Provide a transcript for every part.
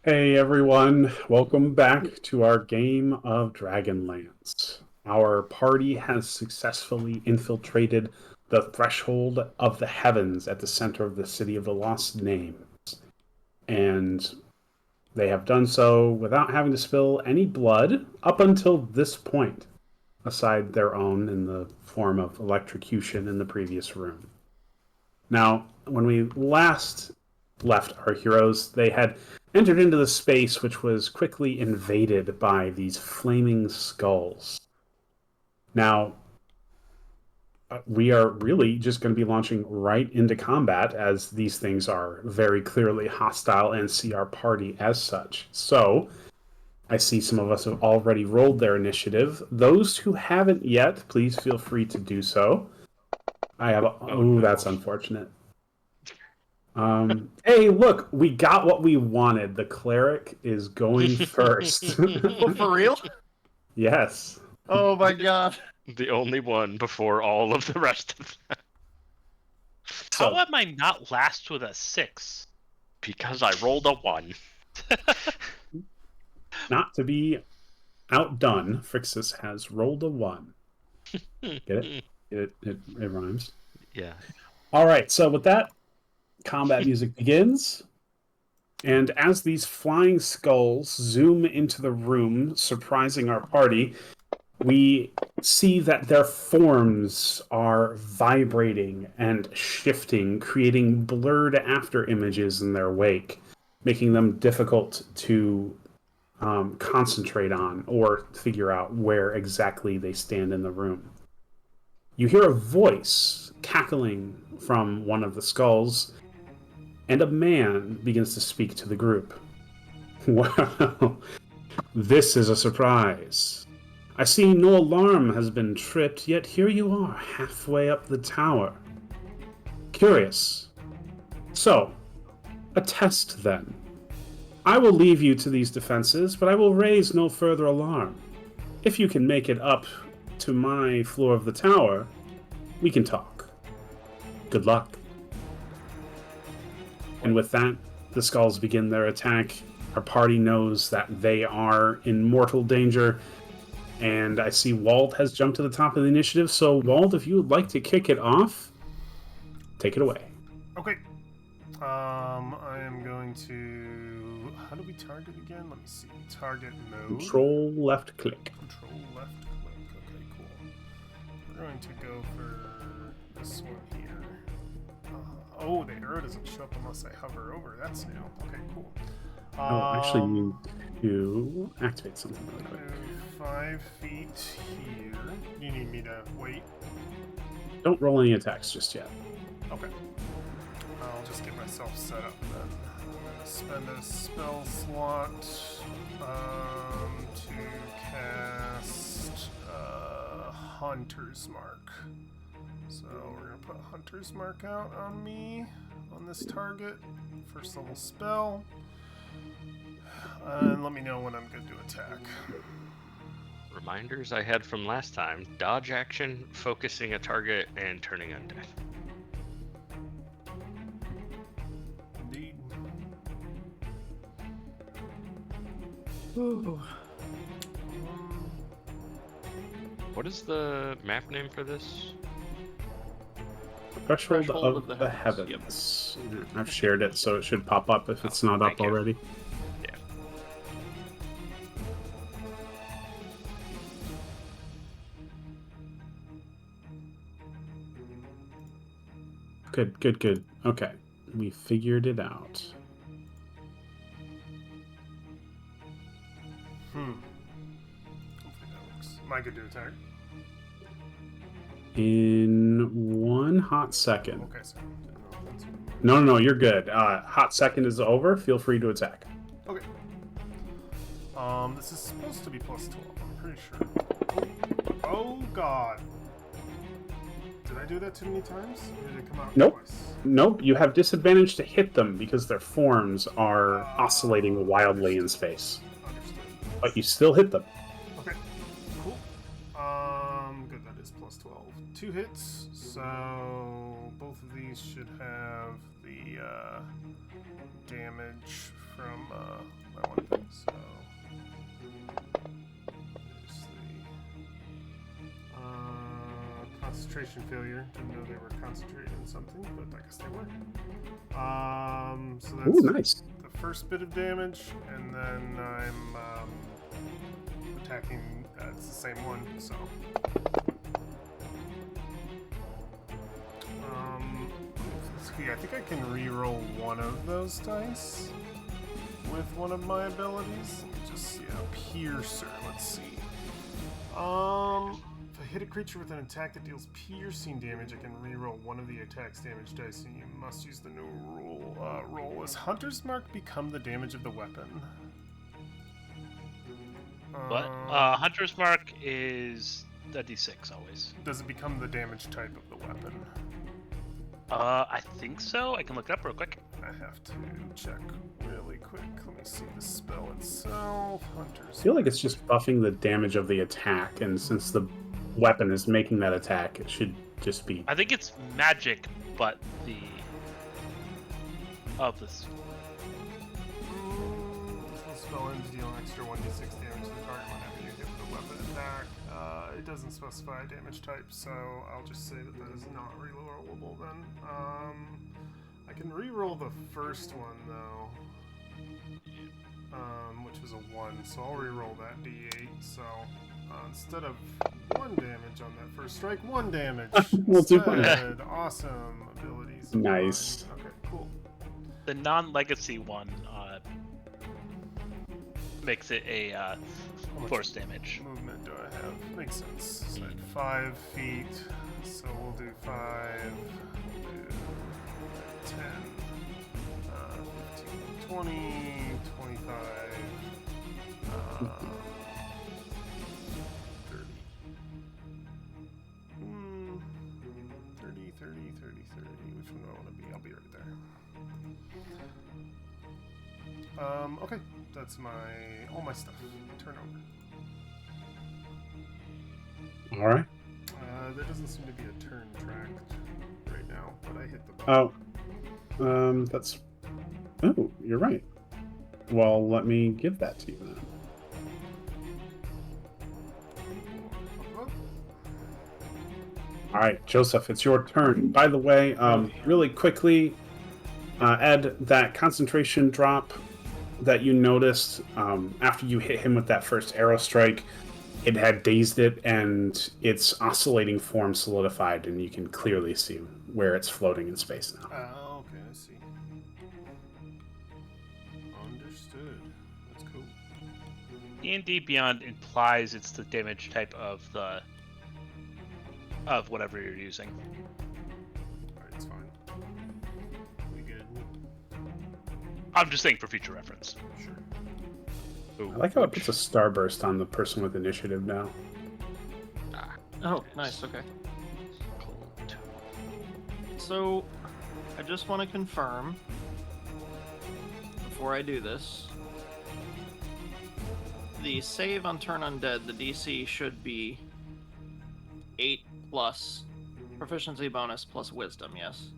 Hey everyone, welcome back to our game of Dragonlance. Our party has successfully infiltrated the threshold of the heavens at the center of the city of the Lost Names, and they have done so without having to spill any blood up until this point, aside their own in the form of electrocution in the previous room. Now, when we last left our heroes, they had entered into the space which was quickly invaded by these flaming skulls. Now, we are really just going to be launching right into combat as these things are very clearly hostile and see our party as such. So, I see some of us have already rolled their initiative. Those who haven't yet, please feel free to do so. I have. Oh Oh, no. that's unfortunate. Hey, look, we got what we wanted. The cleric is going first. Oh, for real? Yes. Oh my god. The only one before all of the rest of them. How So, am I not last with a 6? Because I rolled a 1. not to be outdone, Frixus has rolled a 1. Get it? It rhymes. Yeah. All right, so with that, combat music begins. And as these flying skulls zoom into the room, surprising our party, we see that their forms are vibrating and shifting, creating blurred after images in their wake, making them difficult to concentrate on or figure out where exactly they stand in the room. You hear a voice cackling from one of the skulls, and a man begins to speak to the group. Well, this is a surprise. I see no alarm has been tripped, yet here you are, halfway up the tower. Curious. So, a test then. I will leave you to these defenses, but I will raise no further alarm. If you can make it up to my floor of the tower, we can talk. Good luck. And with that, the skulls begin their attack. Our party knows that they are in mortal danger. And I see Wald has jumped to the top of the initiative. So, Wald, if you would like to kick it off, take it away. Okay. I am going to. How do we target again? Let me see. Target mode. Control left click. Control left click. Okay, cool. We're going to go for this one here. Oh, the arrow doesn't show up unless I hover over. That's new. Okay, cool. Oh, actually, you need to activate something really quick. Move 5 feet here. You need me to wait? Don't roll any attacks just yet. Okay. I'll just get myself set up then. I'm going to spend a spell slot to cast Hunter's Mark. So we're going to put Hunter's Mark out on me, on this target. First level spell. And let me know when I'm good to attack. Reminders I had from last time: dodge action, focusing a target, and turning undead. Indeed. What is the map name for this? Threshold Threshold of of the the Heavens. I've shared it, so it should pop up if it's not up thank you. already. Yeah. Good, good, good. Okay, we figured it out. Hopefully that works. Am I good to attack? In one hot second. Okay, so didn't know if that's what- No, you're good. Hot second is over. Feel free to attack. Okay. This is supposed to be plus 12, I'm pretty sure. Oh god. Did I do that too many times? Or did it come out Nope. twice? Nope, you have disadvantage to hit them because their forms are oscillating wildly in space. Understood. But you still hit them. Okay. Cool. Good, that is plus 12. 2 hits, so both of these should have the damage from my one thing. So there's the concentration failure. Didn't know they were concentrating on something, but I guess they were. So that's Ooh, nice. the first bit of damage, and then I'm attacking. It's the same one, so. Let's see. I think I can re-roll one of those dice with one of my abilities. Let me just see. Piercer. Let's see. If I hit a creature with an attack that deals piercing damage, I can re-roll one of the attack's damage dice, and you must use the new rule. Roll. Is Hunter's Mark become the damage of the weapon? What? Hunter's Mark is a d6 always. Does it become the damage type of the weapon? I think so. I can look it up real quick. I have to check really quick. Let me see the spell itself. Hunter's I feel like it's just buffing the damage of the attack, and since the weapon is making that attack, it should just be. I think it's magic, but the this. This spell ends deal an extra 1d6 damage to the target whenever you hit with a weapon attack. It doesn't specify a damage type, so I'll just say that that is not rerollable then. I can reroll the first one though, which was a 1, so I'll reroll that d8. So instead of 1 damage on that first strike, 1 damage. We'll do instead. Awesome abilities. Nice. Okay, cool. The non-legacy one makes it a force damage. Movement do I have? Makes sense. So at 5 feet, so we'll do 5, 10, 15, 20, 25, 30. 30, 30, 30, 30. Which one do I want to be? I'll be right there. Okay, that's all my stuff. Turn over. All right. There doesn't seem to be a turn tracked right now, but I hit the button. Oh, that's. Oh, you're right. Well, let me give that to you then. All right, Joseph, it's your turn. By the way, really quickly, Ed, that concentration drop that you noticed after you hit him with that first arrow strike, it had dazed it, and its oscillating form solidified, and you can clearly see where it's floating in space now. Okay, I see. Understood. That's cool. D&D Beyond implies it's the damage type of whatever you're using. Alright, it's fine. We good? I'm just saying for future reference. Sure. I like how it puts a starburst on the person with initiative now. Oh, nice. Okay. So, I just want to confirm before I do this. The save on Turn Undead, the DC should be 8 plus proficiency bonus plus wisdom, yes?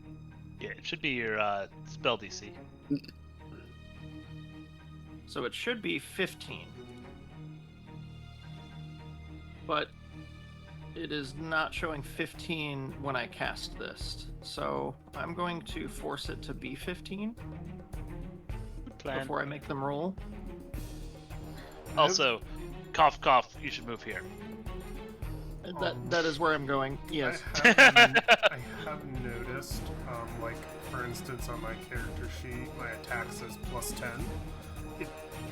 Yeah, it should be your spell DC. So it should be 15. But it is not showing 15 when I cast this. So I'm going to force it to be 15 before I make them roll. Also, cough, cough, you should move here. That is where I'm going, yes. I have noticed, like, for instance, on my character sheet, my attack says +10.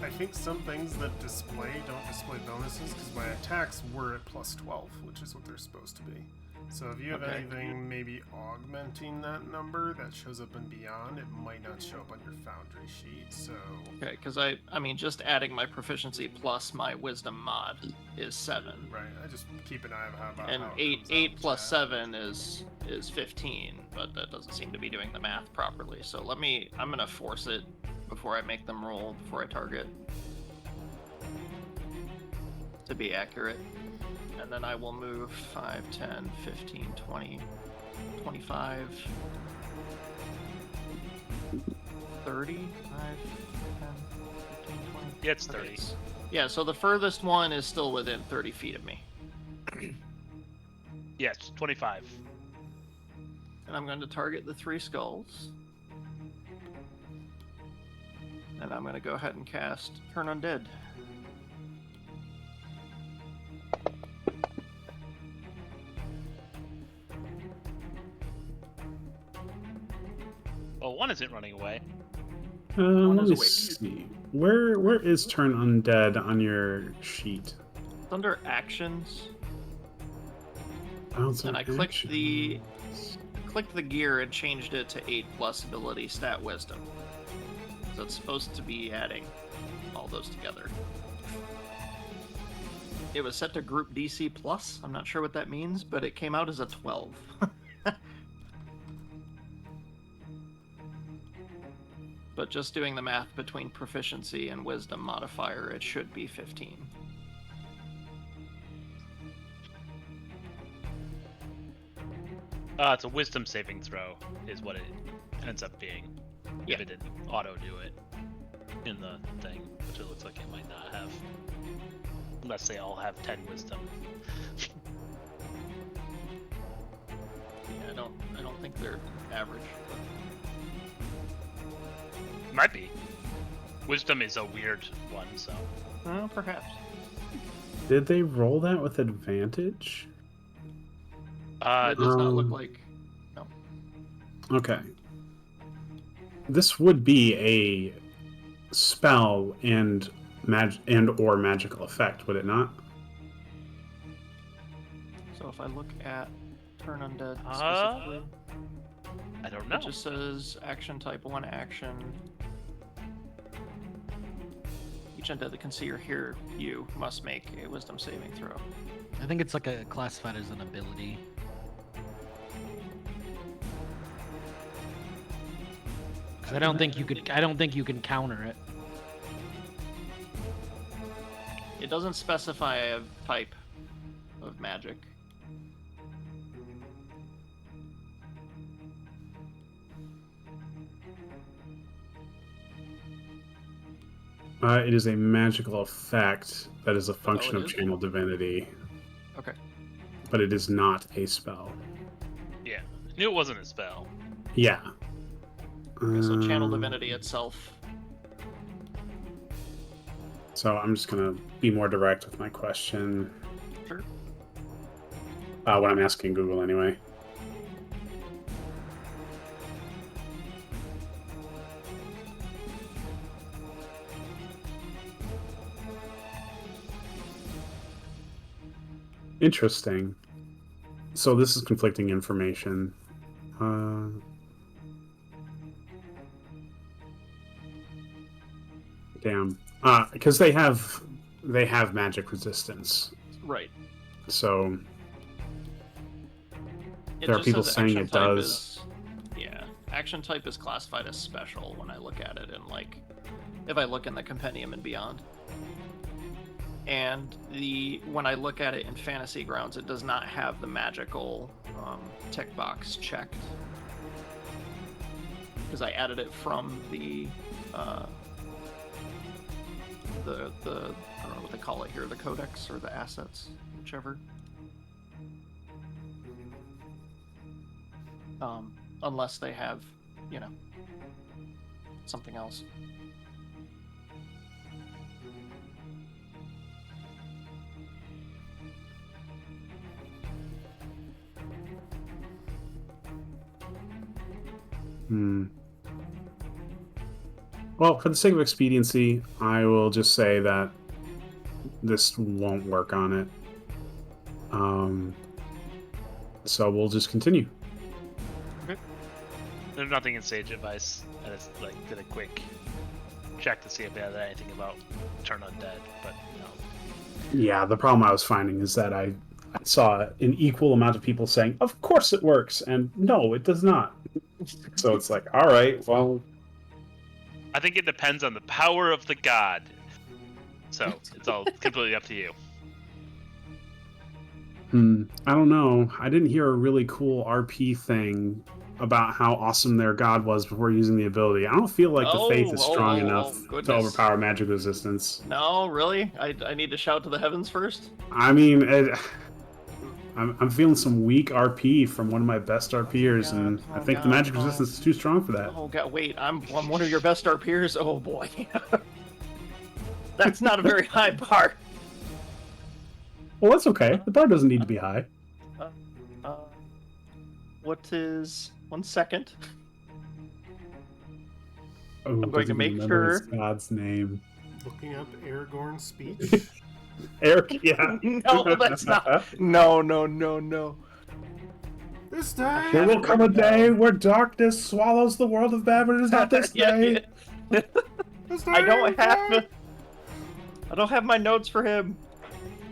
I think some things that don't display bonuses, because my attacks were at +12, which is what they're supposed to be. So if you have anything maybe augmenting that number that shows up in Beyond, it might not show up on your Foundry sheet, so... Okay, because I mean, just adding my proficiency plus my wisdom mod is 7. Right, I just keep an eye on how And how it 8 comes 8 out plus chat. 7 is 15, but that doesn't seem to be doing the math properly. So I'm gonna force it before I make them roll, before I target, to be accurate. And then I will move 5, 10, 15, 20, 25, 30, 5, 10, 15, Yeah, it's 30. Okay, yeah, so the furthest one is still within 30 feet of me. Yeah, it's 25. And I'm going to target the 3 skulls. And I'm going to go ahead and cast Turn Undead. Well, one isn't running away. One Let is me awake. see. Where is Turn Undead on your sheet? It's under Actions, Oh, it's and an I clicked action. the gear and changed it to 8+ ability stat wisdom. So it's supposed to be adding all those together. It was set to group DC plus. I'm not sure what that means, but it came out as a 12. But just doing the math between proficiency and wisdom modifier, it should be 15. It's a wisdom saving throw, is what it ends up being. Yeah. If it didn't auto do it in the thing, which it looks like it might not have. Unless they all have 10 wisdom. Yeah, I don't think they're average. Might be. Wisdom is a weird one, so. Well, perhaps. Did they roll that with advantage? It does not look Um, like. No. Okay. This would be a spell and or magical effect, would it not? So if I look at Turn Undead Uh, specifically, I don't know. it just says action type 1 action. Each undead that can see or hear you must make a wisdom saving throw. I think it's like a classified as an ability. I don't think you could. I don't think you can counter it. It doesn't specify a type of magic. It is a magical effect that is a function it of is? channel divinity, Okay. but it is not a spell. Yeah. I knew it wasn't a spell. Yeah. Okay, so channel Um, divinity itself. So I'm just gonna be more direct with my question. Sure. What I'm asking Google anyway. Interesting. So this is conflicting information. Damn. Because they have magic resistance. Right. So It there are just people says saying action it type does. Yeah, action type is classified as special when I look at it, and like, if I look in the compendium and beyond. And when I look at it in Fantasy Grounds, it does not have the magical tick box checked because I added it from the I don't know what they call it here, the codex or the assets, whichever. Unless they have, something else. Well, for the sake of expediency, I will just say that this won't work on it. So we'll just continue. There's nothing in Sage Advice. I just did a quick check to see if they had anything about Turn Undead, but no. Yeah, the problem I was finding is that I saw an equal amount of people saying, "Of course it works," and no, it does not. So it's like, all right, well. I think it depends on the power of the god. So it's all completely up to you. I don't know. I didn't hear a really cool RP thing about how awesome their god was before using the ability. I don't feel like the faith is strong enough to goodness. overpower magic resistance. No, really? I need to shout to the heavens first? I mean, I'm feeling some weak RP from one of my best RPers, and I think the magic resistance is too strong for that. Oh god, wait, I'm one of your best RPers? Oh boy. That's not a very high bar. Well, that's okay. The bar doesn't need to be high. What is... 1 second. Oh, I'm going to make remember his sure... God's name. Looking up Aragorn's speech. Eric, yeah. No, that's not... No. This day. There will come a day where darkness swallows the world of bad, but it is not this day. This day. I don't have my notes for him.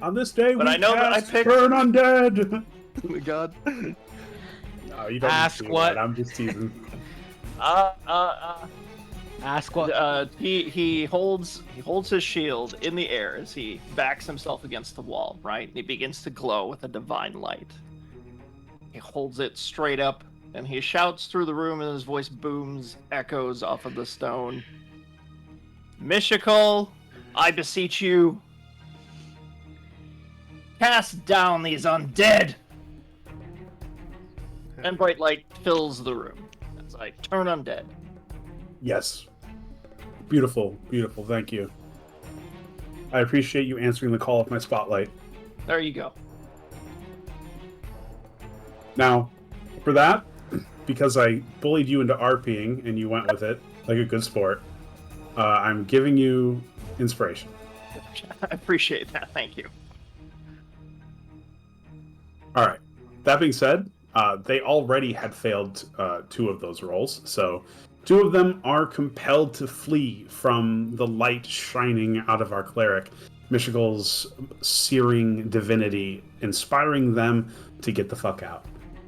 On this day, But we I know that I cast picked- Burn Undead. Oh my god. No, you don't Ask need to do what? that. I'm just teasing. Ask what? He holds his shield in the air as he backs himself against the wall, right? And he begins to glow with a divine light. He holds it straight up, and he shouts through the room, and his voice booms, echoes off of the stone. Mishakal, I beseech you, cast down these undead! And bright light fills the room. It's like, turn undead. Yes. Beautiful, beautiful. Thank you. I appreciate you answering the call of my spotlight. There you go. Now, for that, because I bullied you into RPing and you went with it like a good sport, I'm giving you inspiration. I appreciate that. Thank you. All right. That being said, they already had failed 2 of those rolls, so 2 of them are compelled to flee from the light shining out of our cleric, Mishigal's searing divinity, inspiring them to get the fuck out.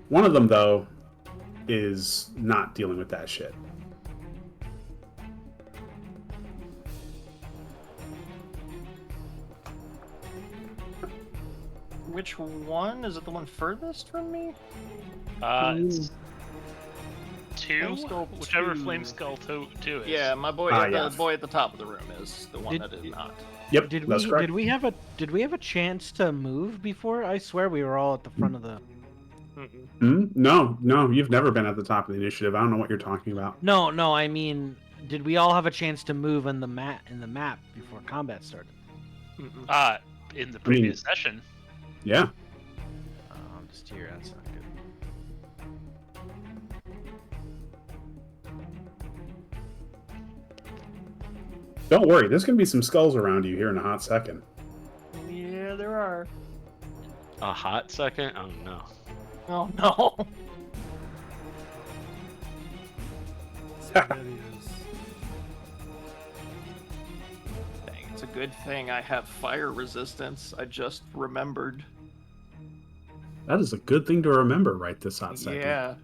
One of them, though, is not dealing with that shit. Which one? Is it the one furthest from me? It's 2, Flame Skull whichever 2. Flame Skull 2 is. Yeah, my boy, yeah. the boy at the top of the room is the one Did- that is not. Yep, Did that's we correct. did we have a chance to move before? I swear we were all at the front of the. No, you've never been at the top of the initiative. I don't know what you're talking about. No, I mean, did we all have a chance to move in the map before combat started? In the previous session. Yeah. Oh, I'm just here. That's not good. Don't worry, there's going to be some skulls around you here in a hot second. Yeah, there are. A hot second? Oh no. Oh no. There he is. Dang, it's a good thing I have fire resistance. I just remembered. That is a good thing to remember right this hot second. Yeah,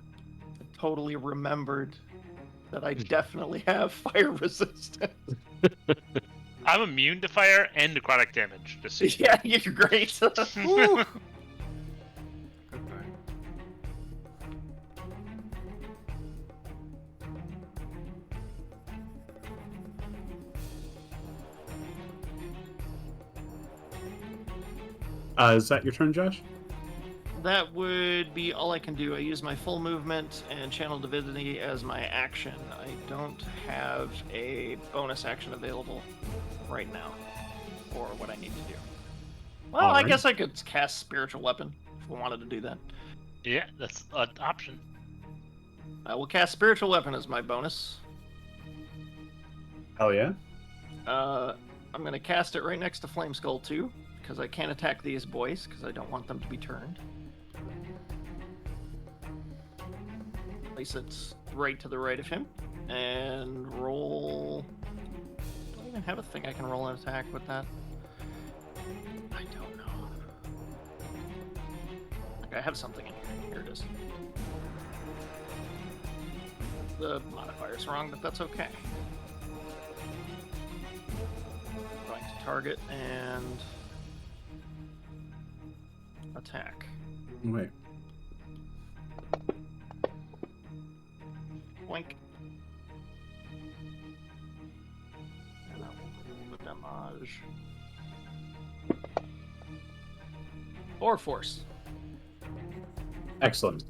I totally remembered that I definitely have fire resistance. I'm immune to fire and necrotic damage. Just so you Yeah, you're great. Woo! Good thing. Is that your turn, Josh? That would be all I can do. I use my full movement and channel divinity as my action. I don't have a bonus action available right now for what I need to do. Well, I Alright. guess I could cast spiritual weapon if I wanted to do that. Yeah, that's an option. I will cast spiritual weapon as my bonus. Hell yeah. I'm going to cast it right next to Flame Skull 2 because I can't attack these boys because I don't want them to be turned. Place it right to the right of him and roll. Do I even have a thing I can roll an attack with that? I don't know. I have something in here. Here it is. The modifier's wrong, but that's okay. Going to target and attack. Wait. Boink. And that will roll the damage. Or force. Excellent.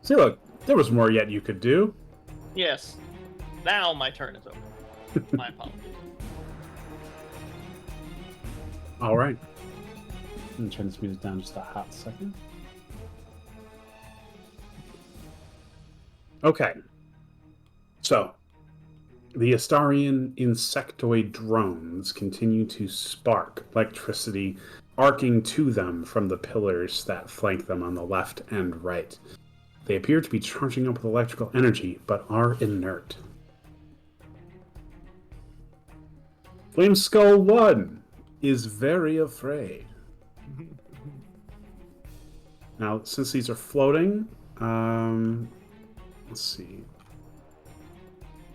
See, look, there was more yet you could do. Yes. Now my turn is over. My apologies. All right. Let me turn this music down just a hot second. Okay. So, the Astarian insectoid drones continue to spark electricity arcing to them from the pillars that flank them on the left and right. They appear to be charging up with electrical energy, but are inert. Flame Skull 1 is very afraid. Now, since these are floating, let's see.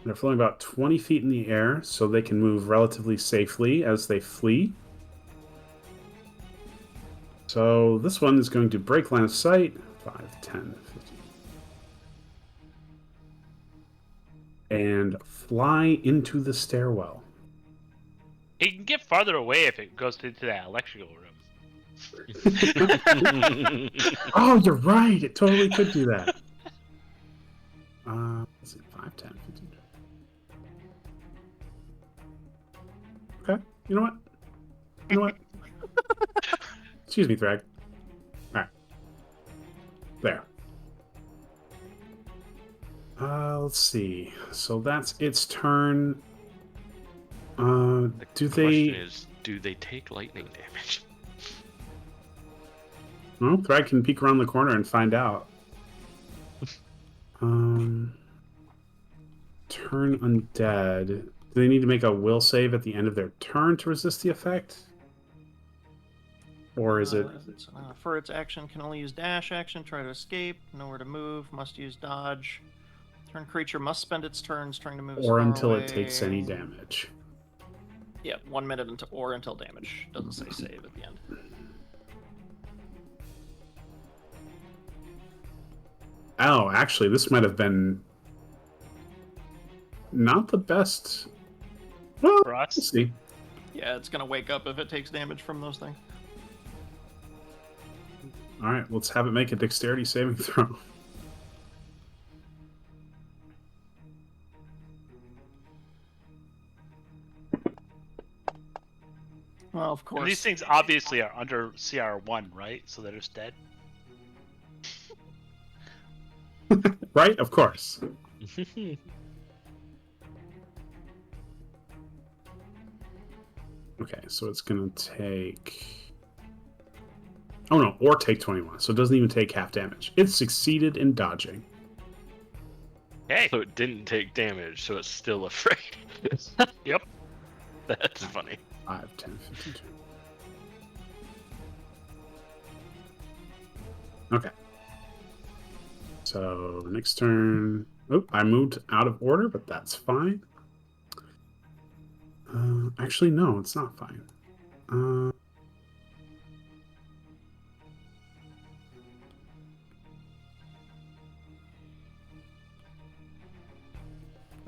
They're floating about 20 feet in the air, so they can move relatively safely as they flee. So this one is going to break line of sight. 5, 10, 15. And fly into the stairwell. It can get farther away if it goes into that electrical room. Oh, you're right. It totally could do that. Let's see. 5, 10, 15. Okay. You know what? You know what? Excuse me, Thrag. Alright. There. Let's see. So that's its turn. The Do question they... is, do they take lightning damage? Well, Thrag can peek around the corner and find out. Turn undead. Do they need to make a will save at the end of their turn to resist the effect? Or is it... For its action, can only use dash action, try to escape, nowhere to move, must use dodge. Turn creature must spend its turns trying to move. Or until it takes any damage. Yeah, 1 minute until damage. Doesn't say save at the end. Oh, actually, this might have been not the best. Well, For us? we'll see. Yeah, it's gonna wake up if it takes damage from those things. All right, let's have it make a dexterity saving throw. Well, of course. And these things obviously are under CR1, right? So they're just dead. Right? Of course. Okay, so it's going to take... Oh no, or take 21, so it doesn't even take half damage. It succeeded in dodging. Hey. So it didn't take damage, so it's still afraid. Yep. That's funny. 5, 10, 15, 20. Okay. So, next turn... Oh, I moved out of order, but that's fine. Actually, no, it's not fine.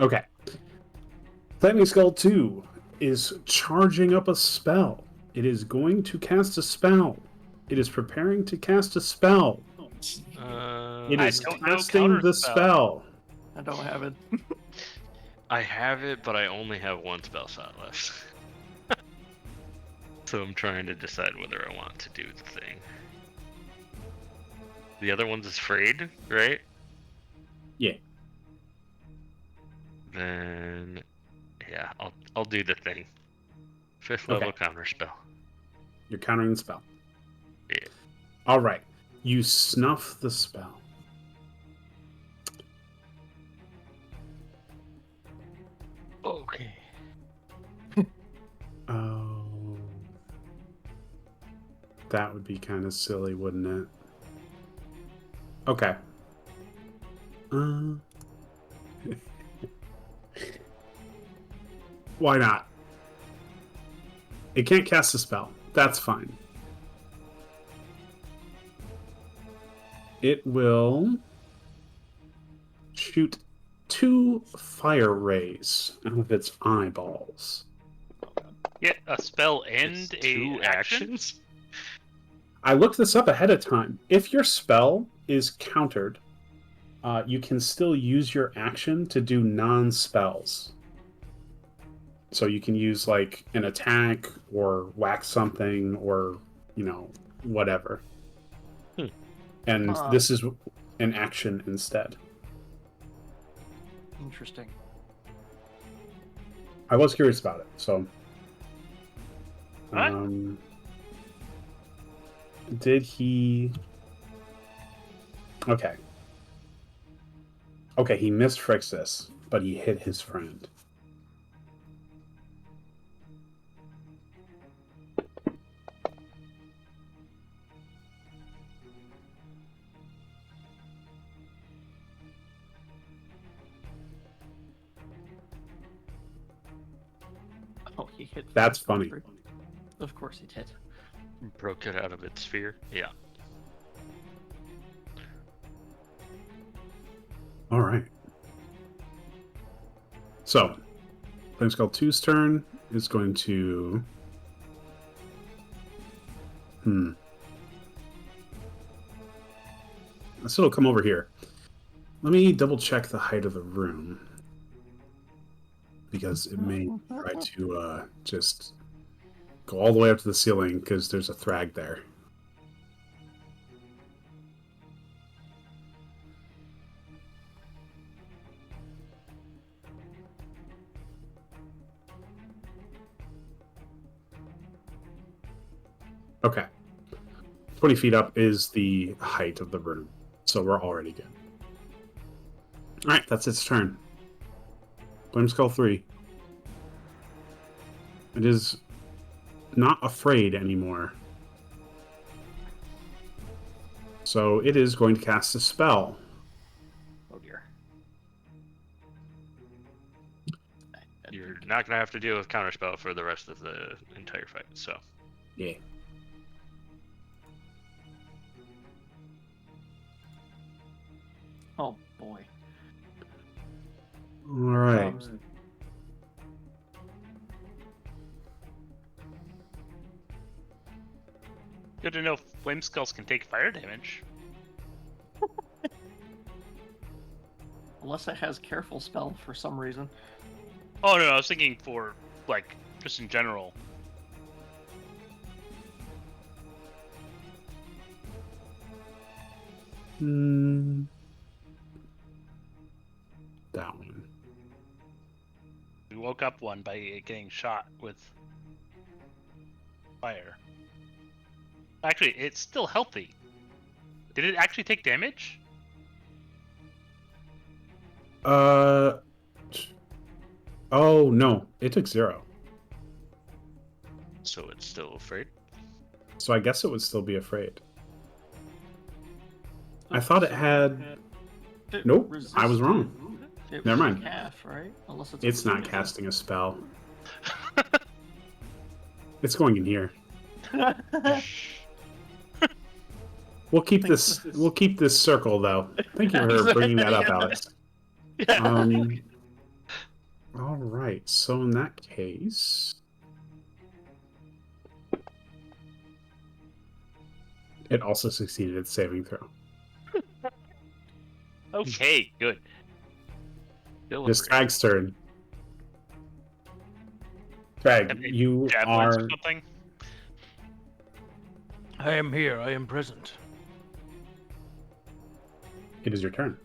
Okay. Lightning Skull 2 is charging up a spell. It is going to cast a spell. It is preparing to cast a spell. It is don't know casting the counterspell. spell. I don't have it. I have it, but I only have one spell slot left. So I'm trying to decide whether I want to do the thing. The other one's afraid, right? Yeah. Then, yeah, I'll do the thing. 5th level counter spell. You're countering the spell. Yeah. All right. You snuff the spell. Okay. Oh. That would be kind of silly, wouldn't it? Okay. Why not? It can't cast a spell. That's fine. It will shoot 2 fire rays out of its eyeballs. Yeah, a spell and It's a 2 action? actions? I looked this up ahead of time. If your spell is countered, you can still use your action to do non-spells. So you can use like an attack or whack something or, whatever. And this is an action instead. Interesting. I was curious about it, so. Alright. Did he? Okay. Okay, he missed Frixis, but he hit his friend. Oh, he hit. That's funny. Of course he did. Broke it out of its sphere. Yeah. All right. So, Flameskull 2's turn is going to. So it'll come over here. Let me double check the height of the room. Because it may try to just go all the way up to the ceiling because there's a thrag there. Okay. 20 feet up is the height of the room. So we're already good. Alright, that's its turn. Flameskull 3. It is not afraid anymore. So it is going to cast a spell. Oh dear. You're not going to have to deal with counterspell for the rest of the entire fight, so. Yeah. Oh boy. Alright. Good to know flame skulls can take fire damage. Unless it has careful spell for some reason. Oh no, I was thinking for like just in general. That one. We woke up one by getting shot with fire. Actually, it's still healthy. Did it actually take damage? Oh no, it took 0. So it's still afraid? So I guess it would still be afraid. I thought it had. Nope, I was wrong. Never mind. Half, right? Unless It's not casting a spell. It's going in here. We'll keep this. We'll keep this circle though. Thank you for bringing that up, Alex. All right. So in that case, it also succeeded at saving throw. Okay, good. Still This afraid. Thrag's turn. Thrag, Have they you javelins or are. something? I am here. I am present. It is your turn.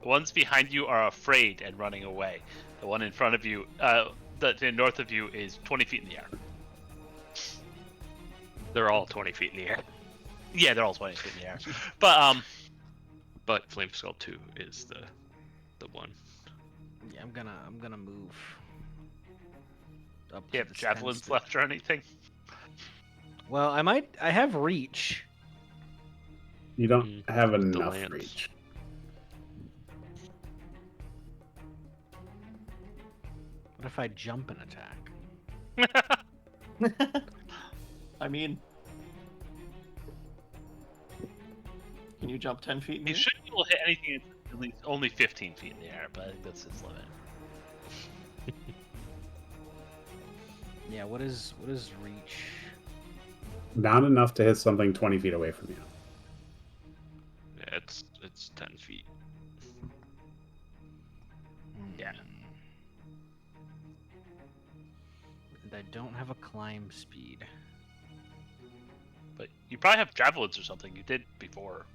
The ones behind you are afraid and running away. The one in front of you, the north of you, is 20 feet in the air. They're all 20 feet in the air. Yeah, they're all 20 feet in the air. But Flameskull 2 is the one. Yeah, I'm gonna move. Up Do you to have this javelins fence. left or anything? Well, I have reach. You don't have the enough lance. reach. What if I jump and attack? I mean, can you jump 10 feet in He here? should be able to hit anything that's at least only 15 feet in the air, but I think that's his limit. Yeah, what is reach? Not enough to hit something 20 feet away from you. Yeah, it's 10 feet. Yeah. And I don't have a climb speed. But you probably have javelins or something. You did before.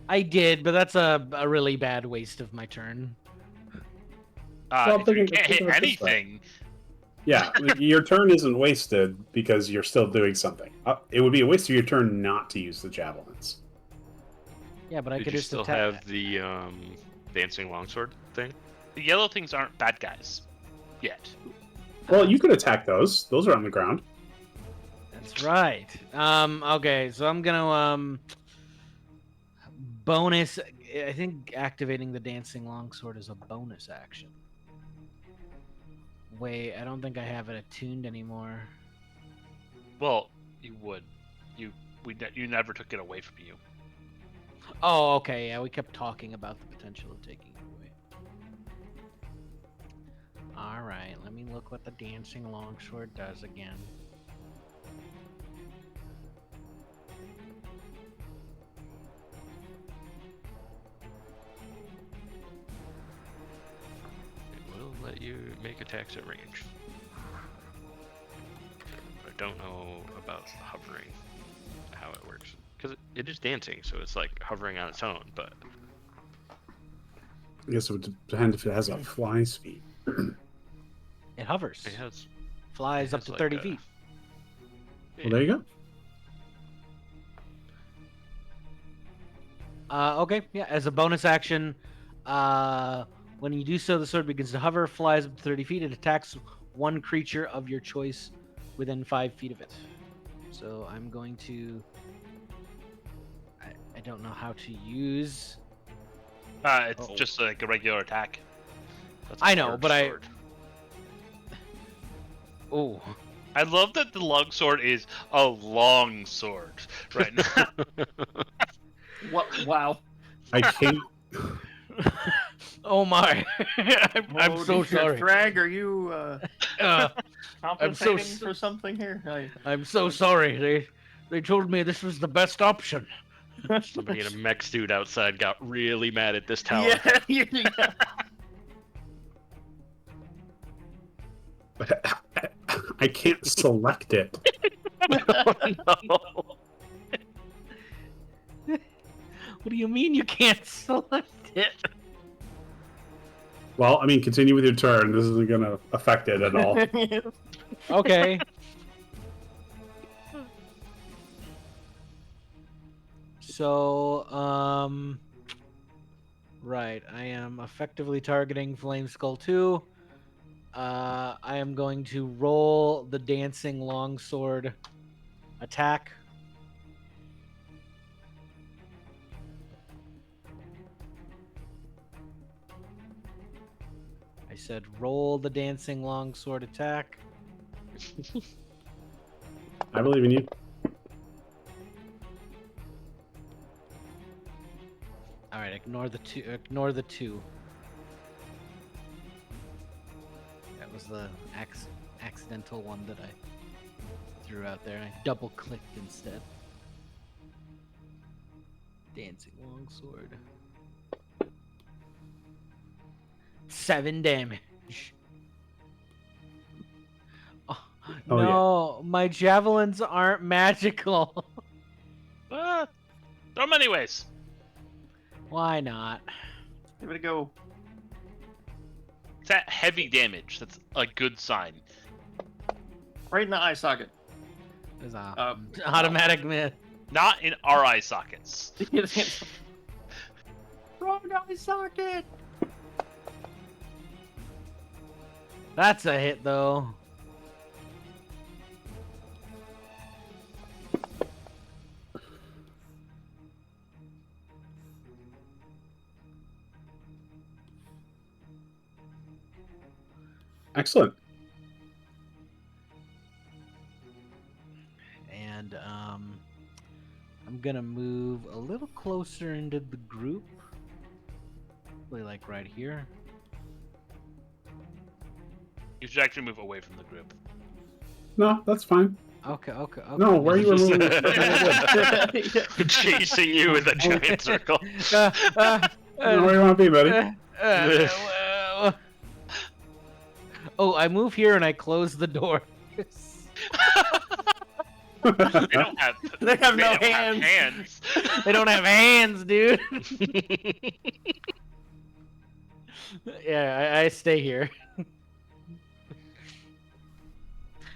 I did, but that's a really bad waste of my turn. Well, If you think can't hit of it this way. anything, Yeah, your turn isn't wasted because you're still doing something. It would be a waste of your turn not to use the javelins. Yeah, but I Did could you just still attack. have the dancing longsword thing? the yellow things aren't bad guys yet. Well, you could attack those. Those are on the ground. That's right. Okay, so I'm gonna bonus. I think activating the dancing longsword is a bonus action. Wait, I don't think I have it attuned anymore. Well, you would. You never took it away from you. Oh, okay. Yeah, we kept talking about the potential of taking it away. All right, let me look what the dancing longsword does again. It will let you make attacks at range. I don't know about hovering, how it works. Because it is dancing, so it's like hovering on its own, but I guess it would depend if it has a fly speed. It hovers. it has. Flies it up has to like 30 a- feet. Well, there you go. Okay, yeah. As a bonus action, when you do so, the sword begins to hover, flies up to 30 feet, and attacks one creature of your choice within 5 feet of it. So I'm going to. I don't know how to use. It's Oh. just like a regular attack. That's a I know, large but sword. Oh, I love that the longsword is a long sword right now. What? Wow. I can't. oh my! I'm Oh, so dear. sorry. Drag, are you Uh, compensating s- for something here? I'm so sorry. They told me this was the best option. Somebody in a mech suit outside got really mad at this tower. Yeah. I can't select it. No. What do you mean you can't select it? Well, I mean, continue with your turn. This isn't going to affect it at all. Okay. So, right, I am effectively targeting Flame Skull 2. I am going to roll the dancing longsword attack. I said roll the dancing longsword attack. I believe in you. All right, ignore the two. Ignore the two. That was the accidental one that I threw out there. I double clicked instead. Dancing longsword. 7 damage. Oh, Oh, no, my javelins aren't magical. Throw them anyways. Why not? Give it a go. It's that heavy damage. That's a good sign. Right in the eye socket. There's a Um, automatic miss. Not in our eye sockets. Wrong eye socket. That's a hit, though. Excellent. gonna move a little closer into the group. Probably like right here. You should actually move away from the group. No, that's fine. Okay. No, where you were moving? Chasing you with a giant circle. No, where you want to be, buddy? Oh, I move here and I close the door. They don't have. They have no don't have hands. hands. They don't have hands, dude. Yeah, I stay here.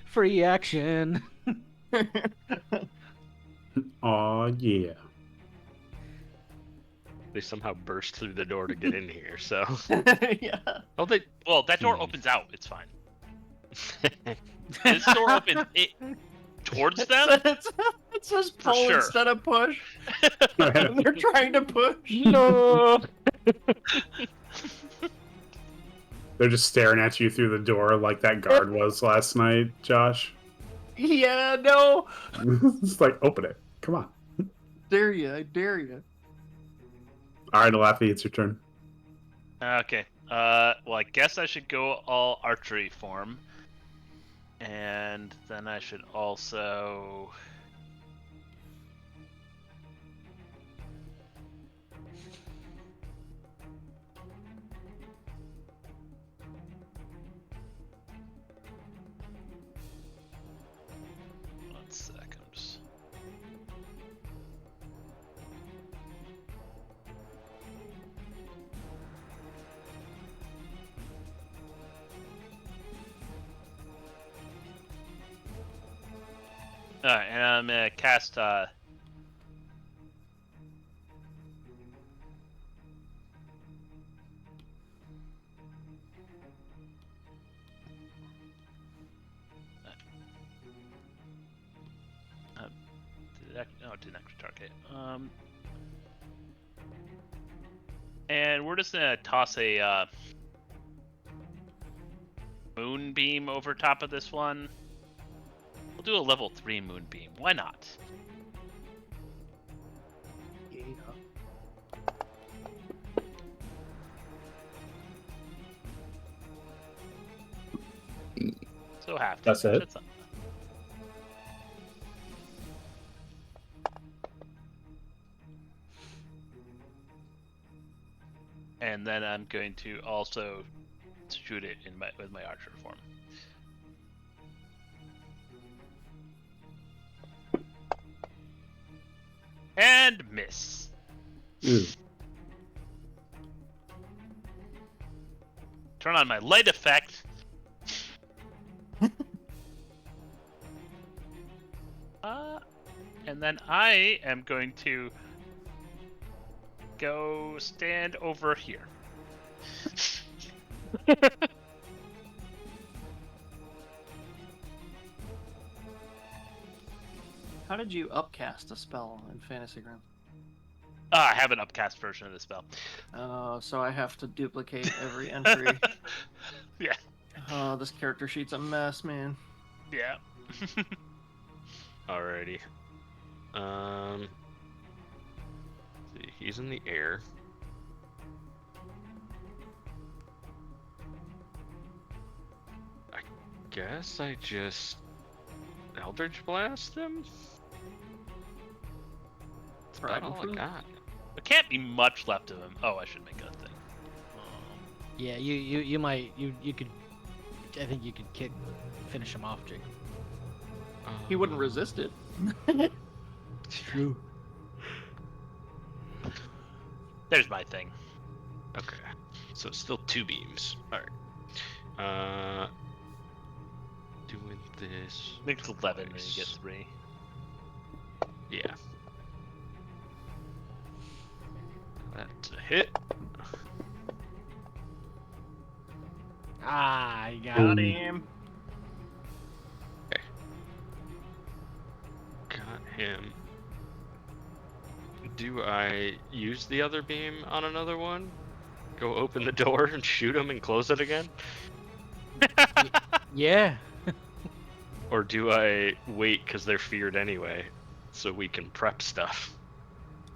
Free action. Aw, yeah. They somehow burst through the door to get in here. So. Yeah. Oh, they. Well, that door opens out. It's fine. This door opens towards them. It says For pull sure. instead of push. And they're trying to push. No. They're just staring at you through the door like that guard was last night, Josh. Yeah, no. It's like, open it. Come on. Dare you? I dare you. All right, Alafi, it's your turn. Okay. Well, I guess I should go all archery form, and then I should also. One second. Alright, and I'm gonna cast didn't actually target. And we're just gonna toss a moonbeam over top of this one. We'll do a level 3 moonbeam. Why not? Yeah. So half. That's it? And then I'm going to also shoot it with my archer form. And miss. Ooh. Turn on my light effect. And then I am going to go stand over here. How did you upcast a spell in Fantasy Grounds? I have an upcast version of the spell. So I have to duplicate every entry. Yeah. Oh, this character sheet's a mess, man. Yeah. Alrighty. See, he's in the air. I guess I just Eldritch Blast him? That's about all I Dragonfruit? got. There can't be much left of him. Oh, I should make a thing. Yeah, you might you could. I think you could finish him off, Jake. He wouldn't resist it. It's true. There's my thing. Okay. So it's still 2 beams. Alright. Doing this. Makes 11 and you get Nice. 3. Yeah. That's a hit. Ah, you got Got it. him. Got him. Do I use the other beam on another one? Go open the door and shoot him and close it again? Yeah. Or do I wait because they're feared anyway, so we can prep stuff?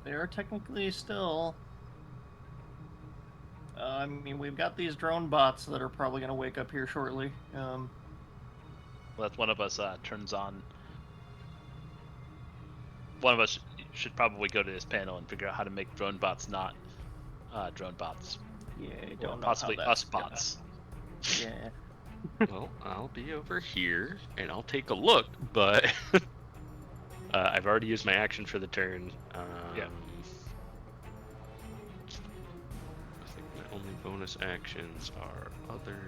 They are technically still. I mean, we've got these drone bots that are probably going to wake up here shortly. Well, if one of us turns on. One of us should probably go to this panel and figure out how to make drone bots not drone bots. Yeah, I Well, don't know possibly how that's us bots. Yeah. Well, I'll be over here and I'll take a look, but I've already used my action for the turn. Yeah. I think my only bonus actions are other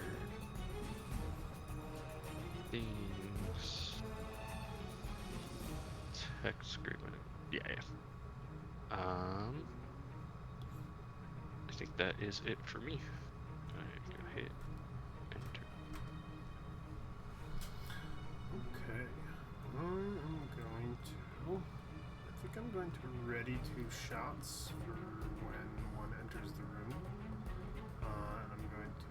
things. Text script. Yeah. I think that is it for me. Alright, go hit enter. Okay. I think I'm going to ready 2 shots for when one enters the room. And I'm going to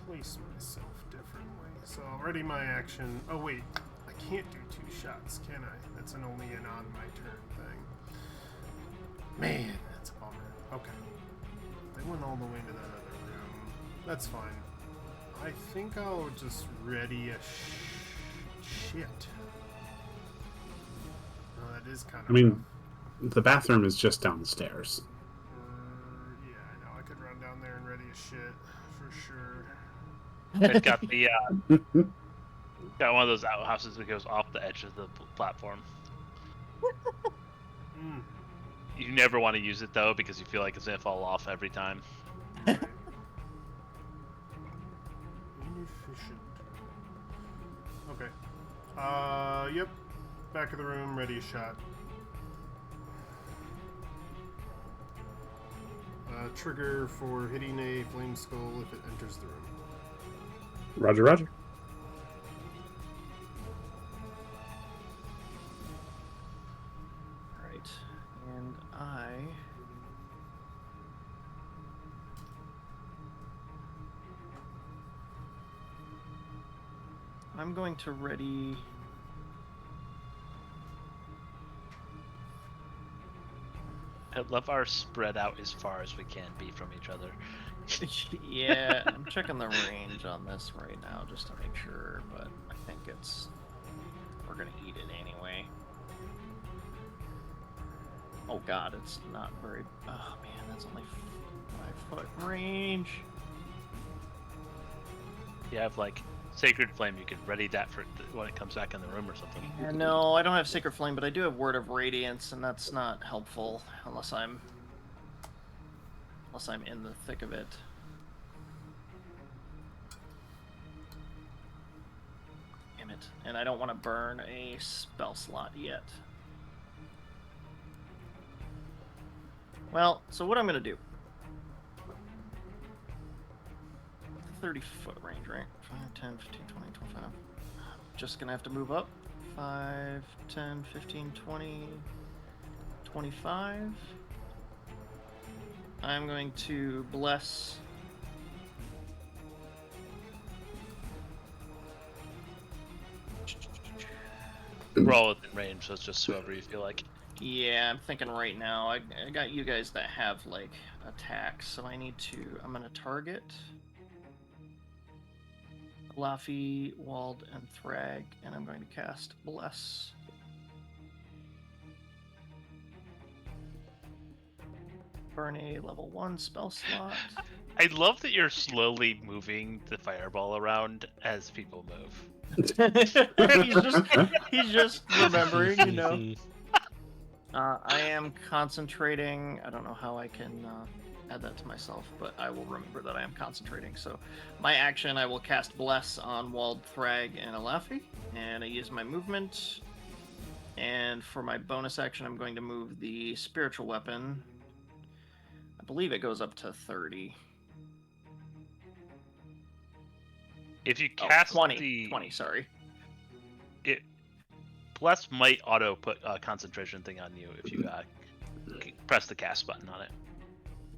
place myself differently. So I'll ready my action. Oh wait, I can't do 2 shots, can I? That's an only an on my turn thing. Man, that's a bummer. Okay. They went all the way to that other room. That's fine. I think I'll just ready a shit. Oh, that is kind of. I mean, the bathroom is just down the stairs. Yeah, I know. I could run down there and ready a shit for sure. It's got the got one of those outhouses that goes off the edge of the platform. Mm. You never want to use it though because you feel like it's gonna fall off every time. Right. Inefficient. Okay. Yep. Back of the room, ready a shot. Trigger for hitting a flame skull if it enters the room. Roger, roger. Right. And I'm going to ready. I love our spread out as far as we can be from each other. Yeah, I'm checking the range on this right now just to make sure, but I think we're gonna eat it anyway. Oh god, it's not very. Oh man, that's only 5-foot range. You have like Sacred Flame, you can ready that for when it comes back in the room or something. Yeah, no, I don't have Sacred Flame, but I do have Word of Radiance, and that's not helpful unless I'm in the thick of it. Damn it. And I don't want to burn a spell slot yet. Well, so what I'm going to do. 30-foot range, right? 5, 10, 15, 20, 25. Just going to have to move up. 5, 10, 15, 20, 25. I'm going to bless. We're all within range, so it's just whoever you feel like. Yeah, I'm thinking right now. I got you guys that have like attacks, so I'm gonna target Laffy, Wald, and Thrag, and I'm going to cast Bless. Burn a level 1 spell slot. I love that you're slowly moving the fireball around as people move. he's just remembering, you know. I am concentrating. I don't know how I can add that to myself, but I will remember that I am concentrating. So, my action, I will cast Bless on Wald, Thrag, and Alafi, and I use my movement. And for my bonus action, I'm going to move the spiritual weapon. I believe it goes up to 30. If you cast 20, sorry. Bless might auto put a concentration thing on you if you press the cast button on it.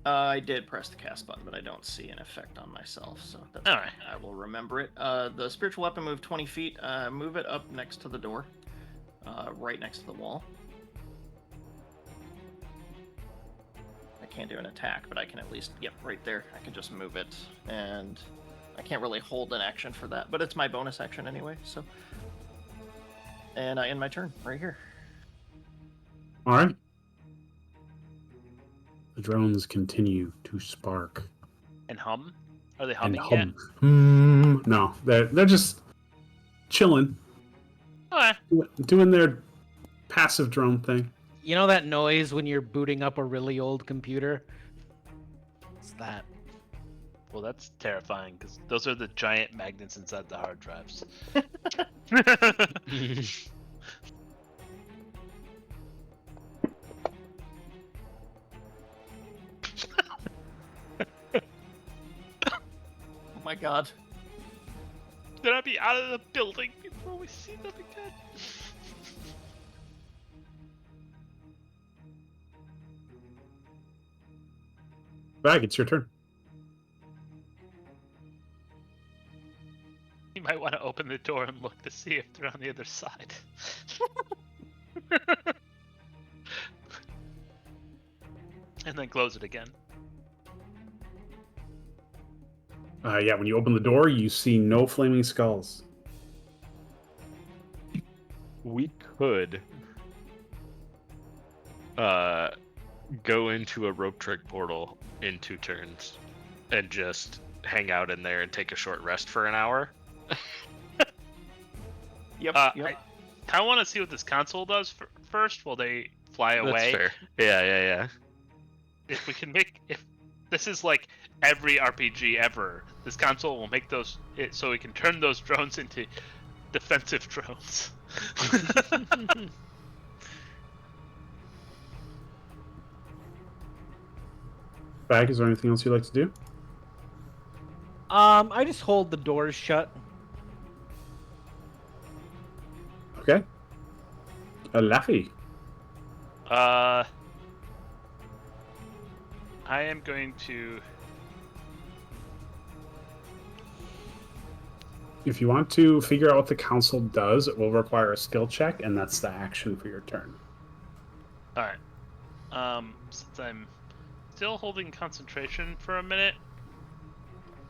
I did press the cast button, but I don't see an effect on myself, so that's all okay. right. I will remember it. The spiritual weapon moved 20 feet. Move it up next to the door, right next to the wall. can't do an attack, but I can at least, yep, right there. I can just move it, and I can't really hold an action for that, but it's my bonus action anyway, so. And I end my turn right here. All right. The drones continue to spark And hum? Are they and humming yet? hum. No, they're just chilling, Okay. doing their passive drone thing. You know that noise when you're booting up a really old computer? It's that. Well, that's terrifying because those are the giant magnets inside the hard drives. Oh my god. Then I'll be out of the building before we see them again. Bag, it's your turn. You might want to open the door and look to see if they're on the other side. And then close it again. Yeah, when you open the door, you see no flaming skulls. We could go into a rope trick portal in 2 turns and just hang out in there and take a short rest for an hour. Yep, I yep. kind of want to see what this console does first while they fly away. That's fair. Yeah. If we can make, if this is like every RPG ever, this console will make those so we can turn those drones into defensive drones. Bag, is there anything else you'd like to do? I just hold the doors shut. Okay. Laffy. I am going to. If you want to figure out what the council does, it will require a skill check, and that's the action for your turn. All right. Since I'm still holding concentration for a minute,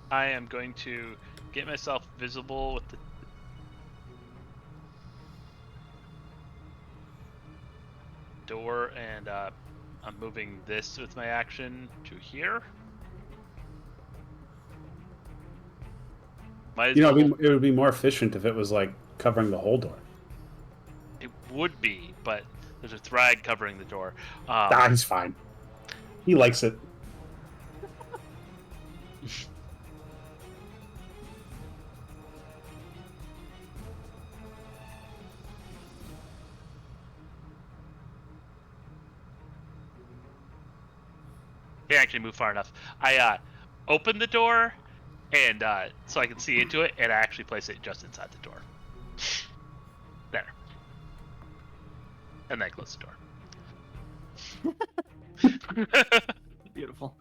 I am going to get myself visible with the door, and I'm moving this with my action to here. Might as You know, well- it would be more efficient if it was like covering the whole door. it would be, but there's a thrag covering the door. He's fine. He likes it. Can't actually move far enough. I open the door, and so I can see into it, and I actually place it just inside the door. There. And then close the door. Beautiful.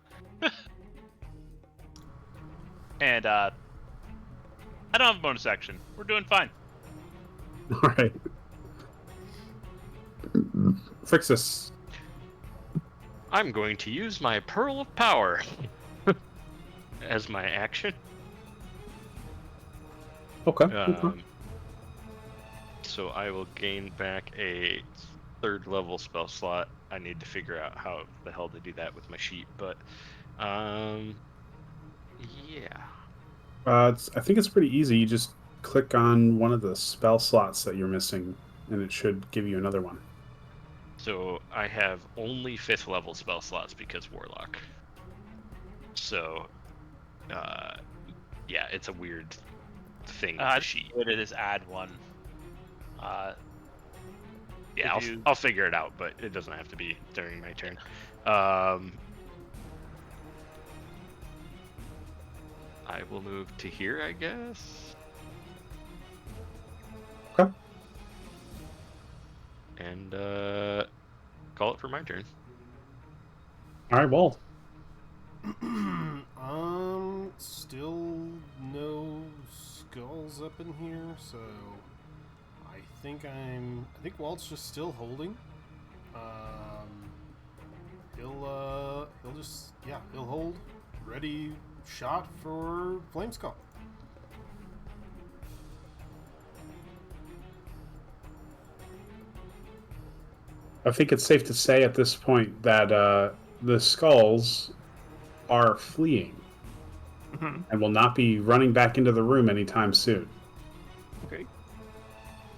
And I don't have a bonus action. We're doing fine. All right. Frixus. I'm going to use my Pearl of Power as my action. Okay. So I will gain back a 3rd level spell slot. I need to figure out how the hell to do that with my sheet, but yeah. I think it's pretty easy. You just click on one of the spell slots that you're missing, and it should give you another one. So I have only 5th level spell slots because Warlock. So, yeah, it's a weird thing with the sheet. What it is, add one. Yeah, Did you- I'll figure it out, but it doesn't have to be during my turn. I will move to here, I guess. Okay. And call it for my turn. All right, Wald. Still no skulls up in here, so I think Walt's just still holding. he'll hold ready shot for Flame Skull. I think it's safe to say at this point that the skulls are fleeing Mhm. and will not be running back into the room anytime soon. Okay.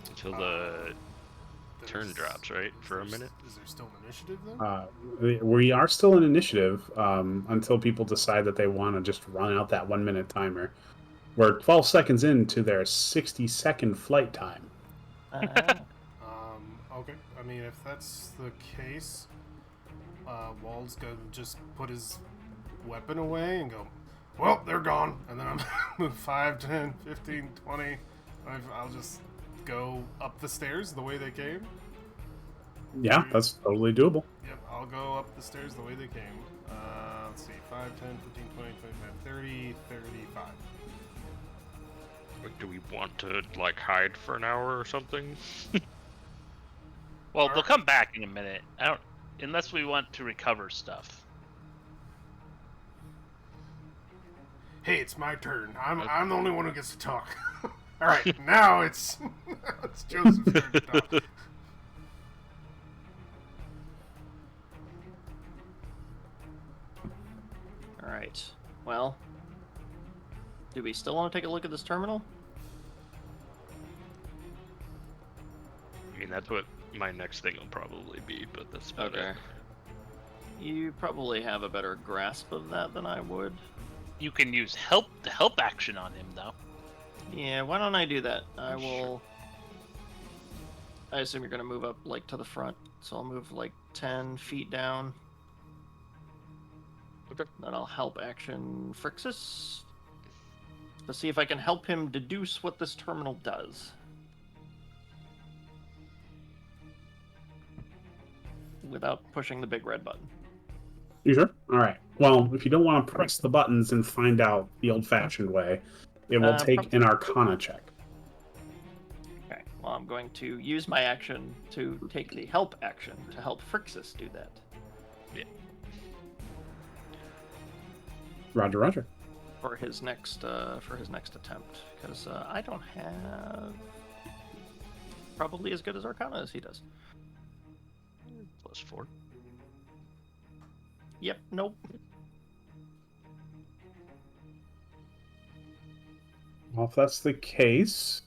Until the turn There's- drops, right? is For a there- minute. Is there still an initiative then? We are still in initiative until people decide that they want to just run out that 1 minute timer. We're 12 seconds into their 60-second flight time. Okay. I mean, if that's the case, Wald's gonna just put his weapon away and go, well, they're gone. And then I'm move 5, 10, 15, 20. I'll just go up the stairs the way they came. Yeah, that's totally doable. Yep, I'll go up the stairs the way they came. Let's see, 5, 10, 15, 20, 25, 30, 35. Like, do we want to like hide for an hour or something? Well, they'll come back in a minute. I don't, unless we want to recover stuff. Hey, it's my turn. I'm the only one who gets to talk. All right, now it's it's Joseph's turn to talk. All right. Well, do we still want to take a look at this terminal? I mean, that's what my next thing will probably be, but that's about Okay. it. You probably have a better grasp of that than I would. You can use the help action on him though. Yeah, why don't I do that? I Sure. will. I assume you're gonna move up like to the front, so I'll move like 10 feet down. Okay. Then I'll help action Phrixus to see if I can help him deduce what this terminal does. Without pushing the big red button. You sure? All right. Well, if you don't want to press the buttons and find out the old-fashioned way, it will take an Arcana check. Okay, well, I'm going to use my action to take the help action to help Phrixus do that. Roger, Roger. For his next attempt, because I don't have probably as good as Arcana as he does. +4. Yep, nope. Well, if that's the case,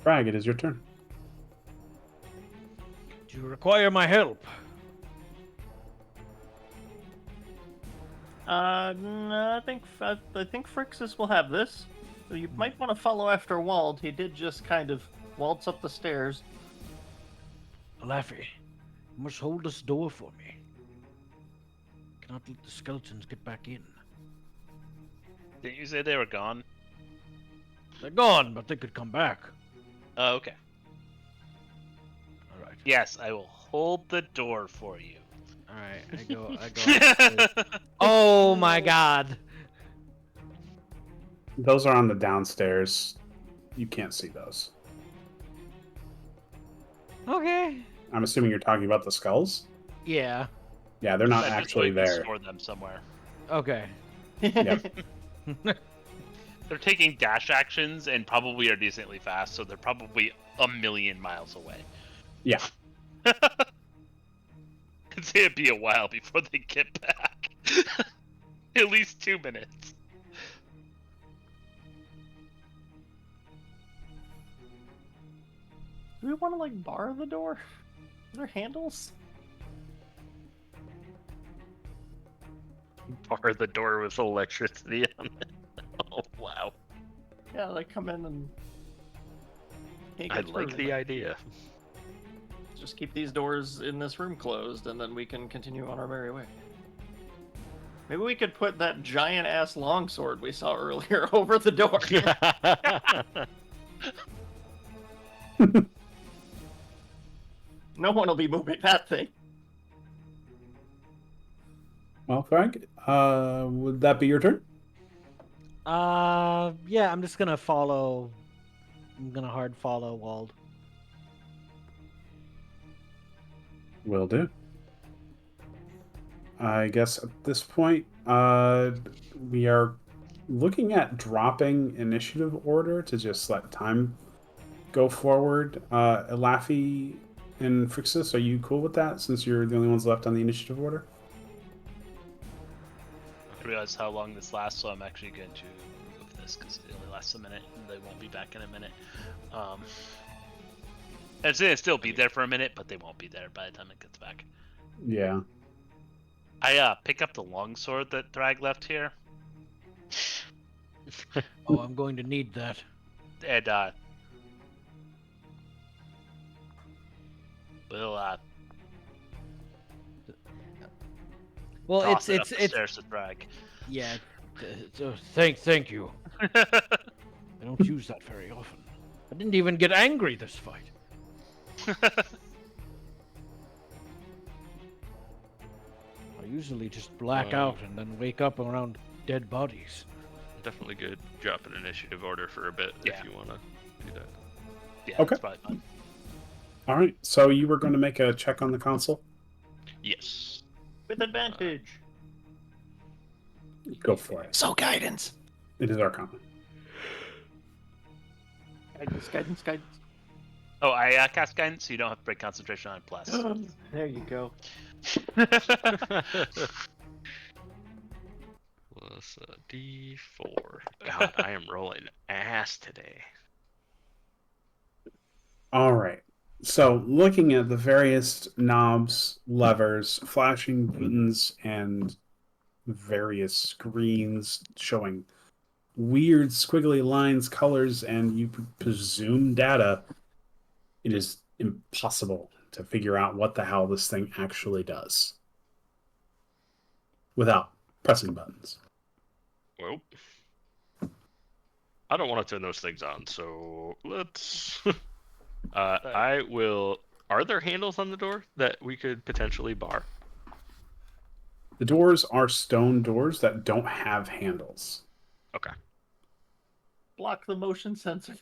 Bragg, it is your turn. Do you require my help? No, I think Phrixus will have this. So you might want to follow after Wald. He did just kind of waltz up the stairs. Laffy, you must hold this door for me. Cannot let the skeletons get back in. Didn't you say they were gone? They're gone, but they could come back. Oh, okay. All right. Yes, I will hold the door for you. All right. I go. Upstairs. Oh my God. Those are on the downstairs. You can't see those. Okay. I'm assuming you're talking about the skulls? Yeah. Yeah, they're not I'm just actually going to there. store them somewhere. Okay. Yep. They're taking dash actions and probably are decently fast, so they're probably a million miles away. Yeah. I'd say it'd be a while before they get back. At least 2 minutes. Do we want to like bar the door? Are there handles? Bar the door with electricity on it. Oh, wow. Yeah, they come in and. can't I get like through. the idea. Just keep these doors in this room closed, and then we can continue on our merry way. Maybe we could put that giant ass longsword we saw earlier over the door. No one will be moving that thing. Well, Frank, would that be your turn? Yeah, I'm just gonna follow. I'm gonna hard follow Wald. Will do. I guess at this point, we are looking at dropping initiative order to just let time go forward. Elafi and Frixis, are you cool with that since you're the only ones left on the initiative order? I realize how long this lasts, so I'm actually going to move this because it only lasts a minute and they won't be back in a minute. It's gonna still be there for a minute, but they won't be there by the time it gets back. Yeah. I pick up the longsword that Thrag left here, Oh, I'm going to need that. and we'll Well, toss it up it's the stairs to Thrag. yeah. Thank you. I don't use that very often. I didn't even get angry this fight. I usually just black out and then wake up around dead bodies. Definitely good. Drop an initiative order for a bit Yeah. if you want to do that. Yeah, Okay. that's probably fine. All right. So you were going to make a check on the console? Yes. With advantage. Go for it. So guidance. It is Arcana. Guidance. Oh, I cast guidance, so you don't have to break concentration on plus. There you go. Plus a D4. God, I am rolling ass today. All right. So, looking at the various knobs, levers, flashing buttons, and various screens showing weird squiggly lines, colors, and you presume data, it is impossible to figure out what the hell this thing actually does without pressing buttons. Well, I don't want to turn those things on, so let's. I will. Are there handles on the door that we could potentially bar? The doors are stone doors that don't have handles. Okay. Block the motion sensor.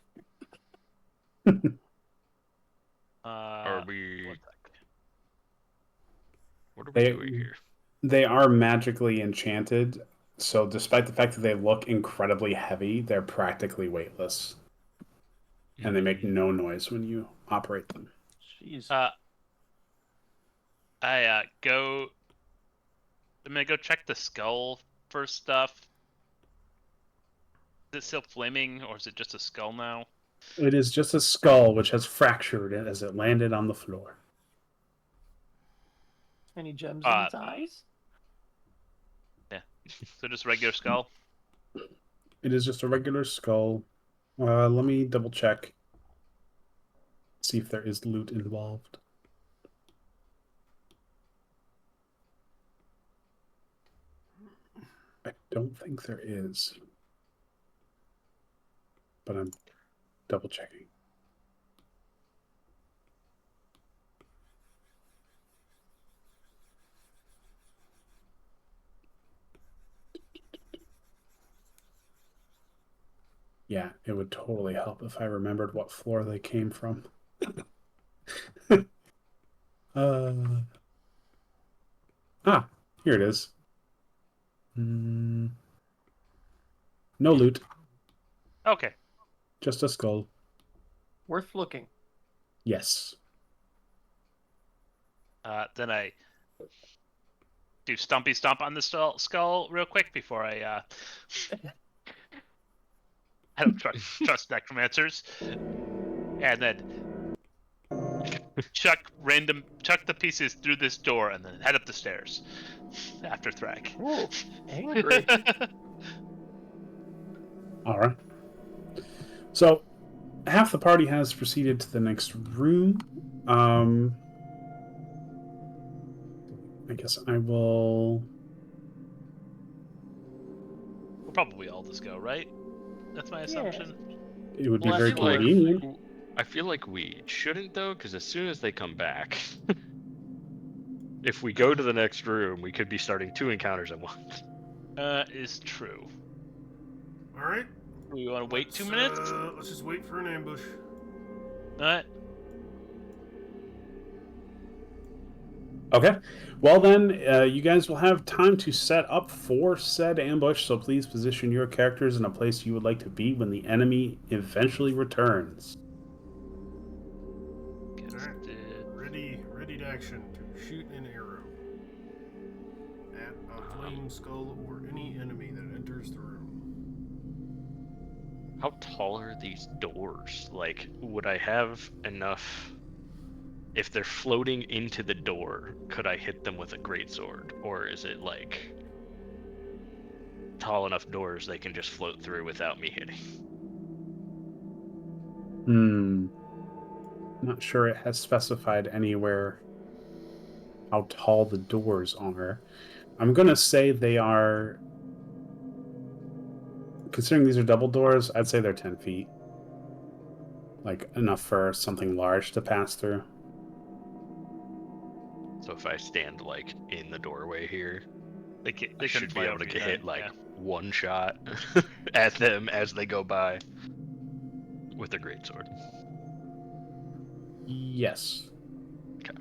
Are we? What are we They- doing here? They are magically enchanted, so despite the fact that they look incredibly heavy, they're practically weightless. And they make no noise when you operate them. Jeez. I go. I'm gonna go check the skull for stuff. Is it still flaming, or is it just a skull now? It is just a skull which has fractured as it landed on the floor. Any gems in its eyes? So just regular skull. It is just a regular skull. Let me double check. See if there is loot involved. I don't think there is. But I'm double checking. Yeah, it would totally help if I remembered what floor they came from. Here it is. No loot, Okay. just a skull. Worth looking. Yes. Then I do stumpy stomp on the skull real quick before I don't trust necromancers, and then chuck the pieces through this door, and then head up the stairs after Thrag. Ooh, angry. All right. So, half the party has proceeded to the next room. I guess I will. We'll probably all just go, right? That's my assumption. It would be Well, very I feel like- convenient. I feel like we shouldn't though, because as soon as they come back, if we go to the next room, we could be starting 2 encounters at once. Is true. All right. Do we want to wait 2 minutes? Let's just wait for an ambush. Alright. Okay. Well, then, you guys will have time to set up for said ambush, so please position your characters in a place you would like to be when the enemy eventually returns. Ready to action to shoot an arrow at a flame skull or any enemy that enters the room. How tall are these doors? Like, would I have enough... If they're floating into the door, could I hit them with a greatsword? Or is it, like, tall enough doors they can just float through without me hitting? Not sure it has specified anywhere how tall the doors are. I'm going to say they are... Considering these are double doors, I'd say they're 10 feet. Like, enough for something large to pass through. So if I stand, like, in the doorway here, They I should be able to get hit, like, one shot at them as they go by with a greatsword. Yes. Okay.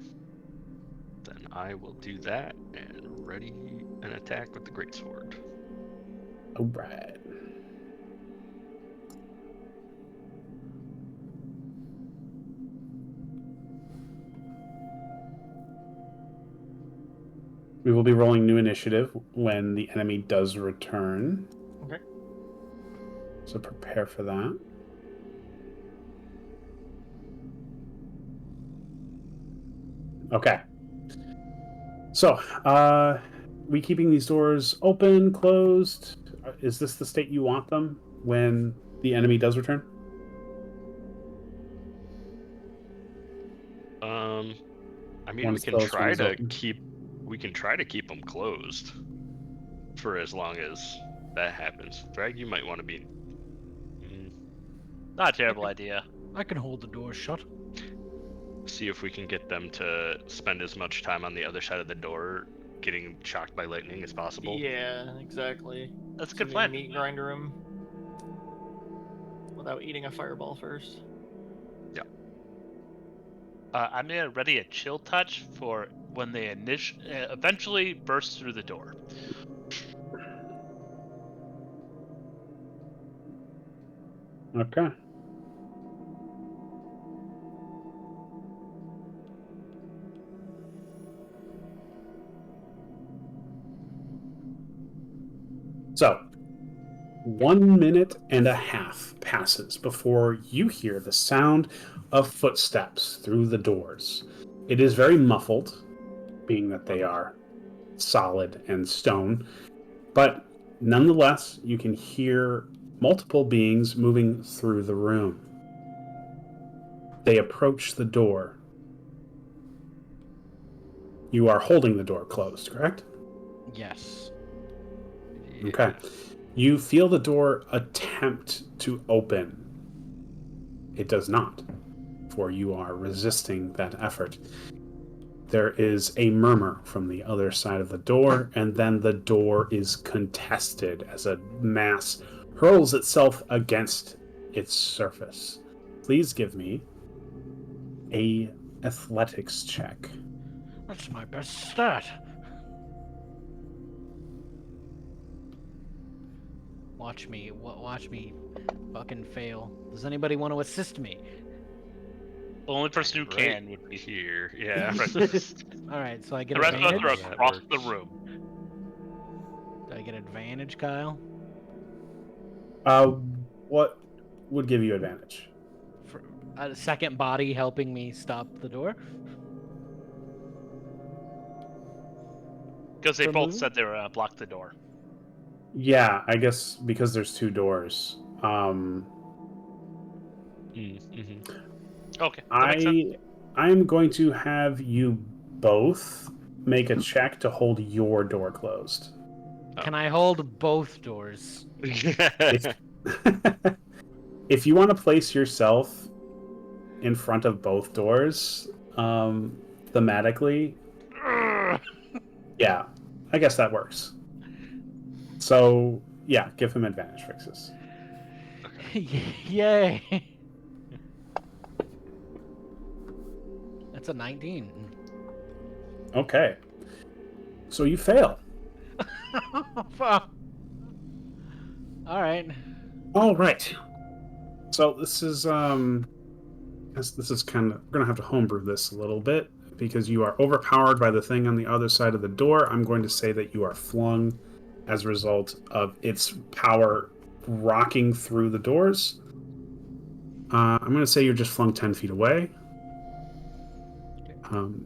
Then I will do that and ready an attack with the greatsword. Alright. We will be rolling new initiative when the enemy does return. Okay. So prepare for that. Okay. So, we keeping these doors open, closed? Is this the state you want them when the enemy does return? I mean, One's closed, one's open. we can try to keep them closed for as long as that happens. Drag, you might want to be... Not a terrible idea. I can hold the door shut. See if we can get them to spend as much time on the other side of the door getting shocked by lightning as possible. Yeah, exactly. That's a good So plan. Meat grinder him without eating a fireball first. I'm gonna ready a chill touch for when they eventually burst through the door. Okay. So, 1 minute and a half passes before you hear the sound of footsteps through the doors. It is very muffled, being that they are solid and stone, but nonetheless, you can hear multiple beings moving through the room. They approach the door. You are holding the door closed, correct? Yes. Okay. You feel the door attempt to open. It does not, for you are resisting that effort. There is a murmur from the other side of the door, and then the door is contested as a mass hurls itself against its surface. Please give me a athletics check. That's my best stat. Watch me fucking fail. Does anybody want to assist me? The only person who Right can would be here. Yeah. Alright, so I get the rest of us advantage? are across the room. Do I get advantage, Kyle? What would give you advantage? For a second body helping me stop the door? Because they For both move? said they were gonna block the door. Yeah, I guess because there's 2 doors. Okay, that makes sense. I'm going to have you both make a check to hold your door closed. Can I hold both doors? If, if you want to place yourself in front of both doors, thematically, I guess that works. So, yeah, give him advantage, Fixes. Yay! That's a 19. Okay. So you fail. Fuck. All right. All right. So this is kind of, we're gonna have to homebrew this a little bit because you are overpowered by the thing on the other side of the door. I'm going to say that you are flung as a result of its power rocking through the doors. I'm going to say you're just flung 10 feet away.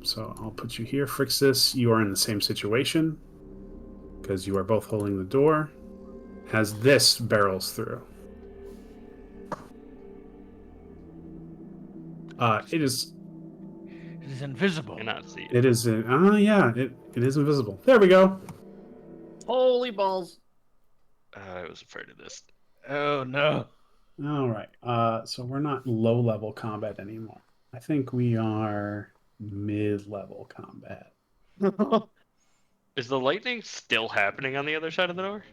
So I'll put you here. Frixis, you are in the same situation because you are both holding the door as this barrels through. It is invisible. Cannot see it. It is. Yeah. It is invisible. There we go. Holy balls! I was afraid of this. Oh no. All right. So we're not low-level combat anymore. I think we are mid-level combat. Is the lightning still happening on the other side of the door?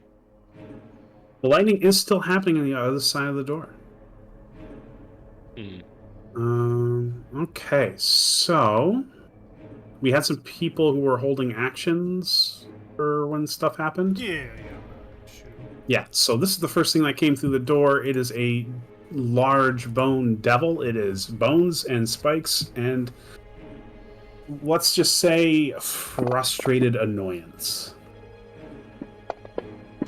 The lightning is still happening on the other side of the door. Okay. So we had some people who were holding actions for when stuff happened. Yeah. Shoot. Yeah, so this is the first thing that came through the door. It is a large bone devil. It is bones and spikes and, let's just say, frustrated annoyance. I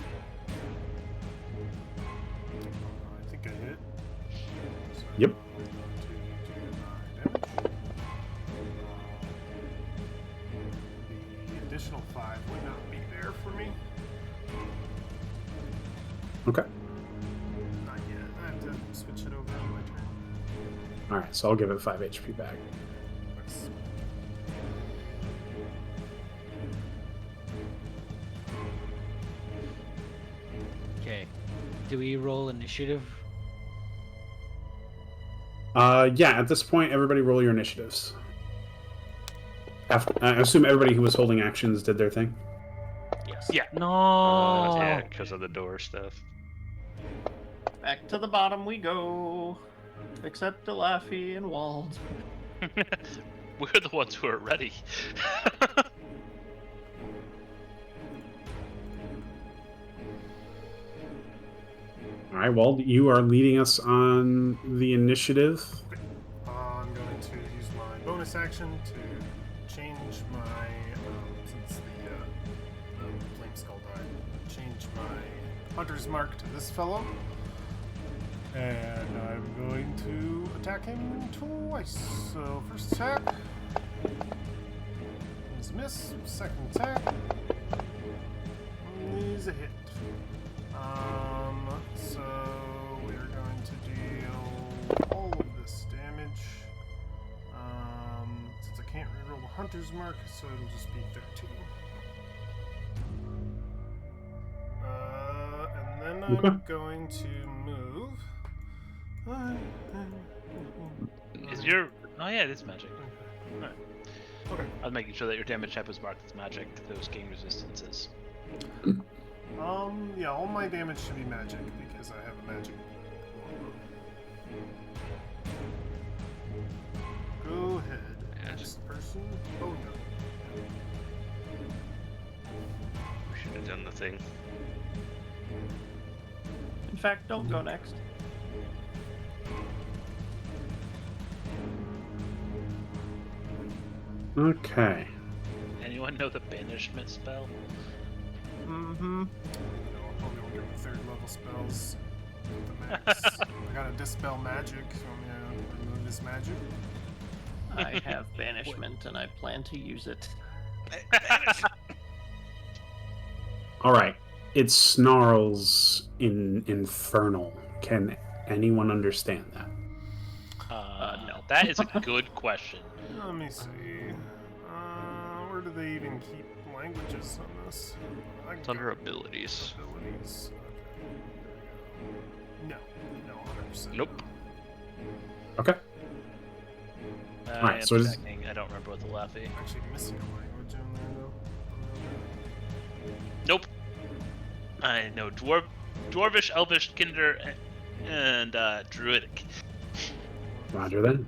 think I hit. So Yep. The additional 5 would not be there for me. Okay. Not yet. I have to switch it over on my turn. All right, so I'll give it 5 HP back. Nice. Okay. Do we roll initiative? Yeah, at this point, everybody roll your initiatives. I assume everybody who was holding actions did their thing. Yes. Yeah. No. Yeah, because of the door stuff. Back to the bottom we go. Except Laffy and Wald. We're the ones who are ready. All right, well, you are leading us on the initiative. I'm going to use my bonus action to change my, since the Flame Skull died, change my Hunter's Mark to this fellow. And I'm going to attack him twice. So, first attack is a miss. Second attack is a hit. So we're going to deal all of this damage. Since I can't reroll the Hunter's Mark, so it'll just be 13. And then I'm going to move. Is your... Oh yeah, it is magic. Alright. Okay. I was making sure that your damage type was marked as magic, those gain resistances. Yeah, all my damage should be magic because I have a magic longbow. Go ahead. Next person. Oh no. We should have done the thing. In fact, don't go next. Okay. Anyone know the banishment spell? Mm-hmm. I'll probably won't get the 3rd level spells. At the max. I got a dispel magic, so I'm gonna remove this magic. I have banishment and I plan to use it. All right. It snarls in infernal. Can anyone understand that? No. That is a good question. Let me see. Where do they even keep languages on this? It's under abilities. Abilities. Okay. No, 100%. Nope. Okay. I am so it is- checking. I don't remember what the Laffy. I'm actually missing a language in there though. I know dwarvish, elvish, kinder, and druidic. Roger then.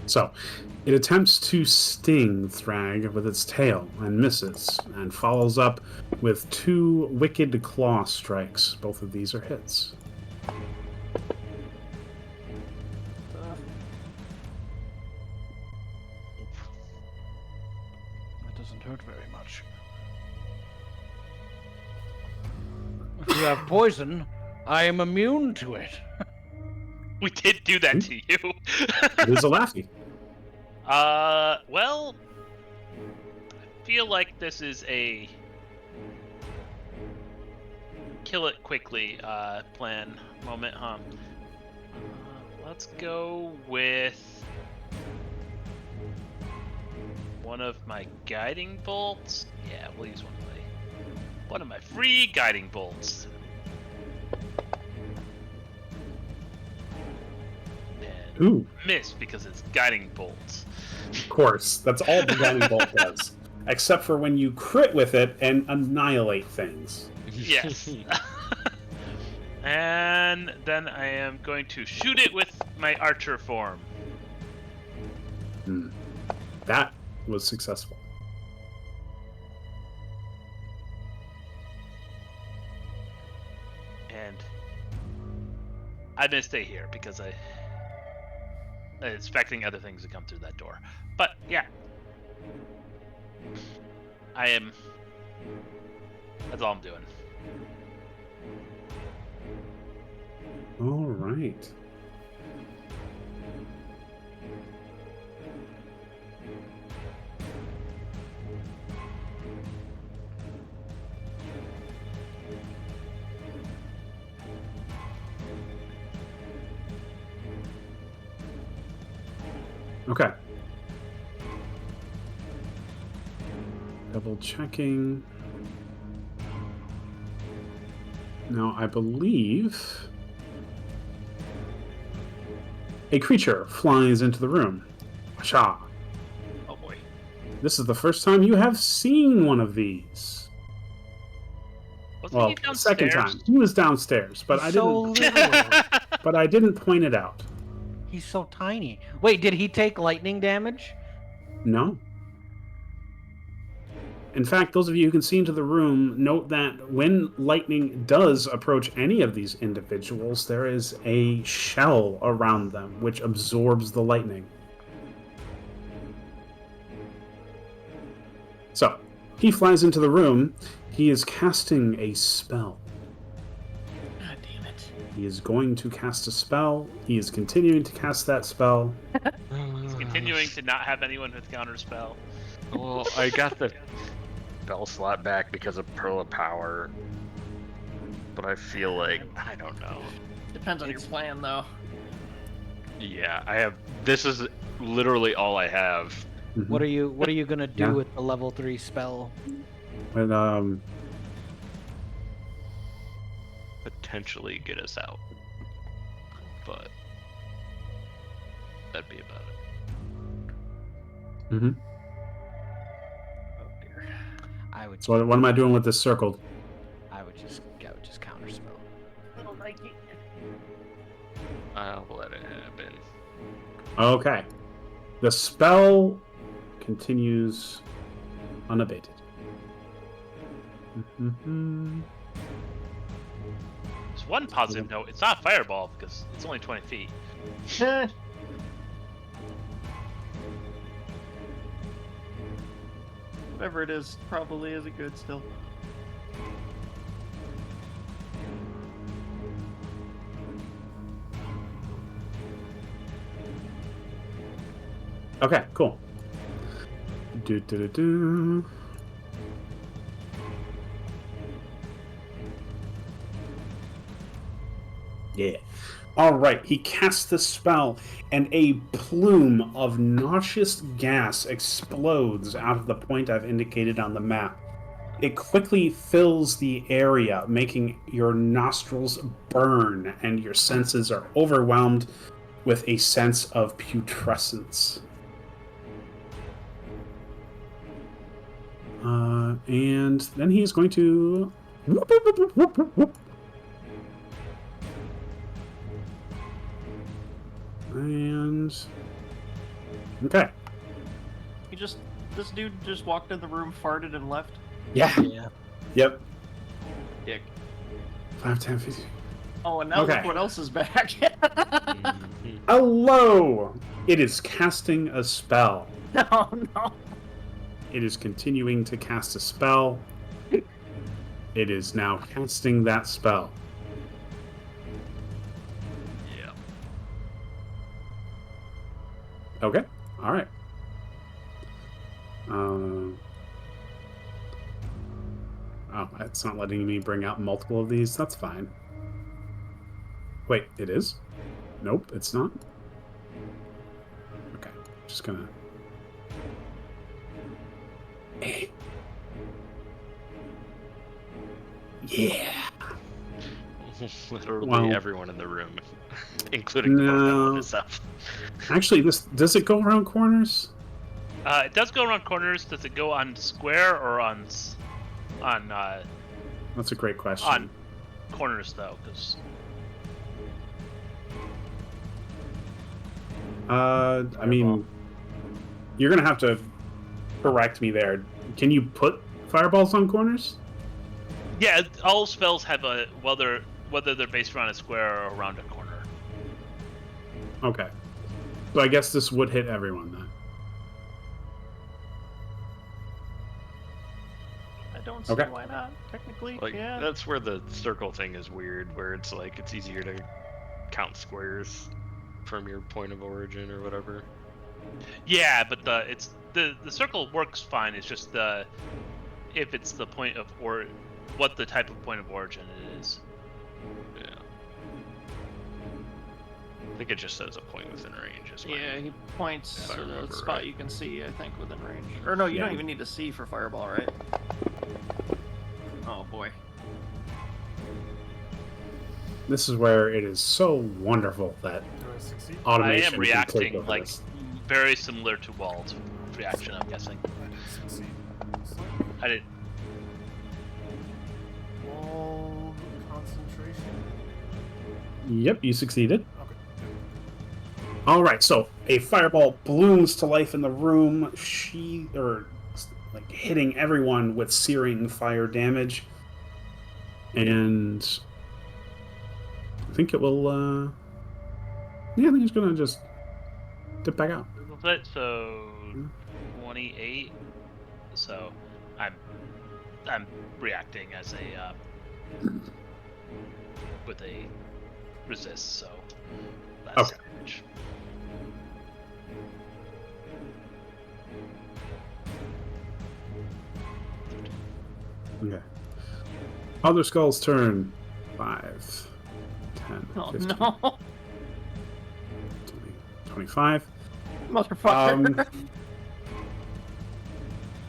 So, it attempts to sting Thrag with its tail and misses, and follows up with 2 wicked claw strikes. Both of these are hits. That doesn't hurt very much. If you have poison, I am immune to it. We did do that to you. It is a Laffy. Well, I feel like this is a kill it quickly plan moment, huh? Let's go with one of my guiding bolts. Yeah, we'll use one of my free guiding bolts. And Ooh, miss because it's guiding bolts. of course. That's all the guiding bolt does. Except for when you crit with it and annihilate things. Yes. And then I am going to shoot it with my archer form. That was successful. And I'm gonna stay here because I'm expecting other things to come through that door. But yeah, that's all I'm doing. All right. Okay. Double checking. Now, I believe a creature flies into the room. Washa. Oh boy. This is the first time you have seen one of these. Wasn't Well, he the second downstairs? time. He was downstairs, but I so didn't. little. But I didn't point it out. He's so tiny. Wait, did he take lightning damage? No. In fact, those of you who can see into the room, note that when lightning does approach any of these individuals, there is a shell around them which absorbs the lightning. So, he flies into the room. He is casting a spell. God damn it. He is going to cast a spell. He is continuing to cast that spell. He's continuing to not have anyone with counter spell. Well, I got the spell slot back because of Pearl of Power, but I feel like I don't know. Depends on your plan, though. Yeah, I have. This is literally all I have. Mhm. What are you gonna do Yeah. with the level 3 spell? But, Potentially get us out, but that'd be about it. mhm. Oh dear. I would So what am I doing with this circle? I would just counter spell. I don't like it. I'll let it happen. Okay. The spell continues unabated. Mhm. There's one positive note. It's not fireball because it's only 20 feet. Whatever it is, probably isn't good still. Okay, cool. Do. Yeah. All right. He casts the spell, and a plume of nauseous gas explodes out of the point I've indicated on the map. It quickly fills the area, making your nostrils burn, and your senses are overwhelmed with a sense of putrescence. And then he's going to. Whoop, whoop, whoop, whoop, whoop, whoop. And. Okay. This dude just walked in the room, farted, and left. Yeah. Yeah. Yep. Dick. 5, 10, 15. Oh, and now Okay. look what else is back. Hello! It is casting a spell. No, no. It is continuing to cast a spell. It is now casting that spell. Yeah. Okay. All right. Oh, it's not letting me bring out multiple of these. That's fine. Wait, it is? Nope, it's not. Okay, just gonna. Yeah. Literally Well- everyone in the room, including the No. and himself. Actually, does it go around corners? It does go around corners. Does it go on square or on That's a great question. on corners though? Because I mean, you're gonna have to correct me there. Can you put fireballs on corners? yeah, all spells have a whether they're based around a square or around a corner. Okay. So I guess this would hit everyone then. I don't see Okay. why not. Technically, Like yeah. that's where the circle thing is weird, where it's like it's easier to count squares from your point of origin or whatever. Yeah, but the circle works fine. It's just if it's the point of what the type of point of origin it is. Yeah. I think it just says a point within range. Is Yeah, he points If I to the remember spot right. you can see, I think, within range. Or no, you Yeah. don't even need to see for fireball, right? Oh boy. This is where it is so wonderful that Do I succeed? automation I am can take reacting over like this. very similar to Wald's reaction. I'm guessing. I didn't succeed. Looks like. I did. Wall concentration. Yep, you succeeded. Okay. All right, so a fireball blooms to life in the room, like hitting everyone with searing fire damage, and I think it will. Yeah, I think it's gonna just dip back out. So 28. So I'm reacting as a with a resist. So that's Okay. damage. Okay. Other skull's turn. 5, 10, Oh 15, no, 20, 25. motherfucker.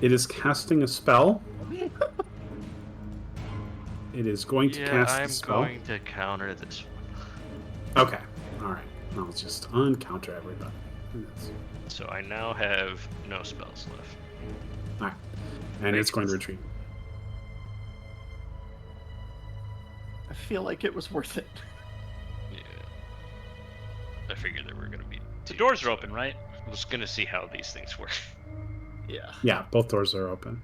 It is casting a spell. It is going to Yeah, cast I'm the spell. going to counter this one. Okay. All right. I'll just uncounter everybody. So I now have no spells left. All right. And it's going to retreat. I feel like it was worth it. Yeah. I figured there were going to be The two, doors are so open, right? I was going to see how these things work. Yeah. Yeah, both doors are open.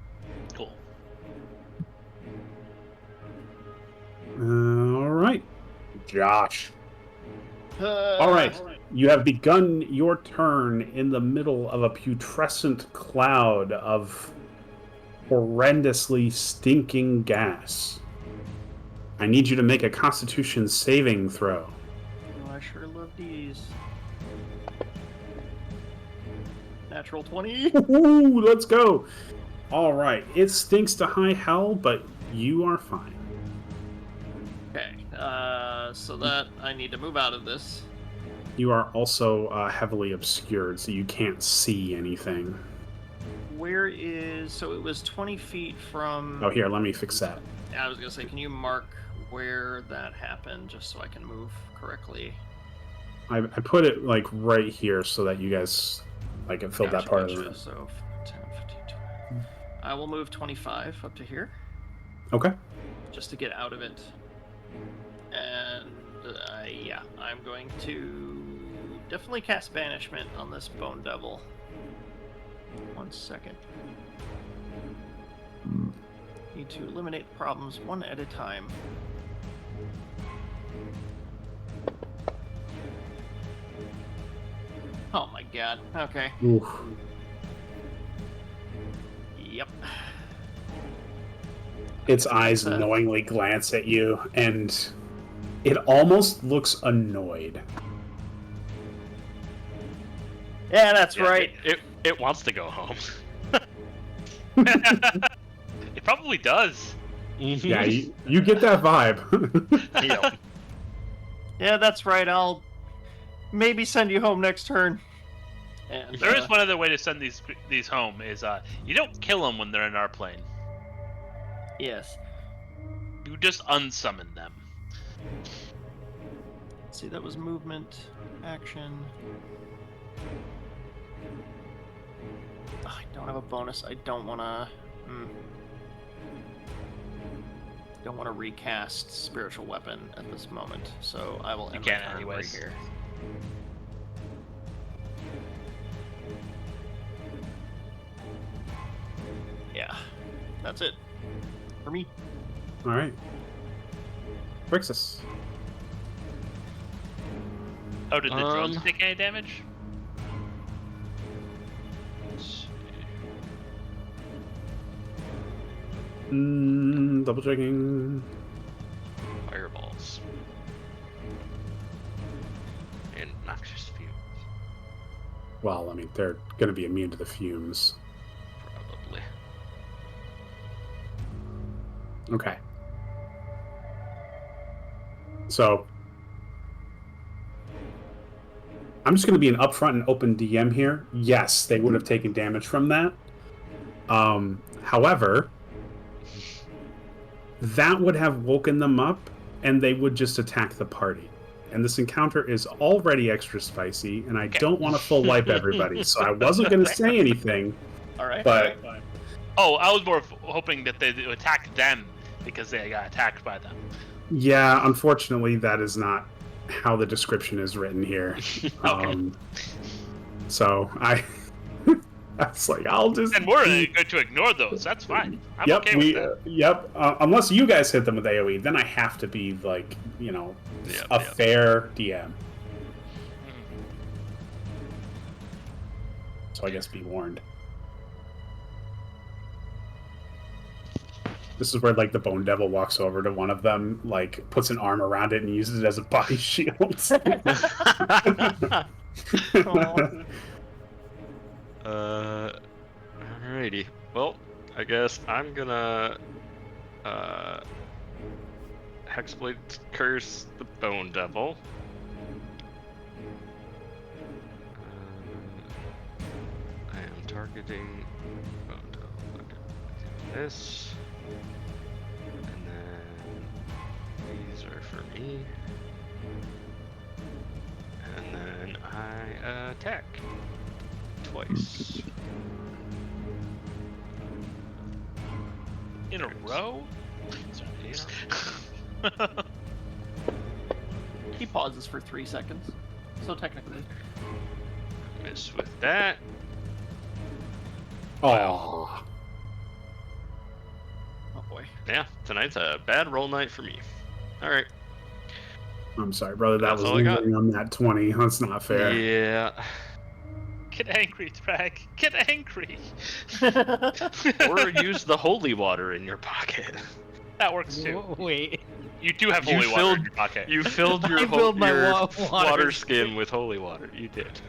Cool. All right. Josh. All All right. You have begun your turn in the middle of a putrescent cloud of horrendously stinking gas. I need you to make a Constitution saving throw. Oh, I sure love these. Natural 20. Ooh, let's go. All right. It stinks to high hell, but you are fine. Okay. So that I need to move out of this. You are also heavily obscured, so you can't see anything. Where is? So it was 20 feet from. Oh, here, let me fix that. I was gonna say, can you mark where that happened, just so I can move correctly? I put it like right here so that you guys like it filled that part of the room. So 10, 15, 20. I will move 25 up to here, Okay. just to get out of it. And yeah, I'm going to definitely cast Banishment on this Bone Devil. 1 second. Need to eliminate problems one at a time. Oh my god. Okay. Oof. Yep. Its eyes knowingly glance at you, and it almost looks annoyed. Yeah, that's Yeah, right. It wants to go home. It probably does. Yeah, you get that vibe. Yep. Yeah, that's right. I'll maybe send you home next turn. And There is one other way to send these home is you don't kill them when they're in our plane. Yes. You just unsummon them. Let's see, that was movement, action. Oh, I don't have a bonus. I don't want to. Don't want to recast spiritual weapon at this moment, so I will end my can turn anyways. right here. Yeah, that's it for me. All right. Brixus. Oh, did the drones take any damage? Let's see. Double checking. Fireballs. And noxious fumes. Well, I mean, they're going to be immune to the fumes. Probably. Okay. So, I'm just going to be an upfront and open DM here. Yes, they would have taken damage from that. However, that would have woken them up, and they would just attack the party. And this encounter is already extra spicy, and I don't want to full wipe everybody, so I wasn't going to say anything. All right. But Oh, I was more hoping that they attack them because they got attacked by them. yeah, unfortunately, that is not how the description is written here. So I was like, I'll just. And we're going to ignore those. That's fine. I'm Yep, okay with that. Yep. Unless you guys hit them with AoE, then I have to be like, you know, Yep, fair DM. So I guess be warned. This is where like the Bone Devil walks over to one of them, like puts an arm around it and uses it as a body shield. Alrighty. Well, I guess I'm gonna Hexblade curse the Bone Devil. I am targeting Bone Devil. Okay. Do this. And then these are for me. And then I attack twice. In a row? He pauses for 3 seconds, so technically. Miss with that. Oh, Oh boy. Yeah, tonight's a bad roll night for me. Alright. I'm sorry, brother. That That's was all I got. lingering on that 20. That's not fair. Yeah. Get angry, Drag. Get angry. Or use the holy water in your pocket. That works too. Wait. You do have You holy water in filled- your pocket. You filled your, I filled my your water water skin with holy water. You did.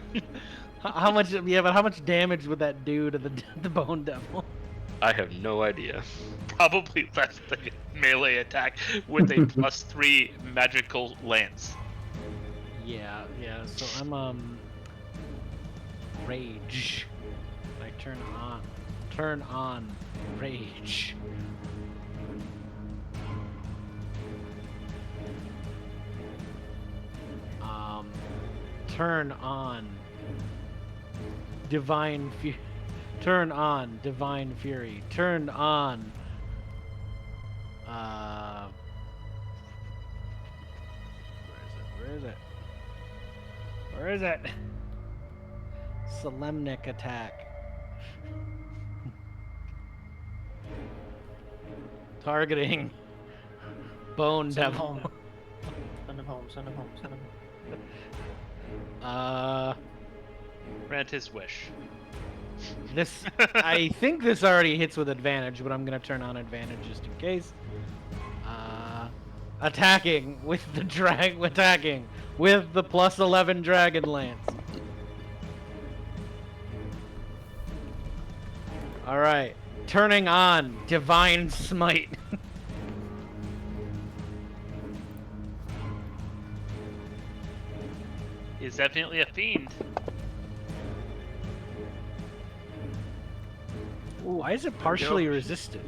How much? Yeah, but how much damage would that do to the Bone Devil? I have no idea. Probably less than a melee attack with a +3 magical lance. Yeah. So I'm rage. Like turn on rage. Turn on divine Turn on Divine Fury. Turn on. Where is it? Where is it? Solemnic attack. Targeting Bone Send him Devil. home. Send him home. Send him home. Send him home. Grant his wish. This I think this already hits with advantage, but I'm gonna turn on advantage just in case. Attacking with the attacking with the +11 Dragonlance. All right, turning on Divine Smite. He's definitely a fiend. Why is it partially resisted?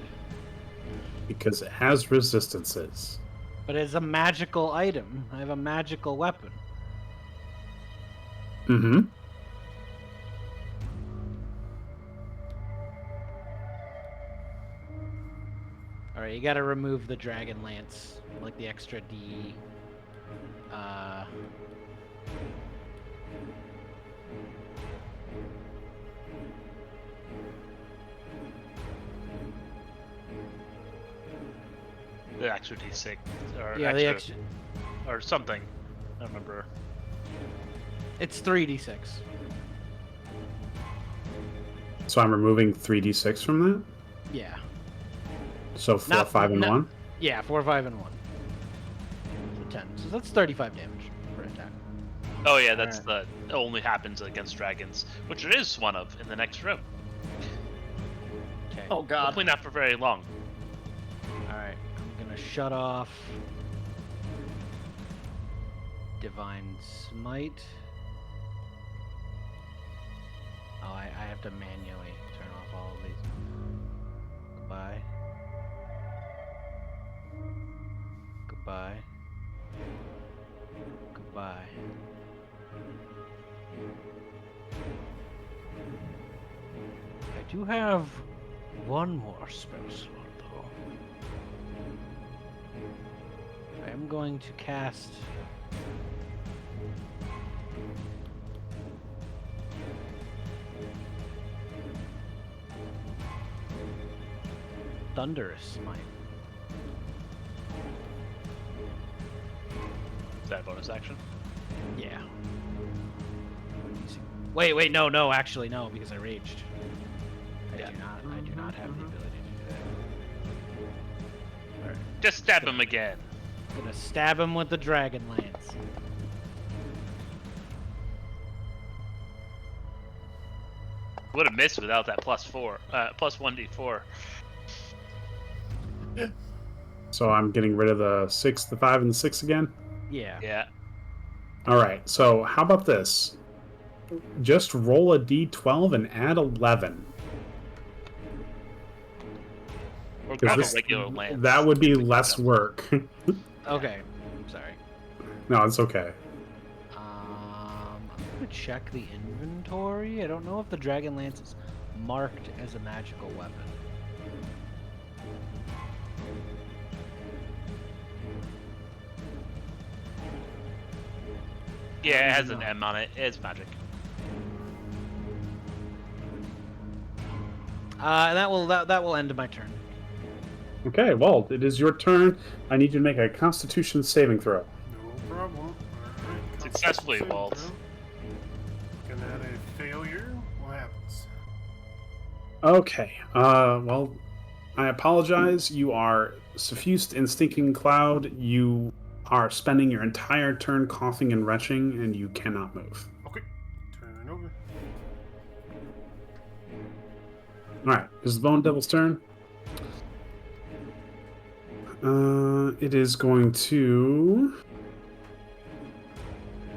Because it has resistances. But it's a magical item. I have a magical weapon. Mm-hmm. All right, you got to remove the Dragonlance, like the extra D. The extra D6 or Yeah, extra, the extra. or something. I don't remember. It's 3d6. So I'm removing 3d6 from that? Yeah. So 4, Not- 5, and not- 1? Yeah, 4, 5, and 1. So 10. So that's 35 damage per attack. Oh yeah, that's the it only happens against dragons, which there is one of in the next room. Okay. Oh god. Hopefully not for very long. Alright, I'm gonna shut off Divine Smite. Oh, I have to manually turn off all of these. Goodbye. Goodbye. Goodbye. I do have one more spell slot though. I am going to cast Thunderous Smite. Is that a bonus action? Yeah. Wait, no, actually no, because I raged. I do not have the ability to do that. Alright. Just stab him again. I'm gonna stab him with the Dragonlance. Would have missed without that plus 1d4. So I'm getting rid of the 6, the 5, and the 6 again? Yeah. Yeah. Alright, so how about this? Just roll a d12 and add 11. Or 'Cause grab a this- regular lance. That would be less work. Okay. Sorry. No, it's okay. I'm gonna check the inventory. I don't know if the Dragonlance is marked as a magical weapon. Yeah, it has an M on it. It's magic. That will end my turn. Okay, well, it is your turn. I need you to make a Constitution saving throw. No problem. Alright. Successfully, Constitution Walt. saving throw. Gonna add a failure. What happens? Okay, well, I apologize. You are suffused in stinking cloud. You are spending your entire turn coughing and retching, and you cannot move. Okay. Turn over. Alright, this is Bone Devil's turn. It is going to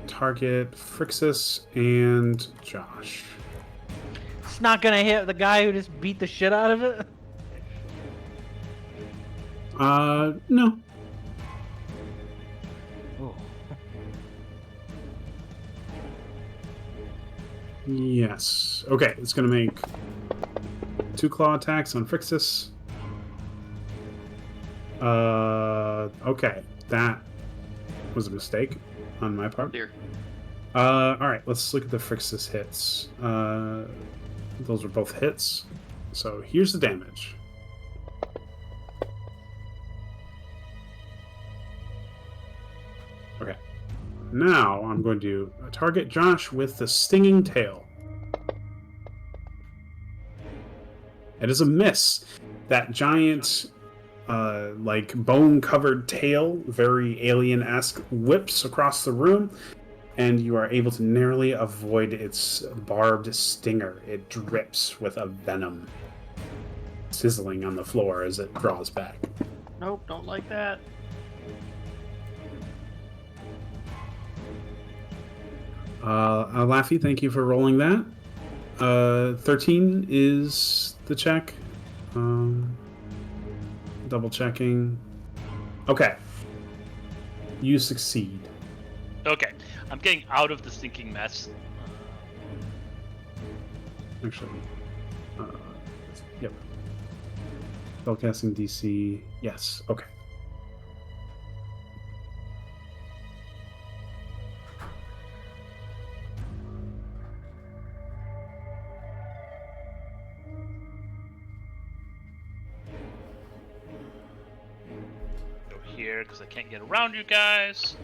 target Phrixus and Josh. It's not gonna hit the guy who just beat the shit out of it. No. Oh. Yes. Okay, it's gonna make 2 claw attacks on Frixis. Okay, that was a mistake on my part. Dear. All right, let's look at the Frixis hits. Those are both hits. So here's the damage. Okay. Now I'm going to target Josh with the stinging tail. It is a miss. That giant, like bone-covered tail, very alien-esque, whips across the room, and you are able to narrowly avoid its barbed stinger. It drips with a venom, sizzling on the floor as it draws back. Nope, don't like that. Laffy, thank you for rolling that. 13 is the check. Double checking. Okay. You succeed. Okay, I'm getting out of the stinking mess. Actually. Yep. Spellcasting DC. Yes. Okay. Go here because I can't get around you guys.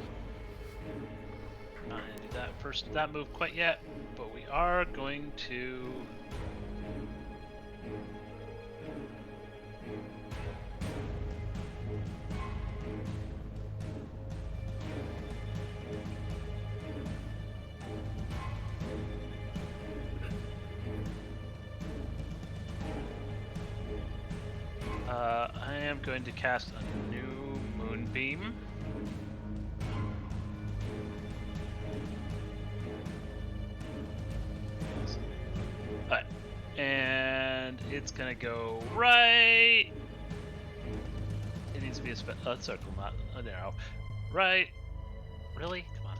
Not gonna do that move quite yet, but we are going to. I am going to cast a new moonbeam. Alright, and it's gonna go right. It needs to be a circle, not an arrow. Right. Really? Come on.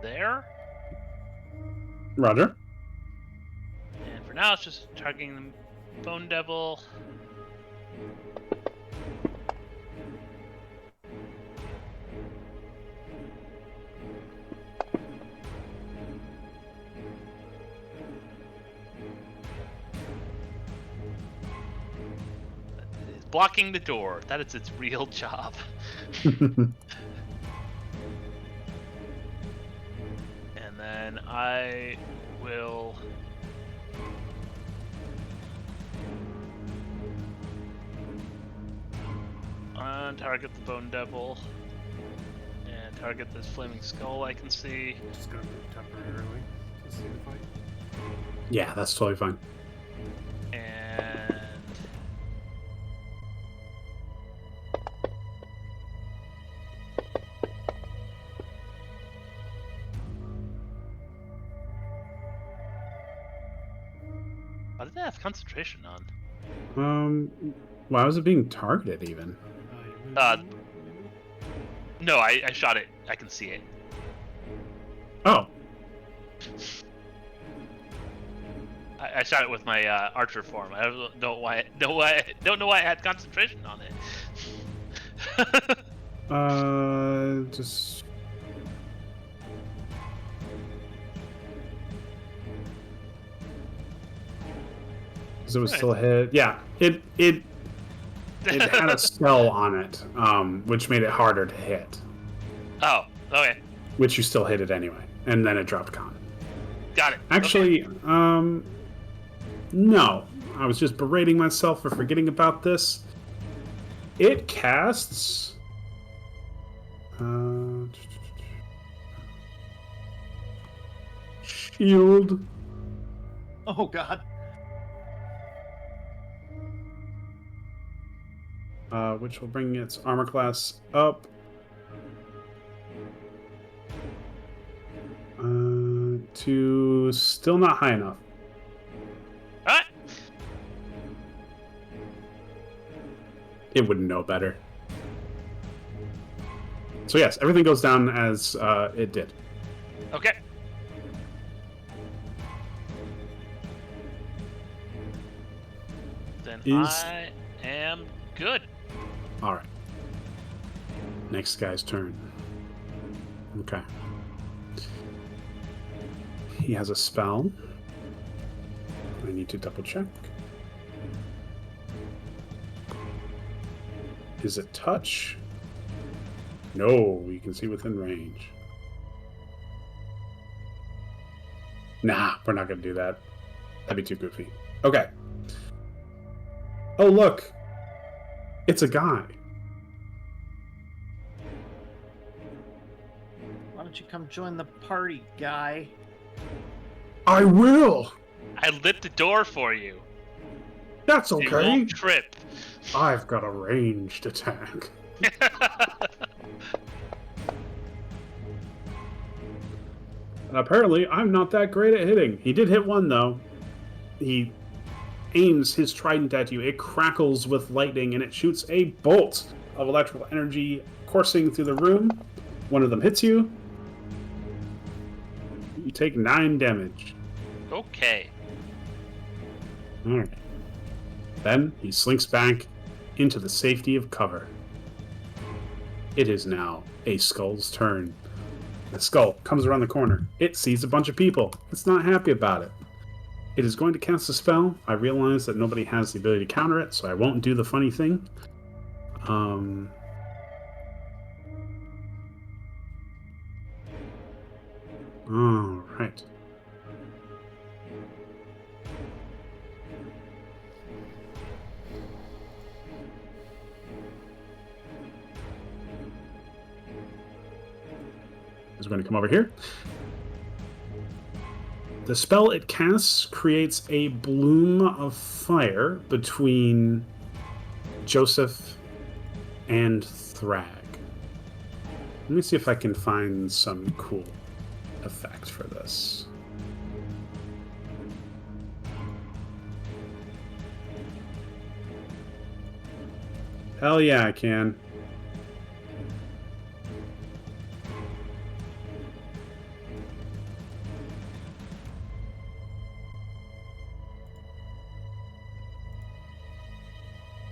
There. Roger. And for now, it's just targeting the Bone Devil. It's blocking the door. That is its real job. And then I will target the Bone Devil and target this flaming skull I can see. Just gonna move temporarily to see the fight. Yeah, that's totally fine. And why did I have concentration on? Why was it being targeted even? No, I shot it. I can see it. Oh, I shot it with my archer form. I don't know why. Don't know why I had concentration on it. Just. Because it was still a hit. Yeah, it had a spell on it, which made it harder to hit. Oh, okay. Which you still hit it anyway, and then it dropped con. Got it. Actually, no. I was just berating myself for forgetting about this. It casts. Shield. Oh god. Which will bring its armor class up. To still not high enough. Alright. It wouldn't know better. So yes, everything goes down as it did. Okay. Then I am good. All right. Next guy's turn. Okay. He has a spell. I need to double check. Is it touch? No, you can see within range. Nah, we're not going to do that. That'd be too goofy. Okay. Oh, look. It's a guy. Why don't you come join the party, guy? I will. I lit the door for you. That's You okay. won't trip. I've got a ranged attack. And apparently, I'm not that great at hitting. He did hit one, though. He aims his trident at you. It crackles with lightning, and it shoots a bolt of electrical energy coursing through the room. One of them hits you. You take 9 damage. Okay. All right. Then he slinks back into the safety of cover. It is now a skull's turn. The skull comes around the corner. It sees a bunch of people. It's not happy about it. It is going to cast a spell. I realize that nobody has the ability to counter it, so I won't do the funny thing. All right. Is going to come over here. The spell it casts creates a bloom of fire between Joseph and Thrag. Let me see if I can find some cool effect for this. Hell yeah, I can.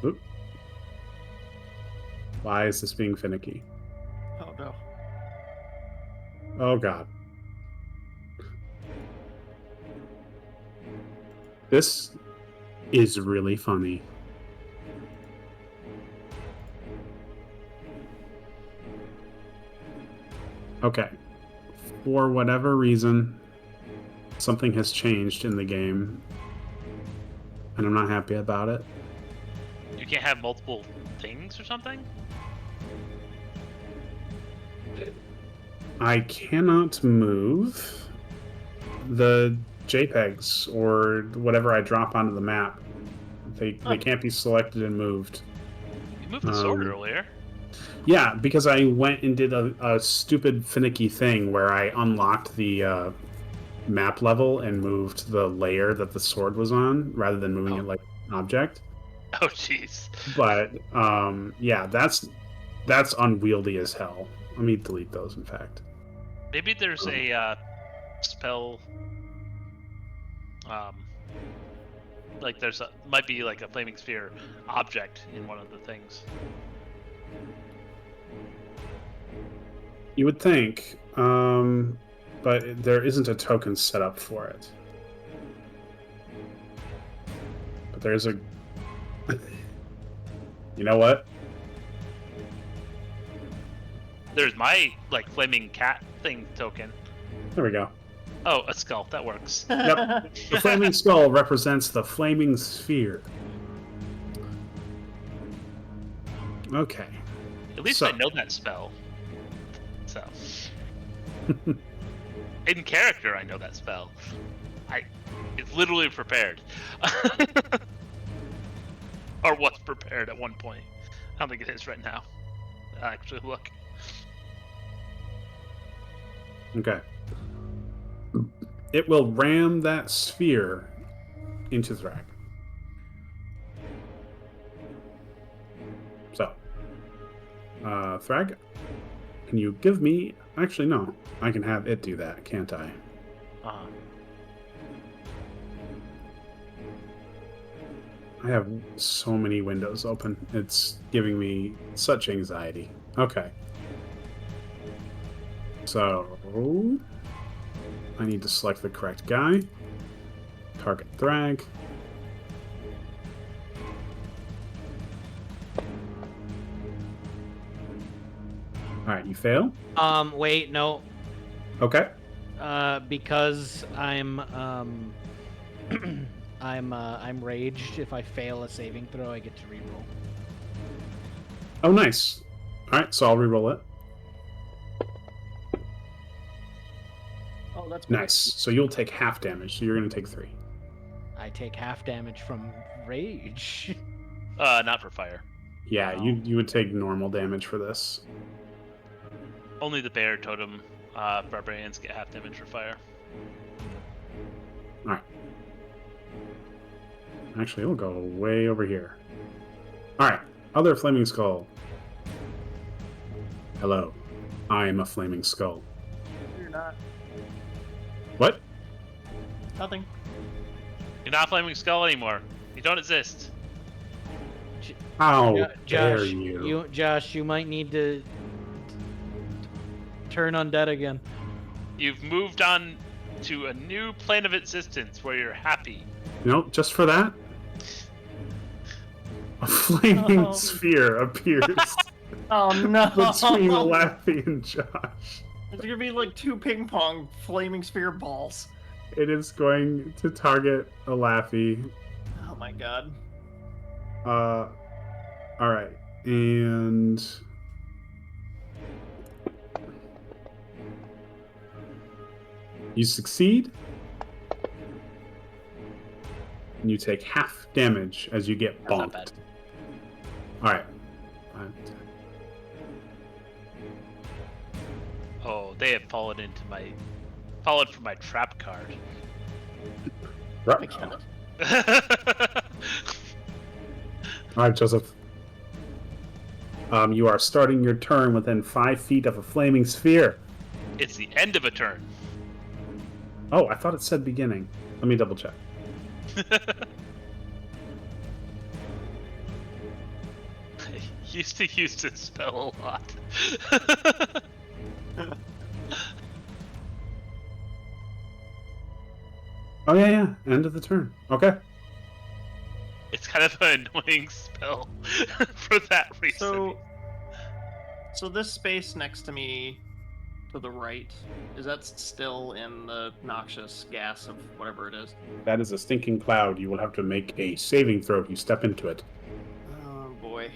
Oop. Why is this being finicky? Oh no. Oh god. This is really funny. Okay. For whatever reason, something has changed in the game, and I'm not happy about it. You can't have multiple things or something? I cannot move the JPEGs or whatever I drop onto the map. They can't be selected and moved. You moved the sword earlier. Yeah, because I went and did a stupid finicky thing where I unlocked the map level and moved the layer that the sword was on rather than moving it like an object. Oh, jeez. But yeah, that's unwieldy as hell. Let me delete those, in fact. Maybe there's a spell. Like might be like a flaming sphere object in one of the things. You would think, but there isn't a token set up for it. But there's a... You know what? There's my like flaming cat thing token. There we go. Oh, a skull. That works. Yep. The flaming skull represents the flaming sphere. Okay. At least I know that spell. So, in character, I know that spell. It's literally prepared, or was prepared at one point. I don't think it is right now. I actually look. Okay. It will ram that sphere into Thrag. So, Thrag, Can you give me... Actually, no. I can have it do that, can't I? Uh-huh. I have so many windows open. It's giving me such anxiety. Okay. So... I need to select the correct guy. Target Thrag. Alright, you fail? Wait, no. Okay. Because I'm I'm raged. If I fail a saving throw, I get to reroll. Oh, nice. Alright, so I'll reroll it. Oh, that's great. Nice. So you'll take half damage, so you're going to take 3. I take half damage from rage. Not for fire. Yeah, Wow. you would take normal damage for this. Only the bear totem barbarians get half damage for fire. Alright. Actually, we'll go way over here. Alright, other Flaming Skull. Hello, I am a Flaming Skull. You're not. What? Nothing. You're not Flaming Skull anymore. You don't exist. How Jo- dare Josh, you? Josh, you might need to turn undead again. You've moved on to a new plane of existence where you're happy. No, just for that? A flaming Oh. sphere appears Oh no! between Laffy and Josh. There's gonna be like 2 ping pong flaming sphere balls. It is going to target a Laffy. Oh my god. Alright. And... you succeed. And you take half damage as you get That's not bonked. bad. Alright. Oh, they have fallen for my trap card. I can't. Alright, Joseph. You are starting your turn within 5 feet of a flaming sphere. It's the end of a turn. Oh, I thought it said beginning. Let me double check. I used to use this spell a lot. Oh, yeah. End of the turn. Okay. It's kind of an annoying spell for that reason. So this space next to me, to the right, is that still in the noxious gas of whatever it is? That is a stinking cloud. You will have to make a saving throw if you step into it. Oh boy.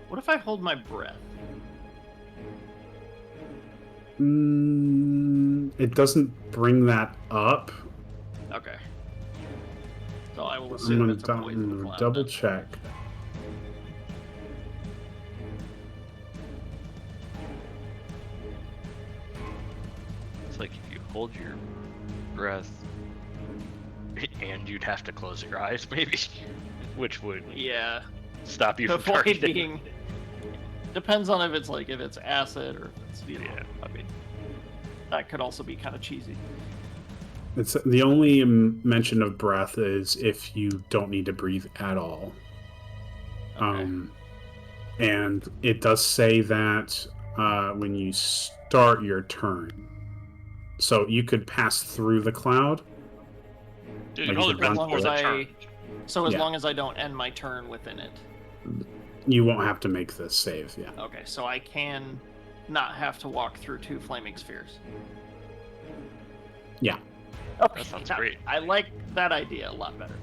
What if I hold my breath? It doesn't bring that up. Okay. So I will I'm assume gonna it's a poison cloud. double then. check. It's like if you hold your breath, and you'd have to close your eyes, maybe, which would Yeah. stop you from Avoid targeting. being. Depends on if it's acid or if it's Yeah. I mean, that could also be kind of cheesy. It's the only mention of breath is if you don't need to breathe at all. Okay. And it does say that when you start your turn, so you could pass through the cloud. Dude, Like you hold you your could breath run for as the I- turn. So as Yeah. long as I don't end my turn within it. You won't have to make this save. Yeah. Okay, so I can not have to walk through 2 flaming spheres. Yeah. Okay, sounds great. I like that idea a lot better.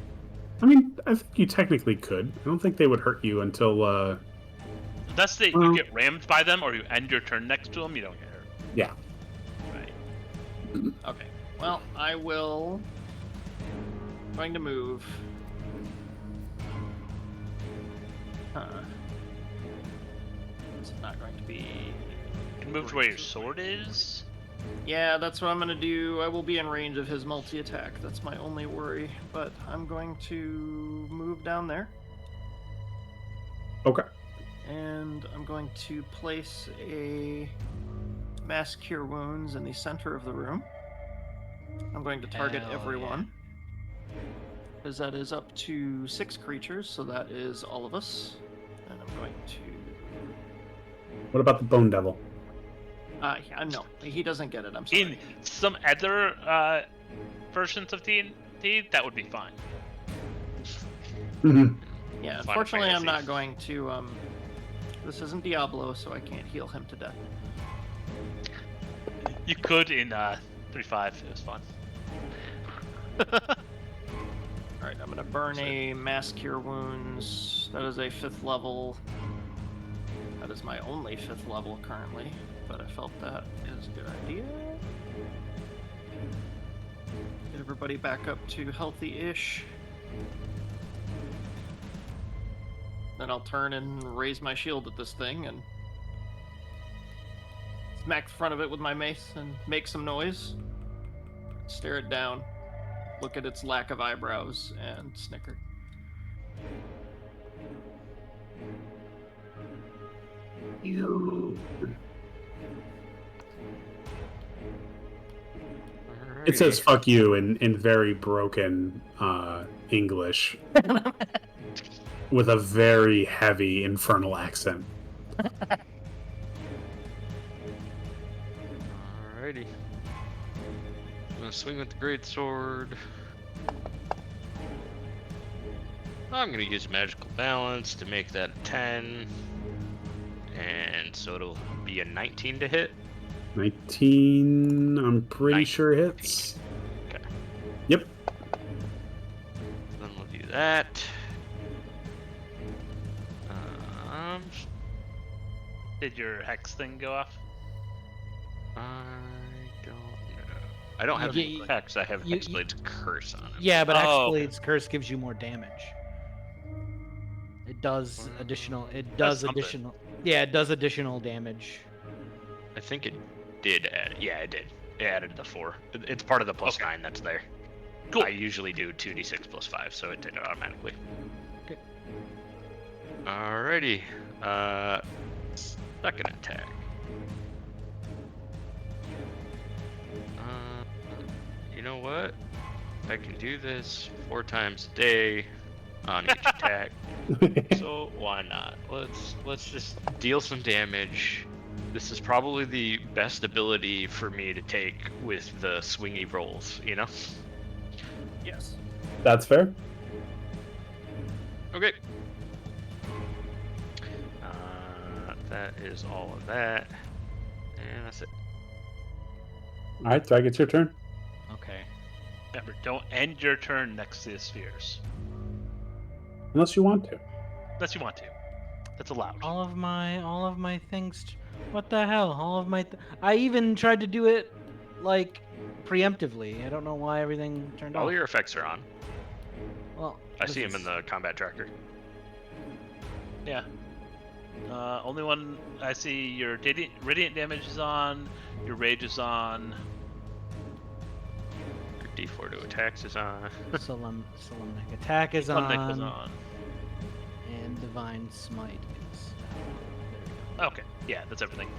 I mean, I think you technically could. I don't think they would hurt you until. Unless Well- you get rammed by them or you end your turn next to them, you don't get hurt. Yeah. Right. Okay. Well, I will. Going to move. It's not going to be. You can move to where your sword is. Yeah, that's what I'm gonna do. I will be in range of his multi-attack. That's my only worry. But I'm going to move down there. Okay. And I'm going to place a Mass Cure Wounds in the center of the room. I'm going to target Hell everyone. Because that is up to 6 creatures, so that is all of us. And I'm going to... What about the Bone Devil? No, he doesn't get it, I'm sorry. In some other versions of D&D, that would be fine. Mhm. Yeah, Final unfortunately I'm Fantasy. not going to, this isn't Diablo, so I can't heal him to death. You could in 3.5. It was fun. Alright, I'm gonna burn a Mass Cure Wounds. That is a 5th level. That is my only 5th level currently, but I felt that is a good idea. Get everybody back up to healthy-ish. Then I'll turn and raise my shield at this thing and smack the front of it with my mace and make some noise. Stare it down. Look at its lack of eyebrows and snicker. You. It says "fuck you" in very broken English, with a very heavy infernal accent. Alrighty. I'm gonna swing with the great sword. I'm gonna use magical balance to make that a 10, and so it'll be a 19 to hit. 19, I'm pretty 19. sure hits. Okay. Yep. Then we'll do that. Did your hex thing go off? I don't know. I don't have You- hex. I have you- Hexblade's curse on it. Yeah, but Oh, okay. Hexblade's Curse gives you more damage. It does additional. It That's does something. additional. Yeah, it does additional damage. I think it did add. Yeah, it did. It added the 4. It's part of the plus Okay. 9 that's there. Cool. I usually do 2d6 plus 5, so it did it automatically. Okay. Alrighty. Second attack. You know what? I can do this 4 times a day on each attack. So why not? Let's just deal some damage. This is probably the best ability for me to take with the swingy rolls, you know? Yes. That's fair. Okay. That is all of that. And that's it. All right, Drag, it's your turn. Okay. Remember, don't end your turn next to the spheres. Unless you want to. Unless you want to. That's allowed. All of my things. What the hell? All of my. I even tried to do it, like, preemptively. I don't know why everything turned All off. your effects are on. Well, I this see him is- in the combat tracker. Yeah. Only one I see your radiant damage is on, your rage is on. Your D4 to attacks is on. Solemnic Attack is Sonic on, was on. and Divine Smite is. Okay, yeah, that's everything.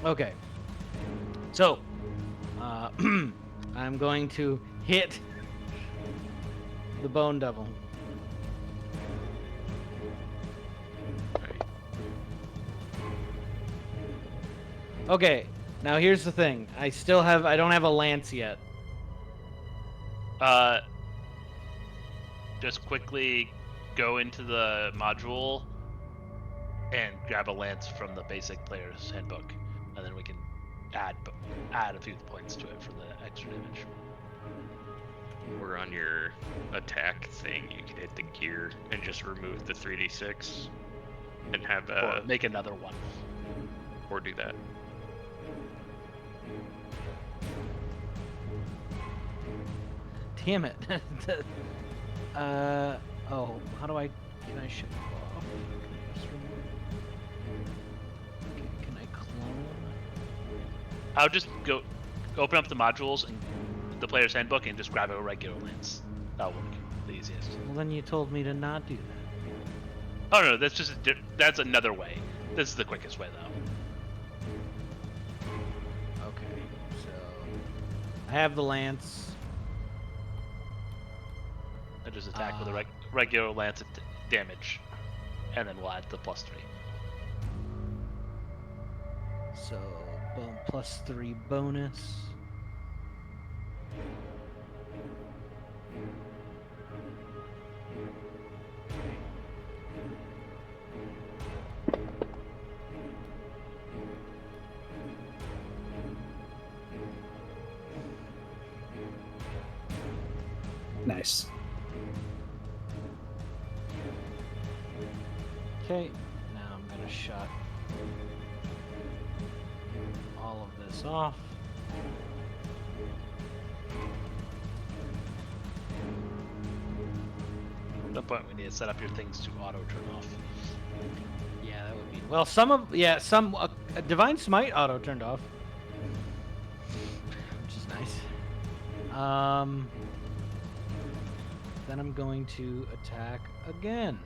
Okay. So, I'm going to hit the Bone Devil. Right. Okay. Now here's the thing. I don't have a lance yet. Just quickly go into the module and grab a lance from the basic player's handbook, and then we can add a few points to it for the extra damage. Or on your attack thing, you can hit the gear and just remove the 3d6 and have Or make another one. or do that. Damn it. Oh, how do I? Can I shut it off? Can I just remove? Okay, can I clone? I would just go open up the modules and the player's handbook and just grab a regular lance. That'll work the easiest. Well, then you told me to not do that. Oh no, that's just that's another way. This is the quickest way though. Okay, so I have the lance. I just attack with a regular lance damage, and then we'll add the +3. So +3 bonus. Nice. Okay, now I'm gonna shut all of this off. At some point, we need to set up your things to auto turn off. Yeah, that would be well. Some divine smite auto turned off, which is nice. Then I'm going to attack again.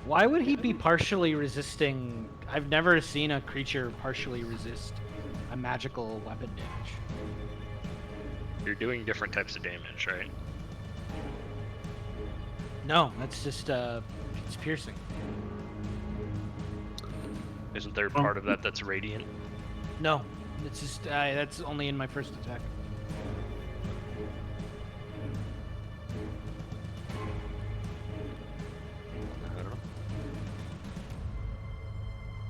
Why would he be partially resisting? I've never seen a creature partially resist a magical weapon damage. You're doing different types of damage, right? No, that's just it's piercing. Isn't there part of that that's radiant? No, it's just that's only in my first attack. I don't know.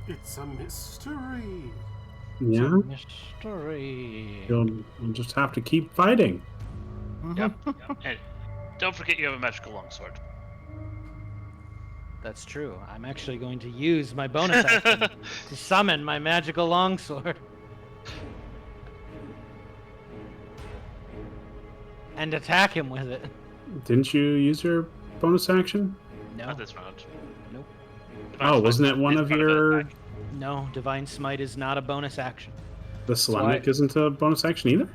It's a mystery. Yeah. Mystery. You'll just have to keep fighting. Yep. And don't forget you have a magical longsword. That's true. I'm actually going to use my bonus action to summon my magical longsword. And attack him with it. Didn't you use your bonus action? No. Not this round. Nope. Oh, wasn't it one of your... No, Divine Smite is not a bonus action. The Solemnic isn't a bonus action either?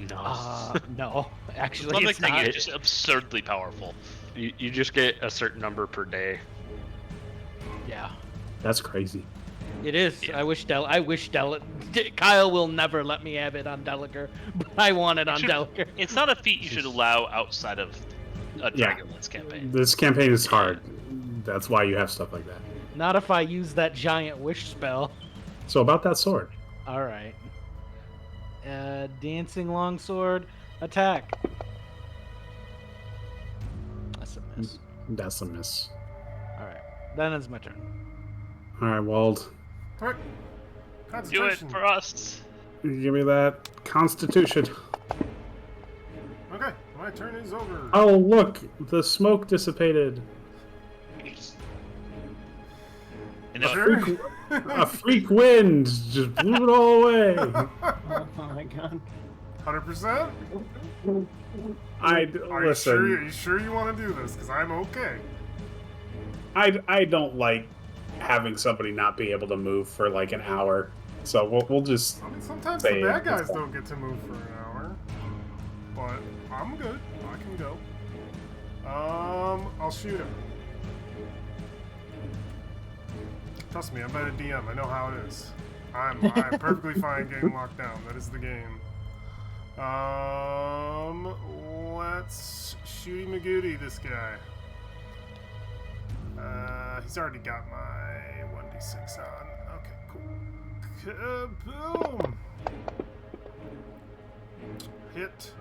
No. No, actually One it's thing not. is just absurdly powerful. You just get a certain number per day. Yeah, That's crazy. it is. Yeah. I wish Kyle will never let me have it on Deliker, but I want it on Deliker. It's not a feat you should allow outside of a Yeah. Dragonlance campaign. This campaign is hard. That's why you have stuff like that. Not if I use that giant wish spell. So about that sword. All right. Dancing longsword attack. That's a miss. That's a miss. All right, then it's my turn. All right, Wald. Alright. Do it Concentration. for us. Give me that Constitution. Okay, my turn is over. Oh, look. The smoke dissipated. You know, Sure. A freak wind just blew it all away. Oh my god. 100%? Are Listen. you sure you want to do this? Because I'm okay. I don't like having somebody not be able to move for like an hour. So we'll just... I mean, sometimes Say the it, bad that's guys fine. don't get to move for an hour. But I'm good. I can go. I'll shoot him. Trust me, I'm better DM. I know how it is. I'm perfectly fine getting locked down. That is the game. Let's shooty Magooty this guy. He's already got my 1d6 on. Okay, cool. Kaboom! Hit.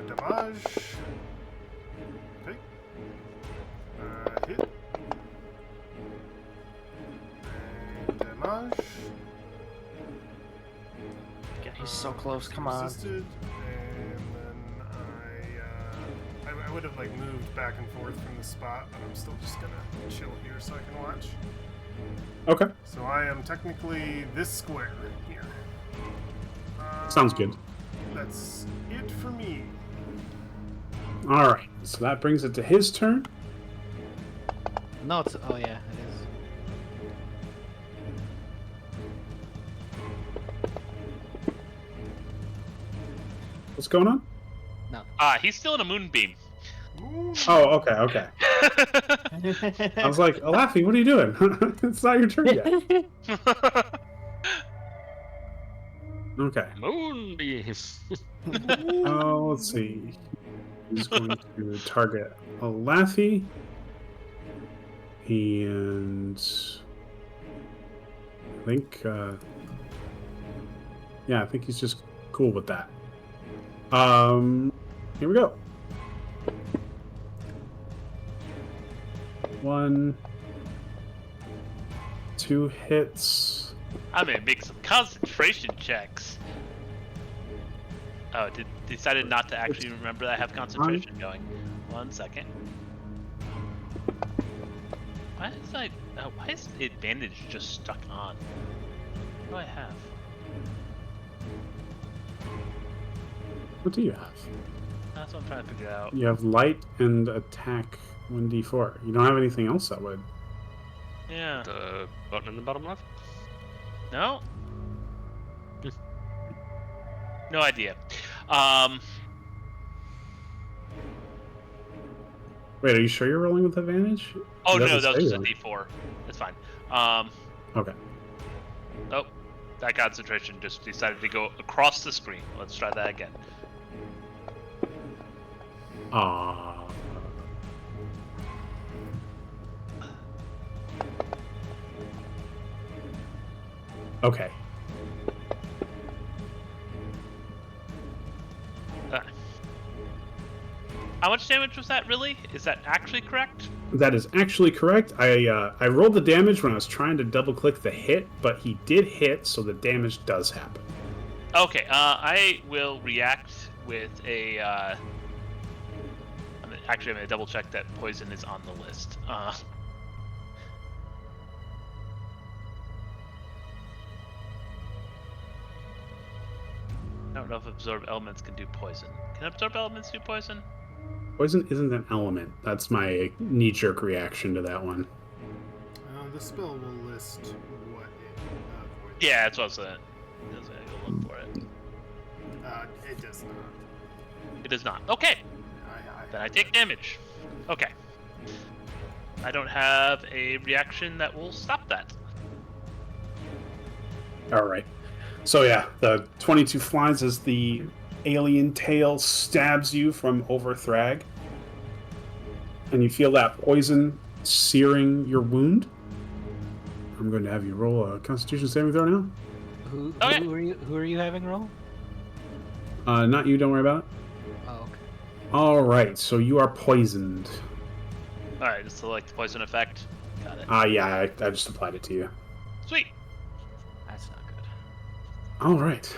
Damage. Okay. Hit. And damage. Yeah, he's so close. Come on. Resisted, and then I would have like moved back and forth from the spot, but I'm still just gonna chill here so I can watch. Okay, So I am technically this square here. sounds good. That's it for me. All right, so that brings it to his turn. No, it's. Oh, yeah, it is. What's going on? No. He's still in a moonbeam. Ooh. Oh, okay. I was like, Laffy, what are you doing? It's not your turn yet. Okay. Moonbeams. Oh, let's see. He's going to target a Laffy. And I think, I think he's just cool with that. Here we go. 1, 2 hits. I'm gonna make some concentration checks. Oh, decided not to actually remember that I have concentration going. 1 second. Why is the advantage just stuck on? What do I have? What do you have? That's what I'm trying to figure out. You have light and attack 1d4. You don't have anything else that would. Yeah. The button in the bottom left. No? No idea. Wait, are you sure you're rolling with advantage? Oh It no, doesn't that was say just a that. D4. That's fine. Okay. Oh, that concentration just decided to go across the screen. Let's try that again. Ah. Okay. How much damage was that really? Is that actually correct? That is actually correct. I rolled the damage when I was trying to double click the hit, but he did hit, so the damage does happen. Okay, I will react with a. Actually, I'm gonna double check that poison is on the list. I don't know if absorb elements can do poison. Can absorb elements do poison? Poison isn't an element. That's my knee-jerk reaction to that one. The spell will list what it avoids. Yeah, that's what I was saying. I was gonna go look for it. It does not. It does not. Okay, I then I take damage. Okay. I don't have a reaction that will stop that. All right. So yeah, the 22 flies as the alien tail stabs you from over Thrag. And you feel that poison searing your wound. I'm going to have you roll a Constitution saving throw now. Who Okay. who are you having roll? Not you, don't worry about it. Oh, okay. All right, so you are poisoned. Alright, just to like the poison effect. Got it. Yeah, I just applied it to you. Sweet. That's not good. All right.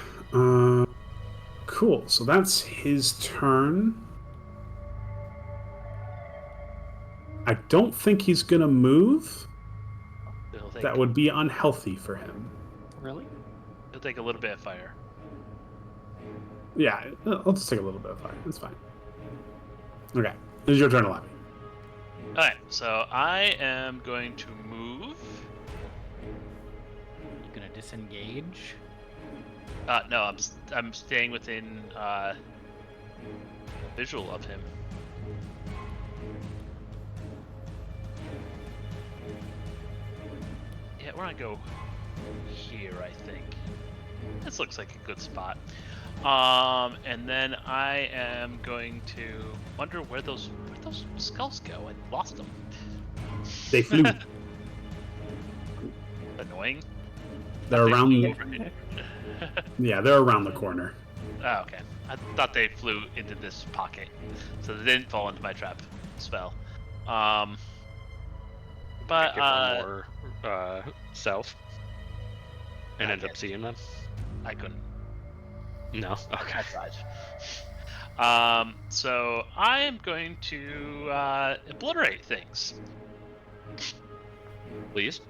Cool. So that's his turn. I don't think he's gonna move. He'll take, That would be unhealthy for him. Really? he'll take a little bit of fire. Yeah, I'll just take a little bit of fire. That's fine. Okay, this is your turn, Lappy. Alright, so I am going to move. You gonna disengage? No, I'm staying within visual of him. Yeah, we're gonna go here, I think. This looks like a good spot. And then I am going to wonder where'd those skulls go? I lost them. They flew. Annoying. They're They around. flew over here. Yeah, they're around the corner. Oh, okay. I thought they flew into this pocket, so they didn't fall into my trap spell. But Give one more south and end up Okay. seeing them. I couldn't. No. Okay. I tried. So I am going to obliterate things. Please.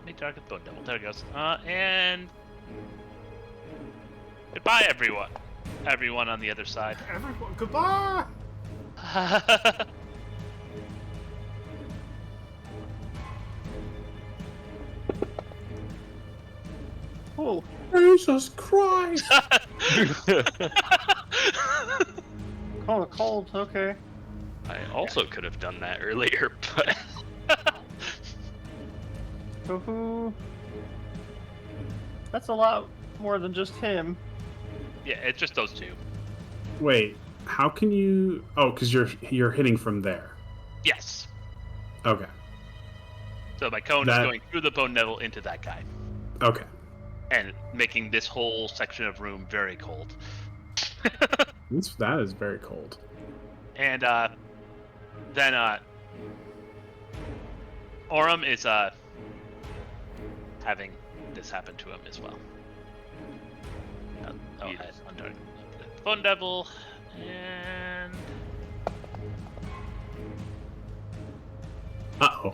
Let me target Bone Devil. There it goes. And goodbye, everyone. Everyone on the other side. Everyone, goodbye! Cool. Jesus Christ! Oh, cold. Okay. I also could have done that earlier, but So who? That's a lot more than just him. Yeah, it's just those two. Wait, how can you? Oh, because you're hitting from there. Yes. Okay. So my cone That- is going through the Bone Devil into that guy, Okay. and making this whole section of room very cold. That is very cold. And then Orem is having this happen to him as well. Oh, Yes. I had under Bone Devil, and Uh-oh.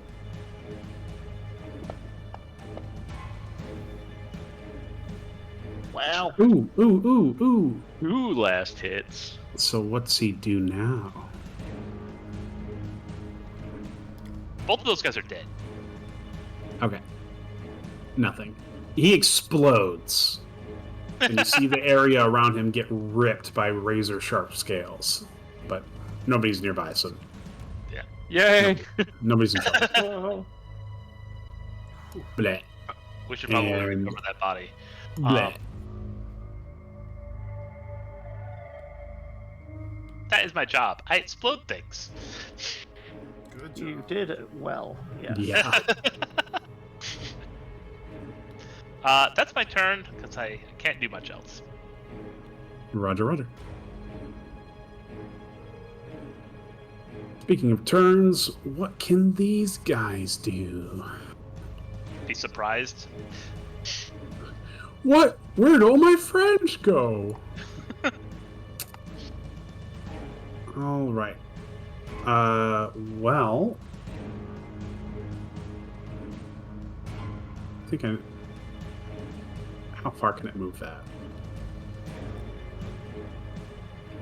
Wow. Ooh, ooh, ooh, ooh. ooh, last hits. So what's he do now? both of those guys are dead. Okay. Nothing. He explodes. And you see the area around him get ripped by razor sharp scales. But nobody's nearby, so Yay! nobody's in trouble. Oh, Bleh. We should probably And- recover that body. Bleh. That is my job. I explode things. Good you job. did it well. Yes. Yeah. That's my turn because I can't do much else. Roger, roger. Speaking of turns, what can these guys do? Be surprised. What? Where'd all my friends go? All right. Well, I think I. How far can it move that?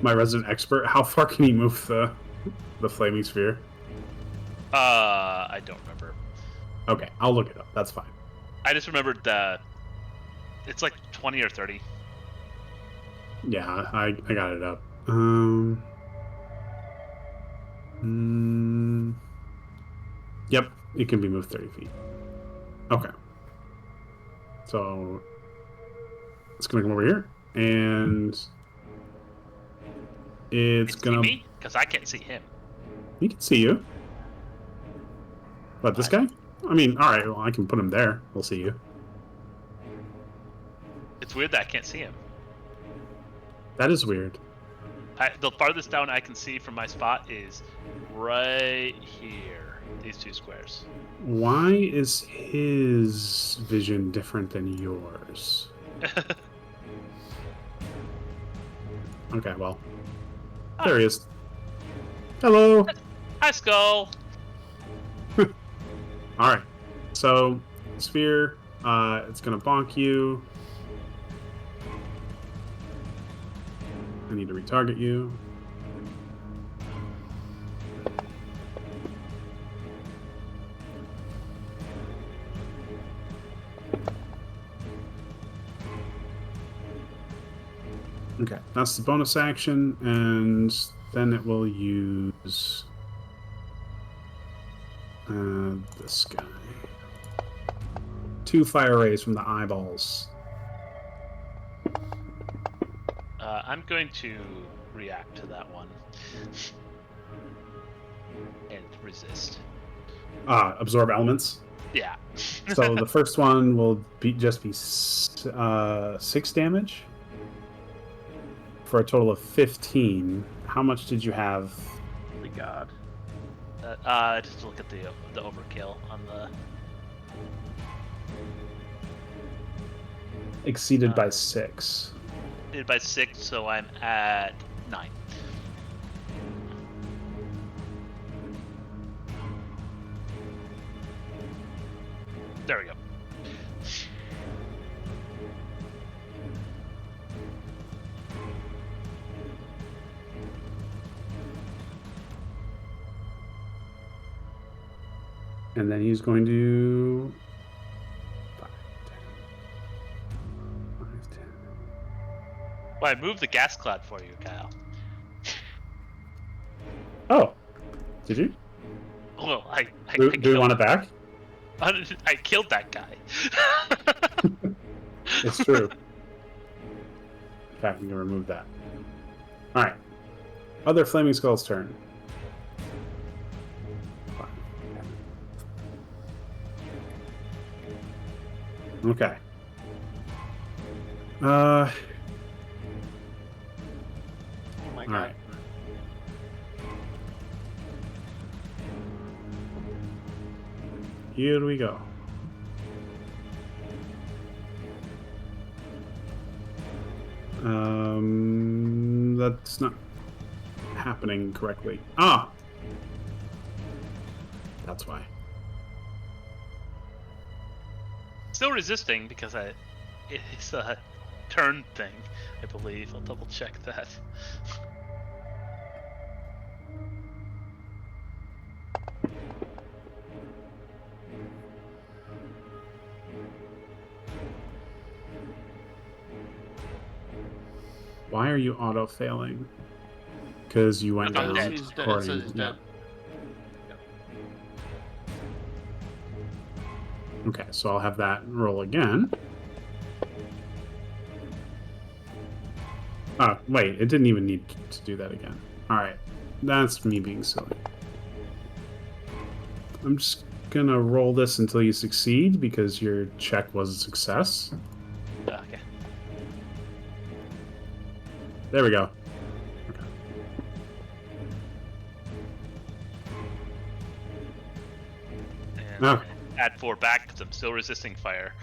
My resident expert. How far can he move the flaming sphere? I don't remember. Okay, I'll look it up. That's fine. I just remembered that it's like 20 or 30. Yeah, I got it up. Yep, it can be moved 30 feet. Okay. So it's gonna come over here, and it's Can gonna. see me because I can't see him. He can see you. But this guy? I mean, all right. Well, I can put him there. We'll see you. It's weird that I can't see him. That is weird. The farthest down I can see from my spot is right here. These two squares. Why is his vision different than yours? Okay, well, there he is. Hello. Hi, Skull. All right. So, sphere. It's gonna bonk you. I need to retarget you. Okay, that's the bonus action, and then it will use this guy. 2 fire rays from the eyeballs. I'm going to react to that one and resist. Absorb elements. Yeah. So the first one will be 6 damage for a total of 15. How much did you have? Holy God. Just look at the overkill on the. Exceeded by 6. Did by 6, so I'm at 9. There we go. And then he's going to 5, 10, 5, 10. Well, I moved the gas cloud for you, Kyle. Oh, did you? Well, I Do killed, you want it back? I killed that guy. It's true. In fact, we can remove that. All right. Other Flaming Skull's turn. 5, 10. Okay. Oh my All god. right. Here we go. That's not happening correctly. Ah! That's why. Still resisting because it's a turn thing, I believe. I'll double check that. Why are you auto-failing? Because you went I'm down. dead. He's dead. It according- says he's yeah. dead. Okay, so I'll have that roll again. Oh, wait, it didn't even need to do that again. Alright, that's me being silly. I'm just gonna roll this until you succeed because your check was a success. Okay. There we go. Okay. And Oh. add 4 back because I'm still resisting fire.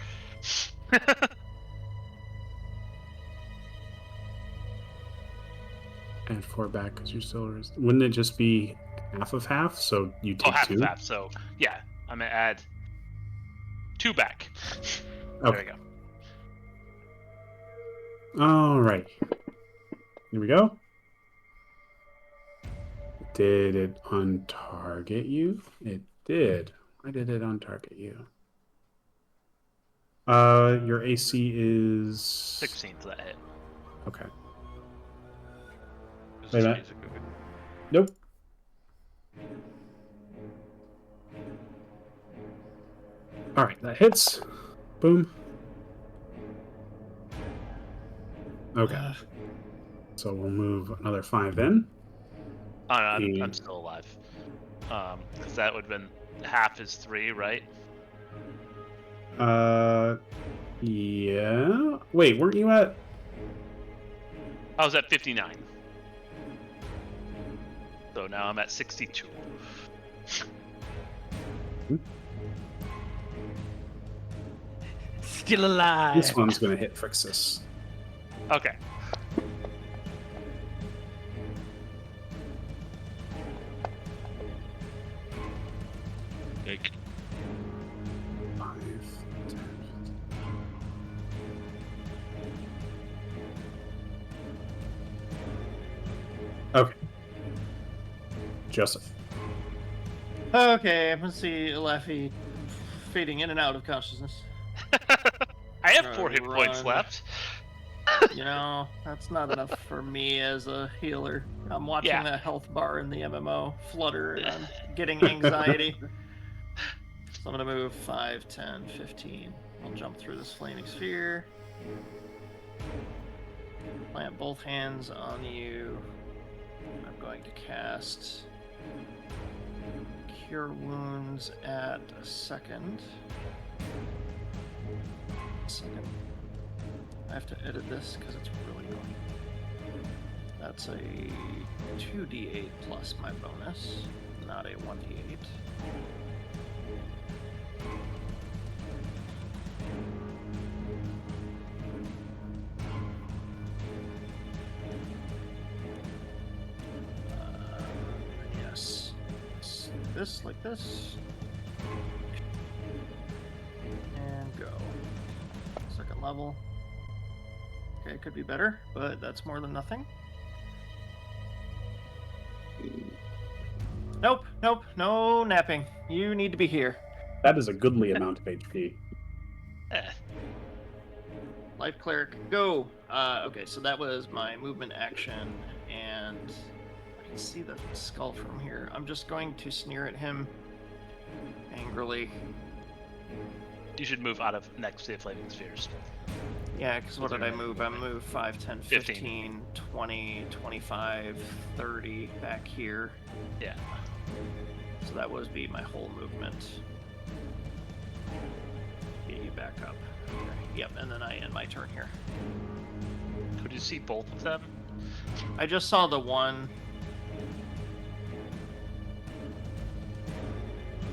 Add 4 back because you're still. Wouldn't it just be half of half? So you take half 2. of half. So yeah, I'm gonna add 2 back. Okay. There we go. All right. Here we go. Did it untarget you? It did. Why did it untarget you? Your AC is 16 for that hit. Okay. Is Wait a this minute. music okay? Nope. All right, that hits. Boom. Okay. So we'll move another 5 in. Oh, no, I'm Yeah. still alive. Because that would have been half is 3, right? Yeah. Wait, weren't you at? I was at 59. So now I'm at 62. Still alive. This one's gonna hit Frixus. Okay. Like, 5, 10. Okay. Joseph. Okay, let's see Laffy fading in and out of consciousness. I have 4 hit points Run. left. You know, that's not enough for me as a healer. I'm watching Yeah. that health bar in the MMO flutter and I'm getting anxiety. So I'm gonna move 5, 10, 15. I'll jump through this flaming sphere. Plant both hands on you. I'm going to cast Cure Wounds at a second. I have to edit this because it's really annoying. That's a 2d8 plus my bonus, not a 1d8. Yes. This, like this. And go. Second level. Okay, could be better, but that's more than nothing. Nope, nope, no napping. You need to be here. That is a goodly amount of HP. Eh. Life Cleric, go! Okay, so that was my movement action, and I can see the skull from here. I'm just going to sneer at him angrily. You should move out of next to the flaming spheres. Yeah, because what did I move? I movement. moved 5, 10, 15, 20, 25, 30 back here. Yeah. So that would be my whole movement. Get you back up. Okay. Yep, and then I end my turn here. Could you see both of them? I just saw the one.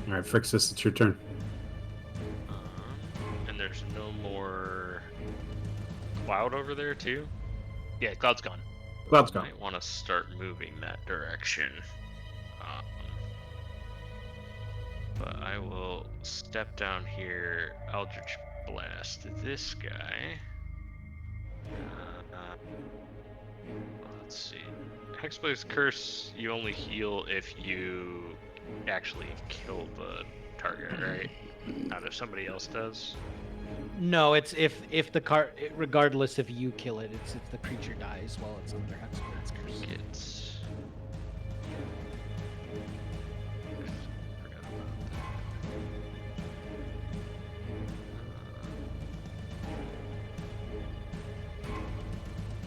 All right, Frixus, it's your turn. And there's no more cloud over there too. Yeah, Cloud's gone. Cloud's I gone. might want to start moving that direction. But I will step down here, Eldritch Blast this guy. Let's see. Hexblade's Curse, you only heal if you actually kill the target, right? Not if somebody else does. No, it's if the card, regardless if you kill it, it's if the creature dies while it's under Hexblade's Curse. It's... Forgot about that.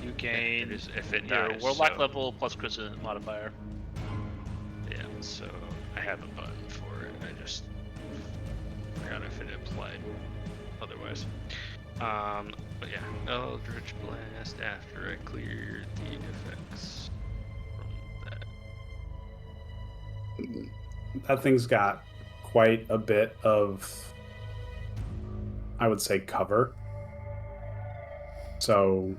You It gain is if it your dies. Warlock so- level plus Charisma modifier. Yeah, so I have a button for it. I just forgot if it applied otherwise. But yeah, Eldritch Blast after I clear the effects from that. That thing's got quite a bit of, I would say, cover. So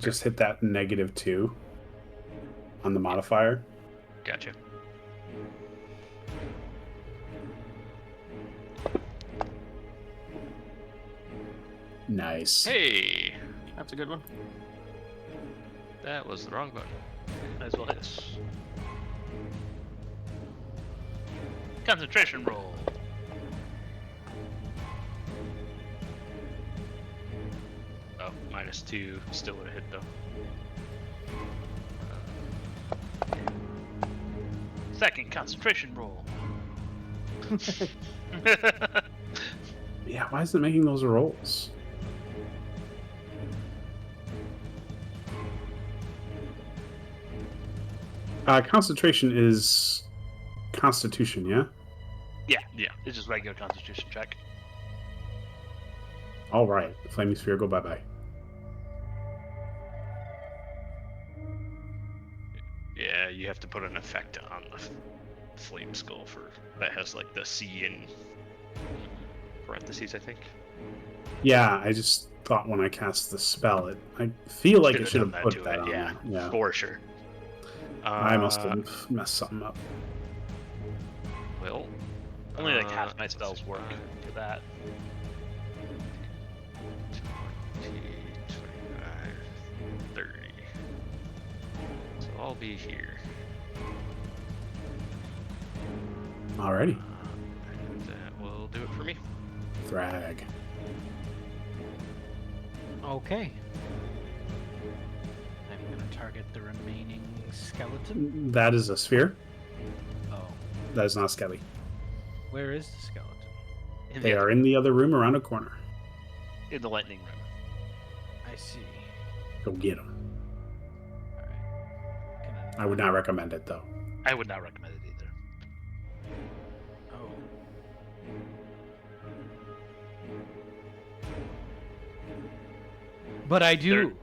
just hit that -2 on the modifier. Gotcha. Nice. Hey, That's a good one. that was the wrong button. Might as well hit us. Concentration roll. Oh, -2 still would have hit though. Second concentration roll. Yeah, why is it making those rolls? Concentration is Constitution, yeah? Yeah. It's just regular Constitution check. All right. Flaming Sphere, go bye-bye. Yeah, you have to put an effect on the flame skull for that has like the C in parentheses, I think. Yeah, I just thought when I cast the spell, I feel like it should done have put to that it, on yeah, there. Yeah. for sure. I must have messed something up. Well, Only like half my let's spells see, work 5, for that. 20, 25, 30. So I'll be here. Alrighty. And that will do it for me. Thrag. Okay. I'm gonna target the remaining skeleton. That is a sphere. Oh, That is not Skelly. where is the skeleton? They are in the other room around a corner. In the lightning room. I see. Go get them. All right. I would not recommend it, though. I would not recommend it either. Oh. But I do.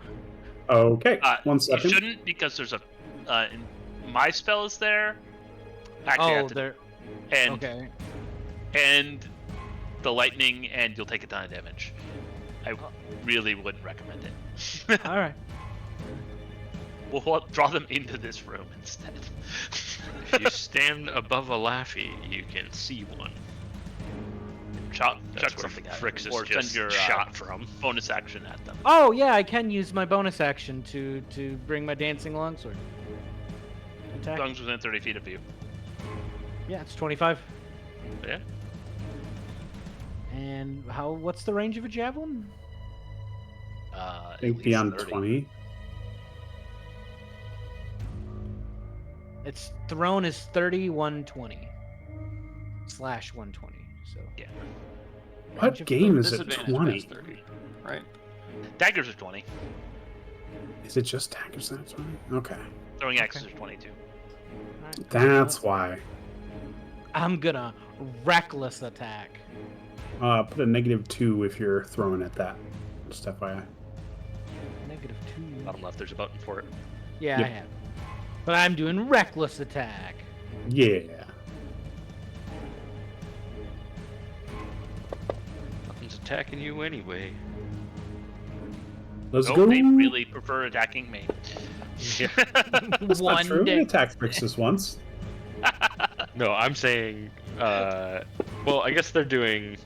Okay, one You second. shouldn't because there's a. My spell is there. Actually, I Oh, have to- there. and Okay. and the lightning, and you'll take a ton of damage. I really wouldn't recommend it. All right. We'll draw them into this room instead. If you stand above a Laffy, you can see one. Chuck That's where something at Frixus them, or just send your shot from. bonus action at them. Oh yeah, I can use my bonus action to bring my dancing longsword. As Attack. long as within 30 feet of you. Yeah, it's 25. Yeah. And what's the range of a javelin? I think beyond 20. Its thrown is 30, 120. Slash 120. So Yeah. range What of game is it? Disadvantage 20. past 30, right? Daggers are 20. Is it just daggers that 20? Okay. Throwing axes are 22. Alright, That's why. I'm gonna reckless attack. Put a -2 if you're throwing at that. Just FYI. -2. Bottom left, there's a button for it. Yeah, Yep. I have. But I'm doing reckless attack. Yeah. Nothing's attacking you anyway. Let's Nope, go. they really prefer attacking me. That's not true. We attacked Brixus once. No, I'm saying. Well, I guess they're doing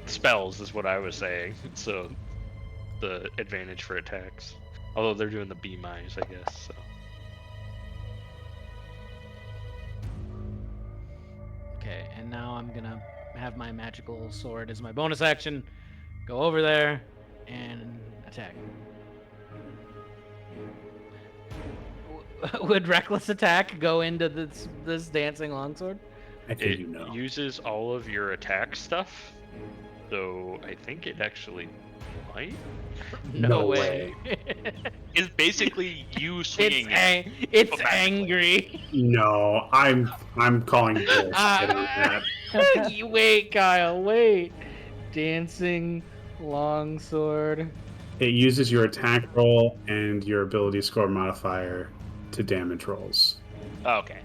spells, is what I was saying. So the advantage for attacks. Although they're doing the B-mines, I guess. So. Okay, and now I'm gonna have my magical sword as my bonus action. Go over there and attack. Would reckless attack go into this dancing longsword? I think It you know. uses all of your attack stuff, so I think it actually might. No way. It's basically you swinging. It's automatically. angry. No, I'm calling bullshit on that. You wait, Kyle. Wait. Dancing longsword. It uses your attack roll and your ability score modifier to damage rolls. Oh, okay.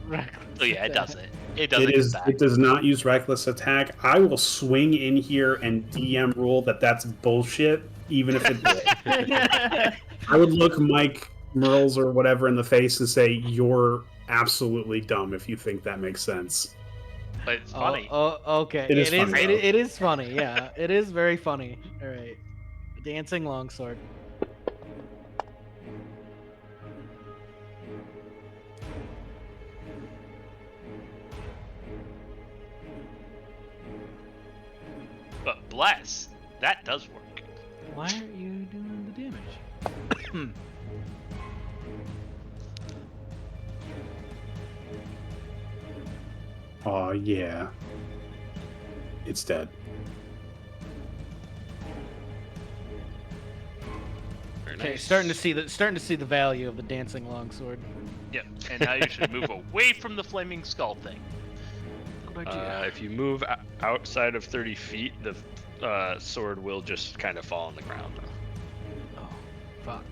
Reckless So yeah, it attack. does it. It does It does not use reckless attack. I will swing in here and DM rule that's bullshit, even if it did. I would look Mike Merles or whatever in the face and say, "You're absolutely dumb if you think that makes sense." But it's funny. Oh, okay. It is funny, though. It is funny. Yeah, it is very funny. All right. Dancing longsword. But bless, that does work. Why aren't you doing the damage? Oh yeah, it's dead. Very Okay, nice. starting to see the value of the dancing longsword. Yep. And now you should move away from the flaming skull thing. Good idea. If you move outside of 30 feet, the sword will just kind of fall on the ground. Oh, fuck.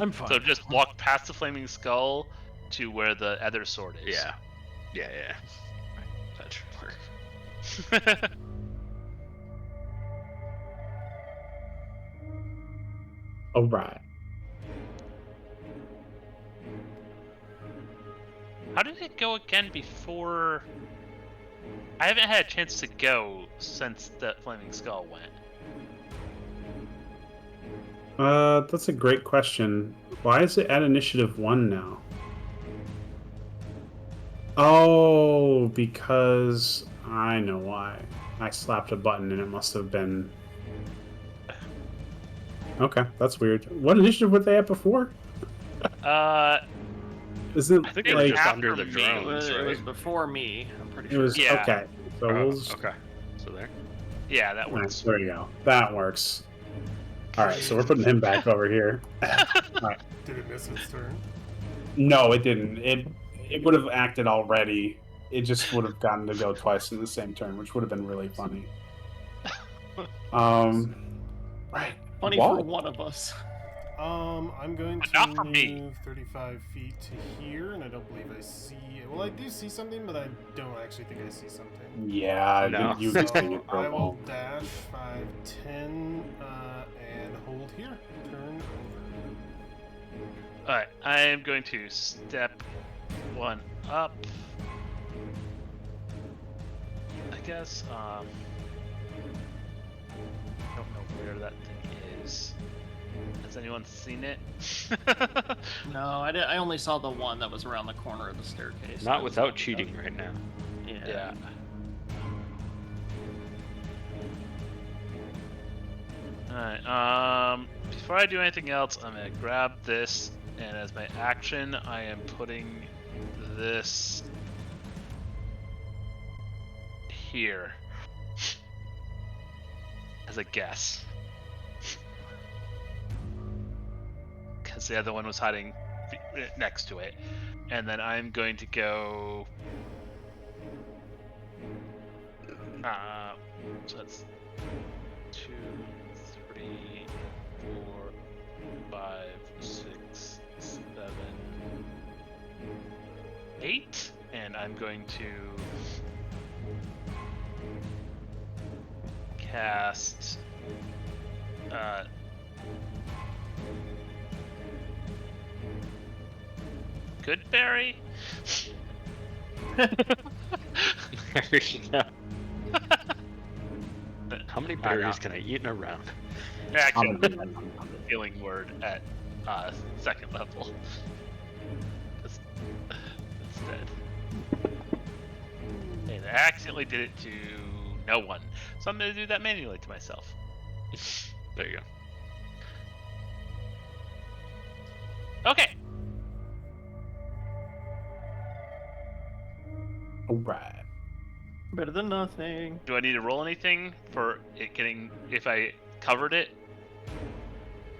I'm fine. So just walk past the flaming skull to where the other sword is. Yeah. Yeah. That should work. All right. How did it go again before? I haven't had a chance to go since the flaming skull went. That's a great question. Why is it at initiative 1 now? Oh, because I know why. I slapped a button and it must have been. Okay, that's weird. What initiative were they at before? Is it I think it it was was like just after under the me. It was, drones, it was right? before me, I'm pretty It sure. was Yeah. okay. So Oh, we'll just, okay. So there. Yeah, that nice, works. there you go. That works. All right, so we're putting him back over here. Did it miss its turn? No, it didn't. It would have acted already. It just would have gotten to go twice in the same turn, which would have been really funny. Right. Funny Wall. for one of us. I'm going But to not for me. move 35 feet to here, and I don't believe I see. Well, I do see something, but I don't actually think I see something. Yeah, No. you So just take it for I a will wall. dash 5, 10, and hold here. Turn over. Alright, I am going to step one up. I guess, I don't know where that thing is. Has anyone seen it? No, I only saw the one that was around the corner of the staircase. Not That was without the- cheating right now. Yeah. Alright, before I do anything else, I'm gonna grab this, and as my action, I am putting this here as a guess. Because the other one was hiding next to it. And then I'm going to go... so that's 2, 3, 4, 5, 6, 7, 8. And I'm going to cast Goodberry? How many berries can I eat in a round? Actually, that's a healing word at second level. Instead. And I accidentally did it to no one. So I'm going to do that manually to myself. There you go. Okay. All right. Better than nothing. Do I need to roll anything for it getting, if I covered it?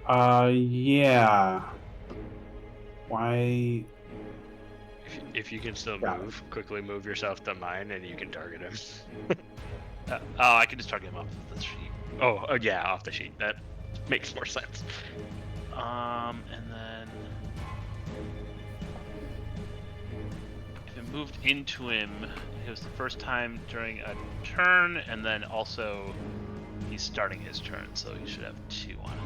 Yeah. Why? If you can still Yeah. move, quickly move yourself to mine, and you can target him. I can just target him off the sheet. Oh, yeah, off the sheet. That makes more sense. And then if it moved into him, it was the first time during a turn, and then also he's starting his turn, so he should have 2 on him.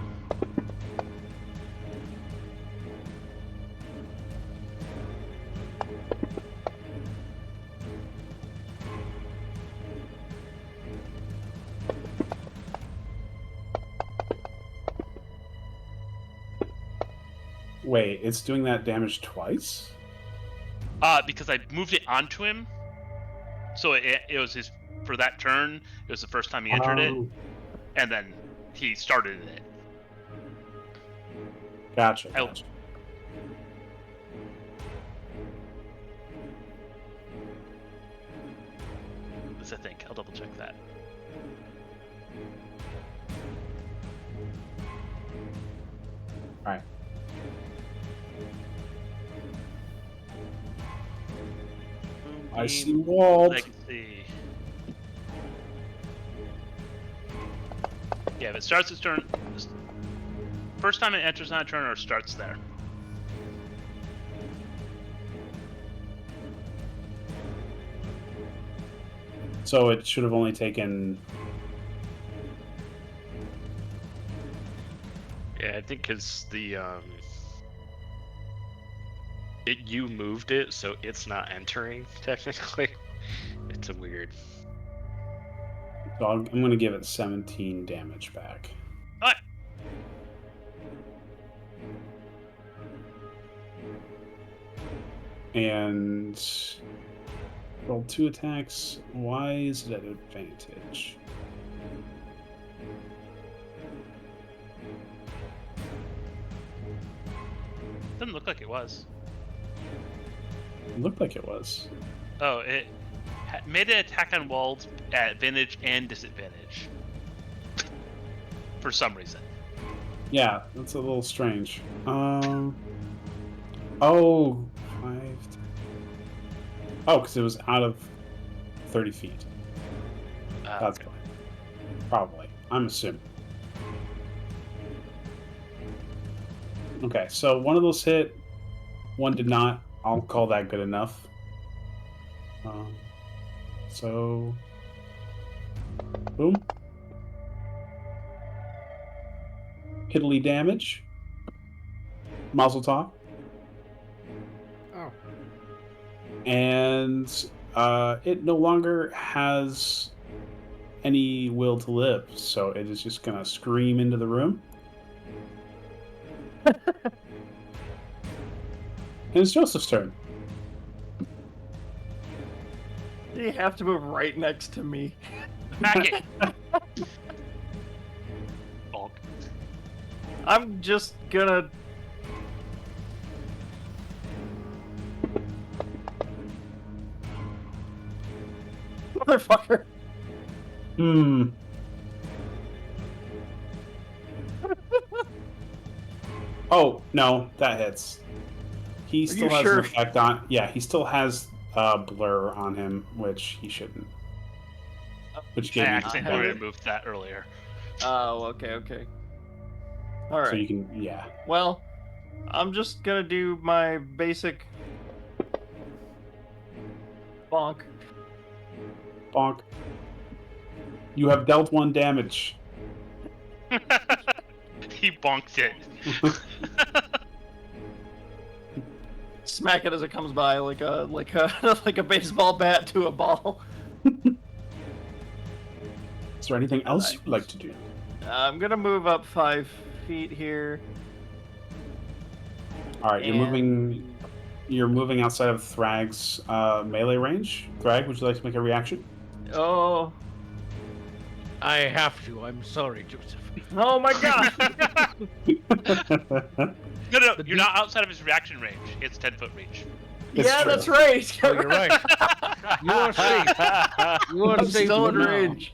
Wait, it's doing that damage twice? Because I moved it onto him, so it was his for that turn. It was the first time he entered it, Oh, and then he started it. Gotcha. Oh. Gotcha. I think I'll double check that. All right. I see walled. Legacy. Yeah, if it starts its turn, first time it enters on a turn or starts there. So it should have only taken. Yeah, I think because you moved it, so it's not entering technically. It's a weird. So I'm going to give it 17 damage back. Alright. And roll 2 attacks. Why is it at advantage? Doesn't look like it was. It looked like it was. Oh, it made an attack on walls at advantage and disadvantage. For some reason. Yeah, that's a little strange. Oh, 5. Oh, because it was out of 30 feet. That's Okay. fine. Probably. I'm assuming. Okay, so one of those hit, one did not. I'll call that good enough. So, boom. Piddly damage. Mazel tov. Oh. And it no longer has any will to live, so it is just gonna scream into the room. And it's Joseph's turn. You have to move right next to me. Back it! Bonk. I'm just gonna. Motherfucker. Hmm. Oh, no, that hits. He you still has sure? an effect on. Yeah, he still has blur on him, which he shouldn't. Which I gave me accidentally have it? removed that earlier. Oh, okay. All So right. you can, yeah. Well, I'm just gonna do my basic bonk. Bonk. You have dealt 1 damage. He bonked it. Smack it as it comes by, like a like a baseball bat to a ball. Is there anything else you'd like to do? I'm gonna move up 5 feet here. All right, And- you're moving outside of Thrag's melee range. Thrag, would you like to make a reaction? Oh, I have to. I'm sorry, Joseph. oh my god! No, The you're not outside of his reaction range. It's 10-foot reach. It's Yeah, true. that's right. Oh, you're right. You are safe. You are I'm safe still in now. range.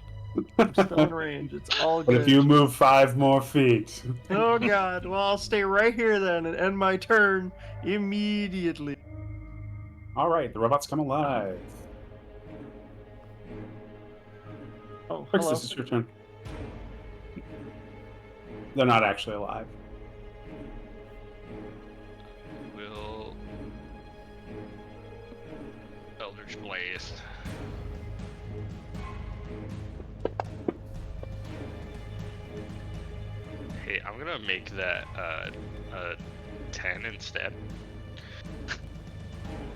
I'm still in range. It's all But good. if you move 5 more feet, Oh god. Well, I'll stay right here then and end my turn immediately. all right, the robots come alive. Oh, Trix, hello. this is your turn. They're not actually alive. Will Eldritch Blast. Hey, I'm gonna make that a 10 instead.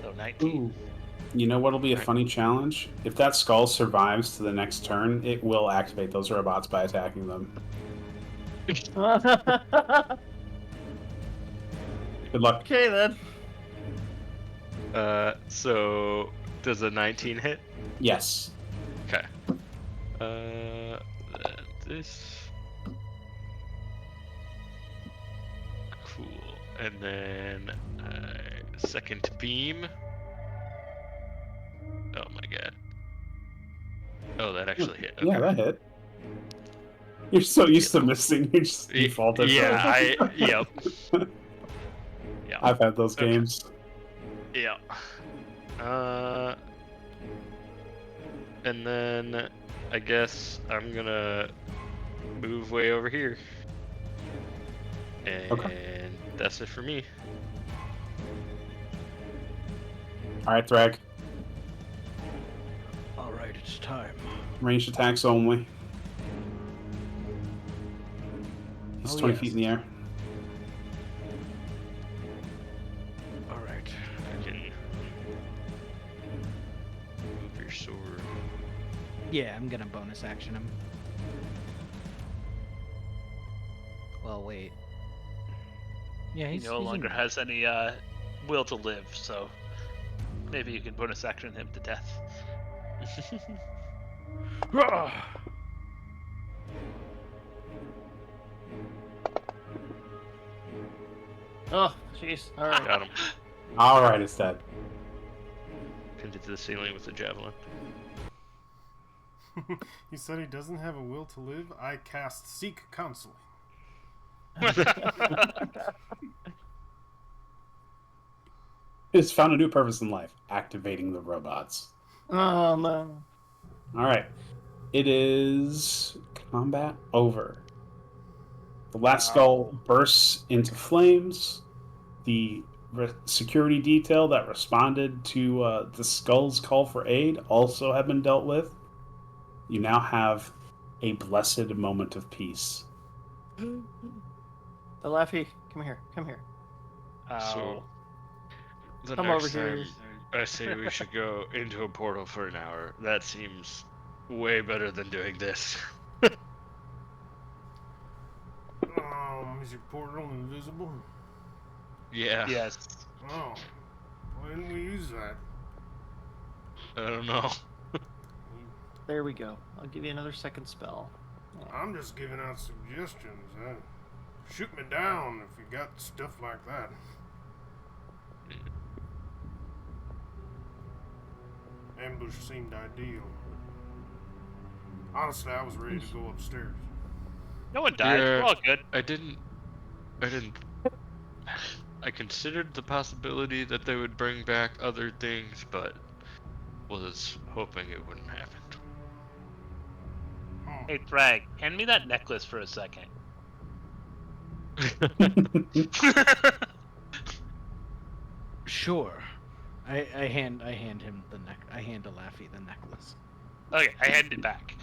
So 19. Ooh. You know what'll be a funny challenge? If that skull survives to the next turn, it will activate those robots by attacking them. Good luck. Okay then. So does a 19 hit? Yes. Okay. This. Cool. And then second beam. Oh my god. Oh, that actually hit. Okay. Yeah, that hit. You're so used to missing, you just defaulted. Yeah, yep. I've had those Okay. games. Yeah. And then I guess I'm gonna move way over here. And that's it for me. All right, Thrag. All right, it's time. Ranged attacks only. He's Oh, 20 yes. feet in the air. All right, I can move your sword. Yeah, I'm gonna bonus action him. Well, wait. Yeah, He he's no he's longer in... has any will to live, so maybe you can bonus action him to death. Oh, jeez. All right. Got him. All right, it's dead. Pinned it to the ceiling with the javelin. He said he doesn't have a will to live. I cast Seek Counseling. It's found a new purpose in life: activating the robots. Oh no. All right, it is combat over. The last skull bursts into flames. The security detail that responded to the skull's call for aid also have been dealt with. You now have a blessed moment of peace. Laffy, come here. Come here. So the Come next over here. time I say we should go into a portal for an hour. That seems way better than doing this. Is your portal invisible? Yeah. Yes. Oh, why didn't we use that? I don't know. There we go. I'll give you another second spell. I'm just giving out suggestions. Shoot me down if you got stuff like that. Ambush seemed ideal. Honestly, I was ready to go upstairs. No one died. Yeah. We're all good. I didn't. I considered the possibility that they would bring back other things, but was hoping it wouldn't happen. Hey, Thrag, hand me that necklace for a second. Sure. I hand him the neck. I hand Alafi the necklace. Okay, I hand it back.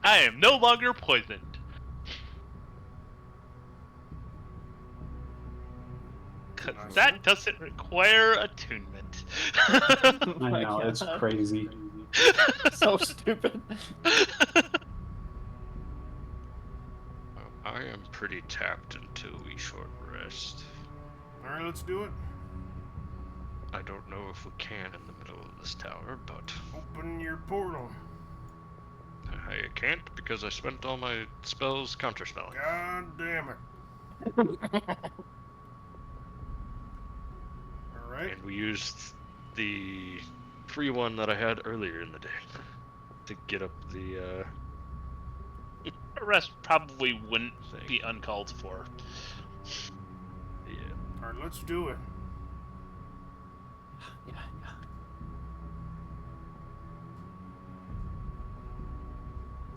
I am no longer poisoned. Cause Nice. that doesn't require attunement. Oh I my know, it's God. crazy. So stupid. I am pretty tapped until we short rest. Alright, let's do it. I don't know if we can in the middle of this tower, but Open your portal. I can't because I spent all my spells counterspelling. God damn it. Alright. And we used the free one that I had earlier in the day to get up the The rest probably wouldn't thing. be uncalled for. Yeah. Alright, let's do it. Yeah.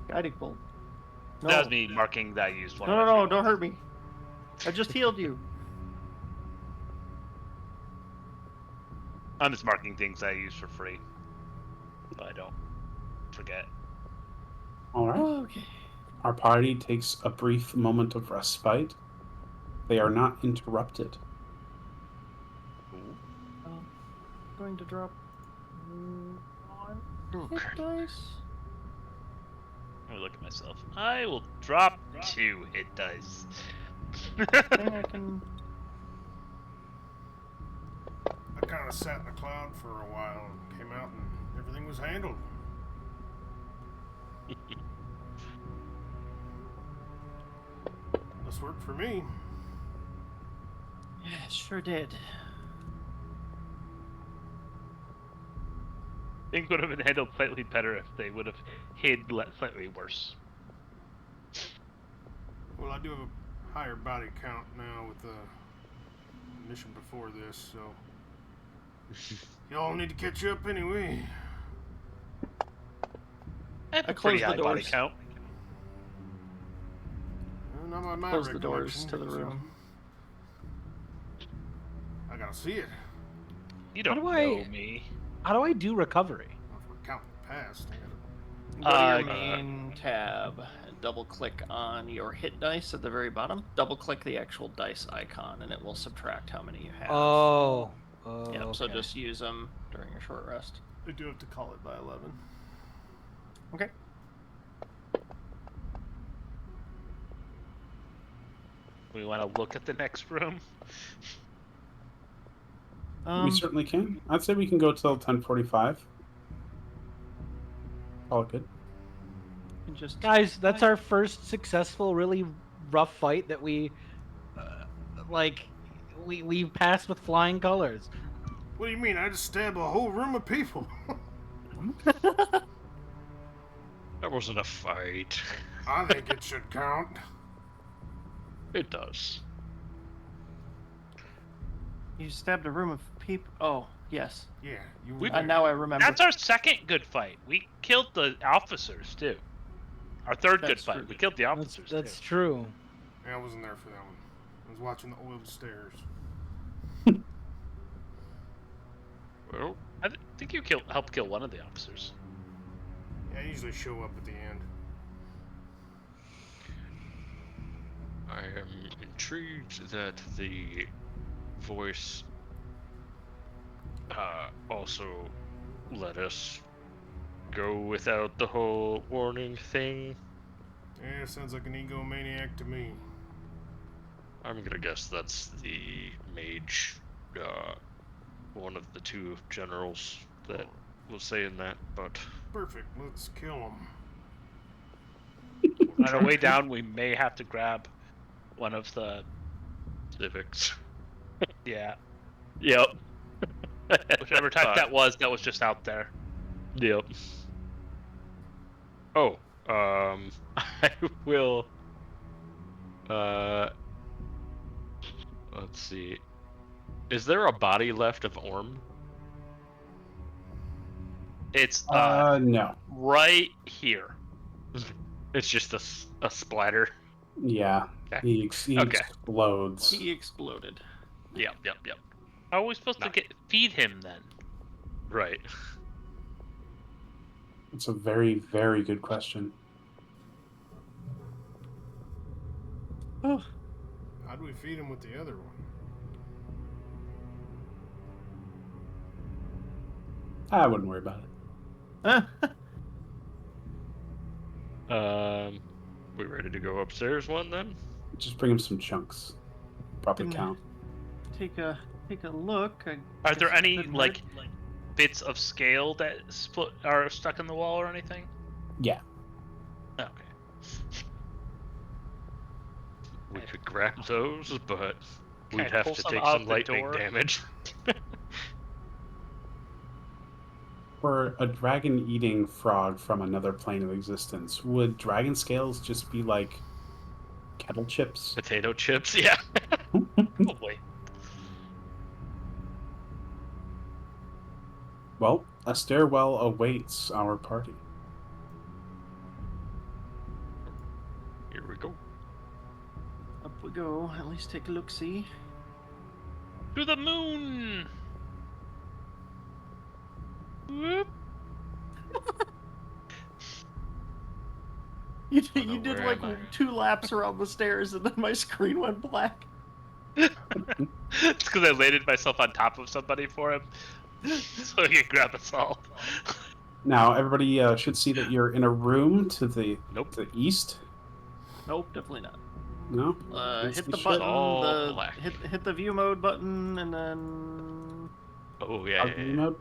Guiding bolt. No. That was me marking that I used one. No, don't hurt me. I just healed you. I'm just marking things I use for free, so I don't forget. All right. Okay. Our party takes a brief moment of respite. They are not interrupted. I'm going to drop one Okay. hit dice. Let me look at myself. I will drop 2 hit dice. Thing I can. I kind of sat in the cloud for a while and came out and everything was handled. This worked for me. Yeah, sure did. Things would have been handled slightly better if they would have hid slightly worse. Well, I do have a higher body count now with the mission before this, so y'all need to catch up anyway. I have I a pretty closed high the body doors. count. Well, not by my Close the doors recollection, to the so room. I gotta see it. You don't do know I- me. How do I do recovery? Well, if we're counting the past, I gotta... Go to Uh, your main tab and double click on your hit dice at the very bottom. Double click the actual dice icon and it will subtract how many you have. Oh. Yep, so okay. just use them during your short rest. I do have to call it by 11. Okay. We want to look at the next room. We certainly can. I'd say we can go till 10:45. All good. and just Guys, that's our first successful, really rough fight that we we passed with flying colors. What do you mean? I just stabbed a whole room of people. That wasn't a fight. I think it should count. It does. You stabbed a room of people. Oh, yes. Yeah, you We- were there. Now I remember. That's our second good fight. We killed the officers too. Our third good That's fight. true. We killed the That's, officers that's too. true. Yeah, I wasn't there for that one. I was watching the oiled stairs. Well, I think you helped kill one of the officers. Yeah, I usually show up at the end. I am intrigued that the voice also let us go without the whole warning thing. Yeah, sounds like an egomaniac to me. I'm gonna guess that's the mage, one of the two generals that was saying that, but Perfect. Let's kill him. On our way down, we may have to grab one of the civics. yeah, Yep. whichever type that was just out there. Yep. Oh, I will. Let's see. Is there a body left of Orm? It's No. right here. It's just a splatter. Yeah. Okay. He Okay. explodes. He exploded. Yep. How are we supposed Nice. to feed him then? Right. It's a very, very good question. Oh, How do we feed him with the other one? I wouldn't worry about it. We ready to go upstairs one then? Just bring him some chunks. Probably Can- count. take a look. Are there guess it any couldn't like hurt. bits of scale that are stuck in the wall or anything? Yeah. Okay. We could grab those, but Can we'd I have pull to some take out some the lightning door? damage. For a dragon-eating frog from another plane of existence, would dragon scales just be like kettle chips? Potato chips, yeah. Probably. Well, a stairwell awaits our party. Here we go. Up we go. At least take a look. See. To the moon. Whoop. You Oh, did, no, you did where like am I? 2 laps around the stairs, and then my screen went black. It's because I landed myself on top of somebody for him, so he could grab us all. Now, everybody should see that you're in a room to the Nope. to the east. Nope, definitely not. No. Hit Fancy the shit. button. All black. Hit the view mode button, and then Oh yeah, Ugly yeah. mode.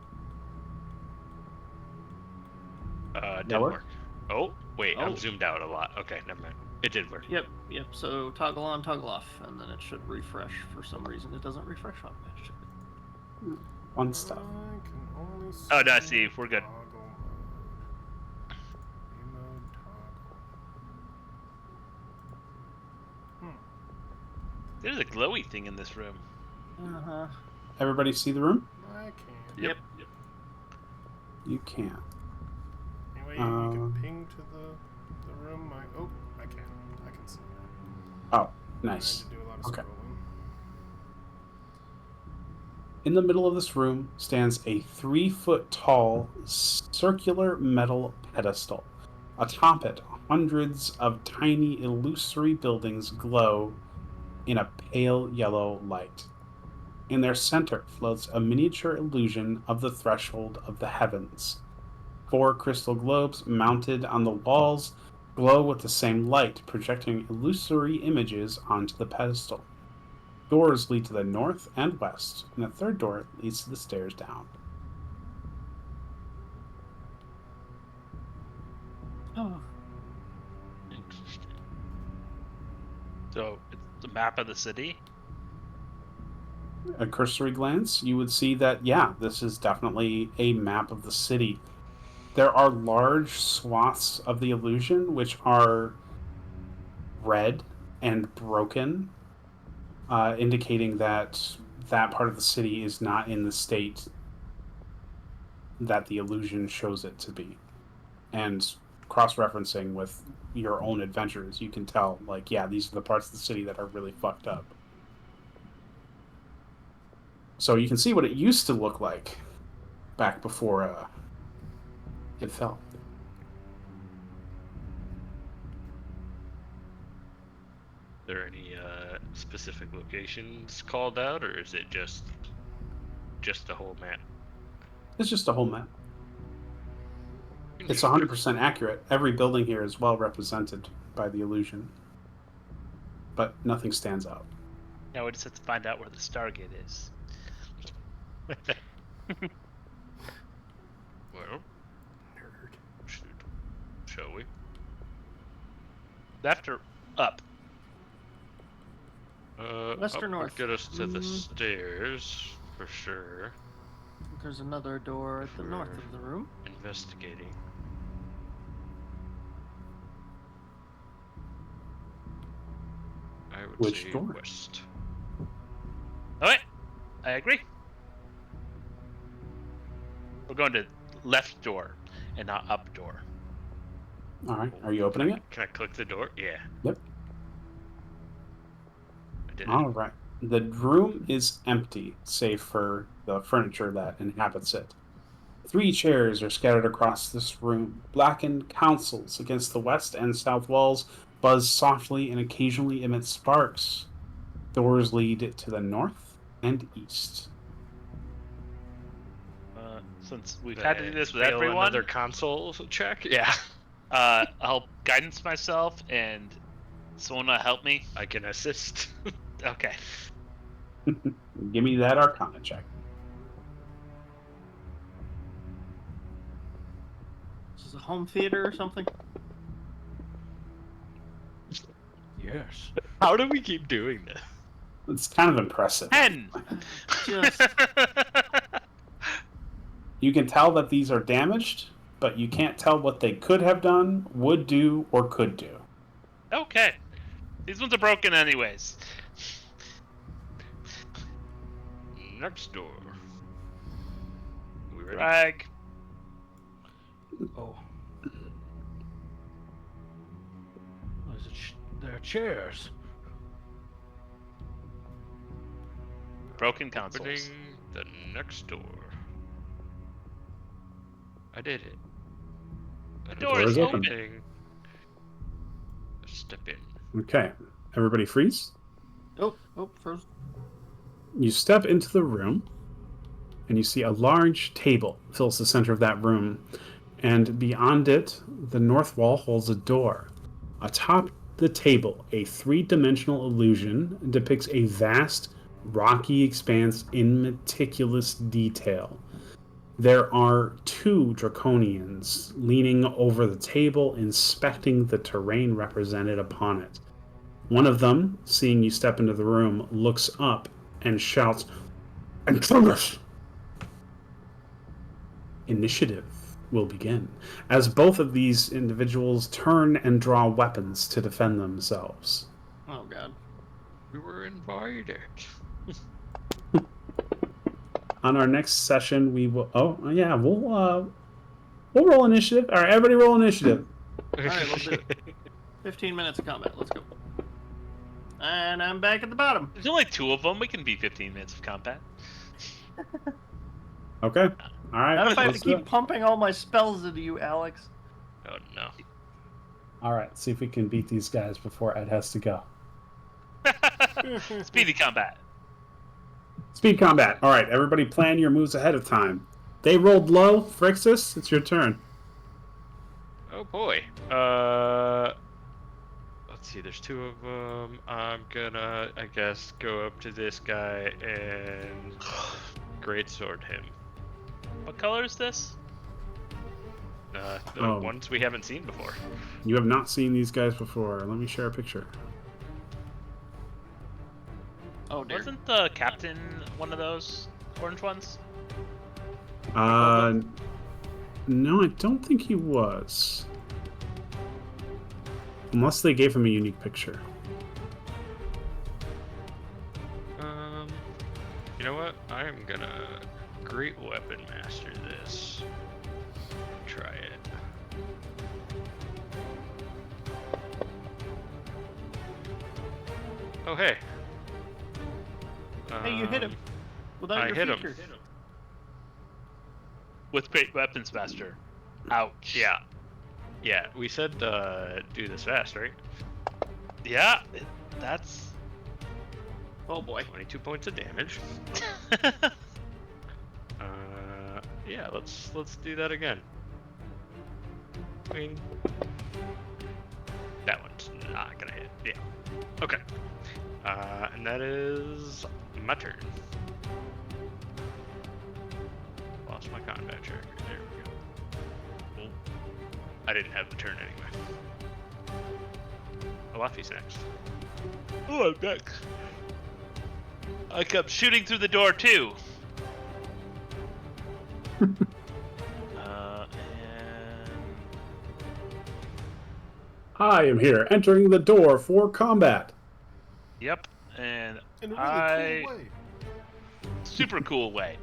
Didn't work? work. Oh, wait, Oh. I'm zoomed out a lot. Okay, never mind. It did work. yep. So toggle on, toggle off, and then it should refresh. For some reason, it doesn't refresh on me. Fun stuff. I can only Oh, no, I see. We're good. toggle mode. Remote toggle. There's a glowy thing in this room. Uh huh. Everybody see the room? I can't. Yep. You can. Anyway, you can ping to the room. I can. I can see that. Oh, I nice. had to do a lot of Okay. scrolling. In the middle of this room stands a 3-foot tall circular metal pedestal. Atop it, hundreds of tiny illusory buildings glow in a pale yellow light. In their center floats a miniature illusion of the threshold of the heavens. 4 crystal globes mounted on the walls glow with the same light, projecting illusory images onto the pedestal. Doors lead to the north and west, and a third door leads to the stairs down. Oh. Interesting. So it's the map of the city. A cursory glance, you would see that, yeah, this is definitely a map of the city. There are large swaths of the illusion which are red and broken, indicating that that part of the city is not in the state that the illusion shows it to be. And cross-referencing with your own adventures, you can tell, like, yeah, these are the parts of the city that are really fucked up. So you can see what it used to look like back before it fell. Are there any specific locations called out, or is it just the whole map? It's just a whole map. It's 100% accurate. Every building here is well represented by the illusion, but nothing stands out. Now we just have to find out where the Stargate is. Well, Left or up? West or up would north? get us to the stairs for sure. There's another door at the north Sure. of the room. Investigating. I would Which say door? west. Alright, I agree. We're going to left door and not up door. All right. Are you opening it? Can I click the door? Yeah. Yep. I did All right. The room is empty, save for the furniture that inhabits it. 3 chairs are scattered across this room. Blackened councils against the west and south walls buzz softly and occasionally emit sparks. Doors lead to the north and east. Since we've had to do this with Fail everyone, Another console check? Yeah. I'll guidance myself and Sona help me. I can assist. Okay. Give me that Arcana check. This is a home theater or something. Yes. How do we keep doing this? It's kind of impressive. 10! Just You can tell that these are damaged, but you can't tell what they could have done, would do, or could do. Okay. These ones are broken anyways. Next door. We ready? Drag. Oh. There are chairs. Broken consoles. Opening the next door. I did it. The door is open. Step in. Okay. Everybody freeze. oh, frozen. You step into the room, and you see a large table fills the center of that room, and beyond it, the north wall holds a door. Atop the table, a 3-dimensional illusion depicts a vast, rocky expanse in meticulous detail. There are 2 draconians leaning over the table, inspecting the terrain represented upon it. One of them, seeing you step into the room, looks up and shouts, "Intruders!" Initiative will begin, as both of these individuals turn and draw weapons to defend themselves. Oh god. We were invited. On our next session, we will. Oh yeah, we'll roll initiative. All right, everybody, roll initiative. Alright, we'll do it. 15 minutes of combat. Let's go. And I'm back at the bottom. There's only 2 of them. We can be 15 minutes of combat. Okay. All right. Not if I have to let's do keep it. pumping all my spells into you, Alex. Oh no. All right. See if we can beat these guys before Ed has to go. Speedy combat. Speed combat. All right, everybody, plan your moves ahead of time. They rolled low. Phrixus, it's your turn. Oh boy. Let's see. There's 2 of them. I'm gonna, I guess, go up to this guy and greatsword him. What color is this? The ones we haven't seen before. You have not seen these guys before. Let me share a picture. Oh dear. Wasn't the captain one of those orange ones? No, I don't think he was. Unless they gave him a unique picture. You know what? I am gonna great weapon master this. Try it. Oh hey. Hey, you hit him. Without I your hit him. feature. With Great Weapons Master. Ouch. Yeah. Yeah, we said do this fast, right? Yeah, that's... Oh boy. 22 points of damage. Yeah, let's do that again. I mean, that one's not gonna hit. Yeah. Okay. And that is my turn. Lost my combat tracker. There we go. Cool. I didn't have the turn anyway. Luffy's next. Oh, I'm next. I come shooting through the door too. And I am here, entering the door for combat. yep, and In a really cool way. super cool way.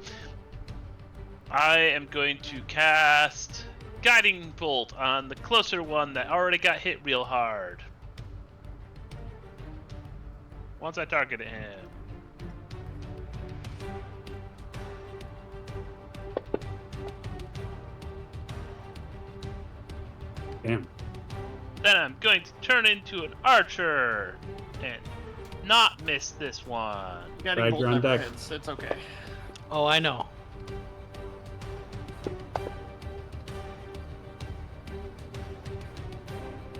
I am going to cast Guiding Bolt on the closer one that already got hit real hard. Once I target him. Damn. Then I'm going to turn into an archer and not miss this one. Guiding Right, bolt you're on never deck. hits. It's okay. Oh, I know.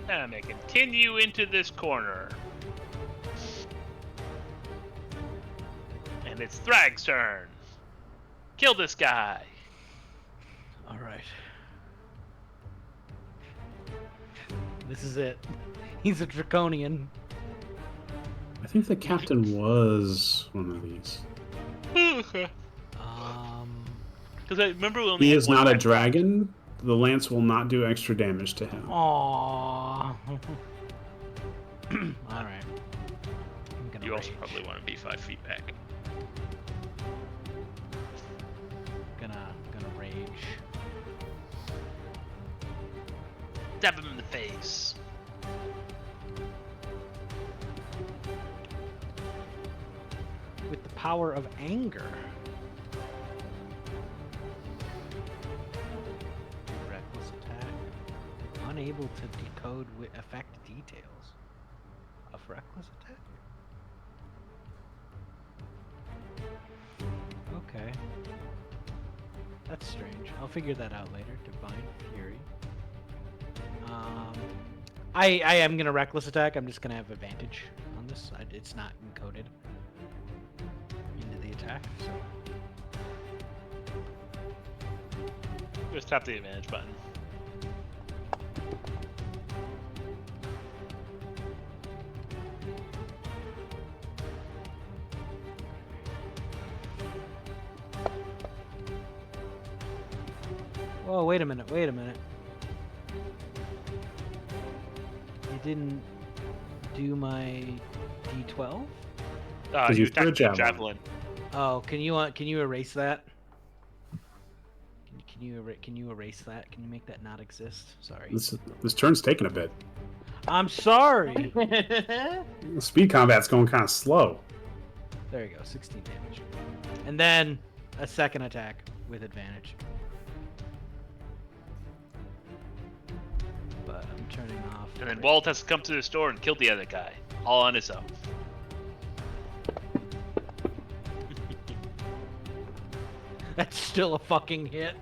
And I'm going to continue into this corner. And it's Thrag's turn. Kill this guy. All right. This is it. He's a draconian. I think the captain was one of these. Um. Because I remember we only He had is one not a guy- dragon. The lance will not do extra damage to him. Aww. All right. I'm gonna You also rage. probably want to be 5 feet back. Gonna rage. Stab him in the face. With the power of anger. Reckless attack. Unable to decode with effect details of reckless attack. Okay. That's strange. I'll figure that out later. Divine Fury. I am gonna reckless attack. I'm just gonna have advantage on this. It's not encoded into the attack, so. Just tap the advantage button. Whoa, wait a minute, wait a minute. You didn't do my D12? you You threw a attacked the javelin. javelin. Oh, can you erase that? Can you erase that? Can you make that not exist? Sorry. This turn's taking a bit. I'm sorry. The speed combat's going kind of slow. There you go, 16 damage. And then a second attack with advantage. But I'm turning off. And then Walt has to come to the store and kill the other guy. All on his own. That's still a fucking hit.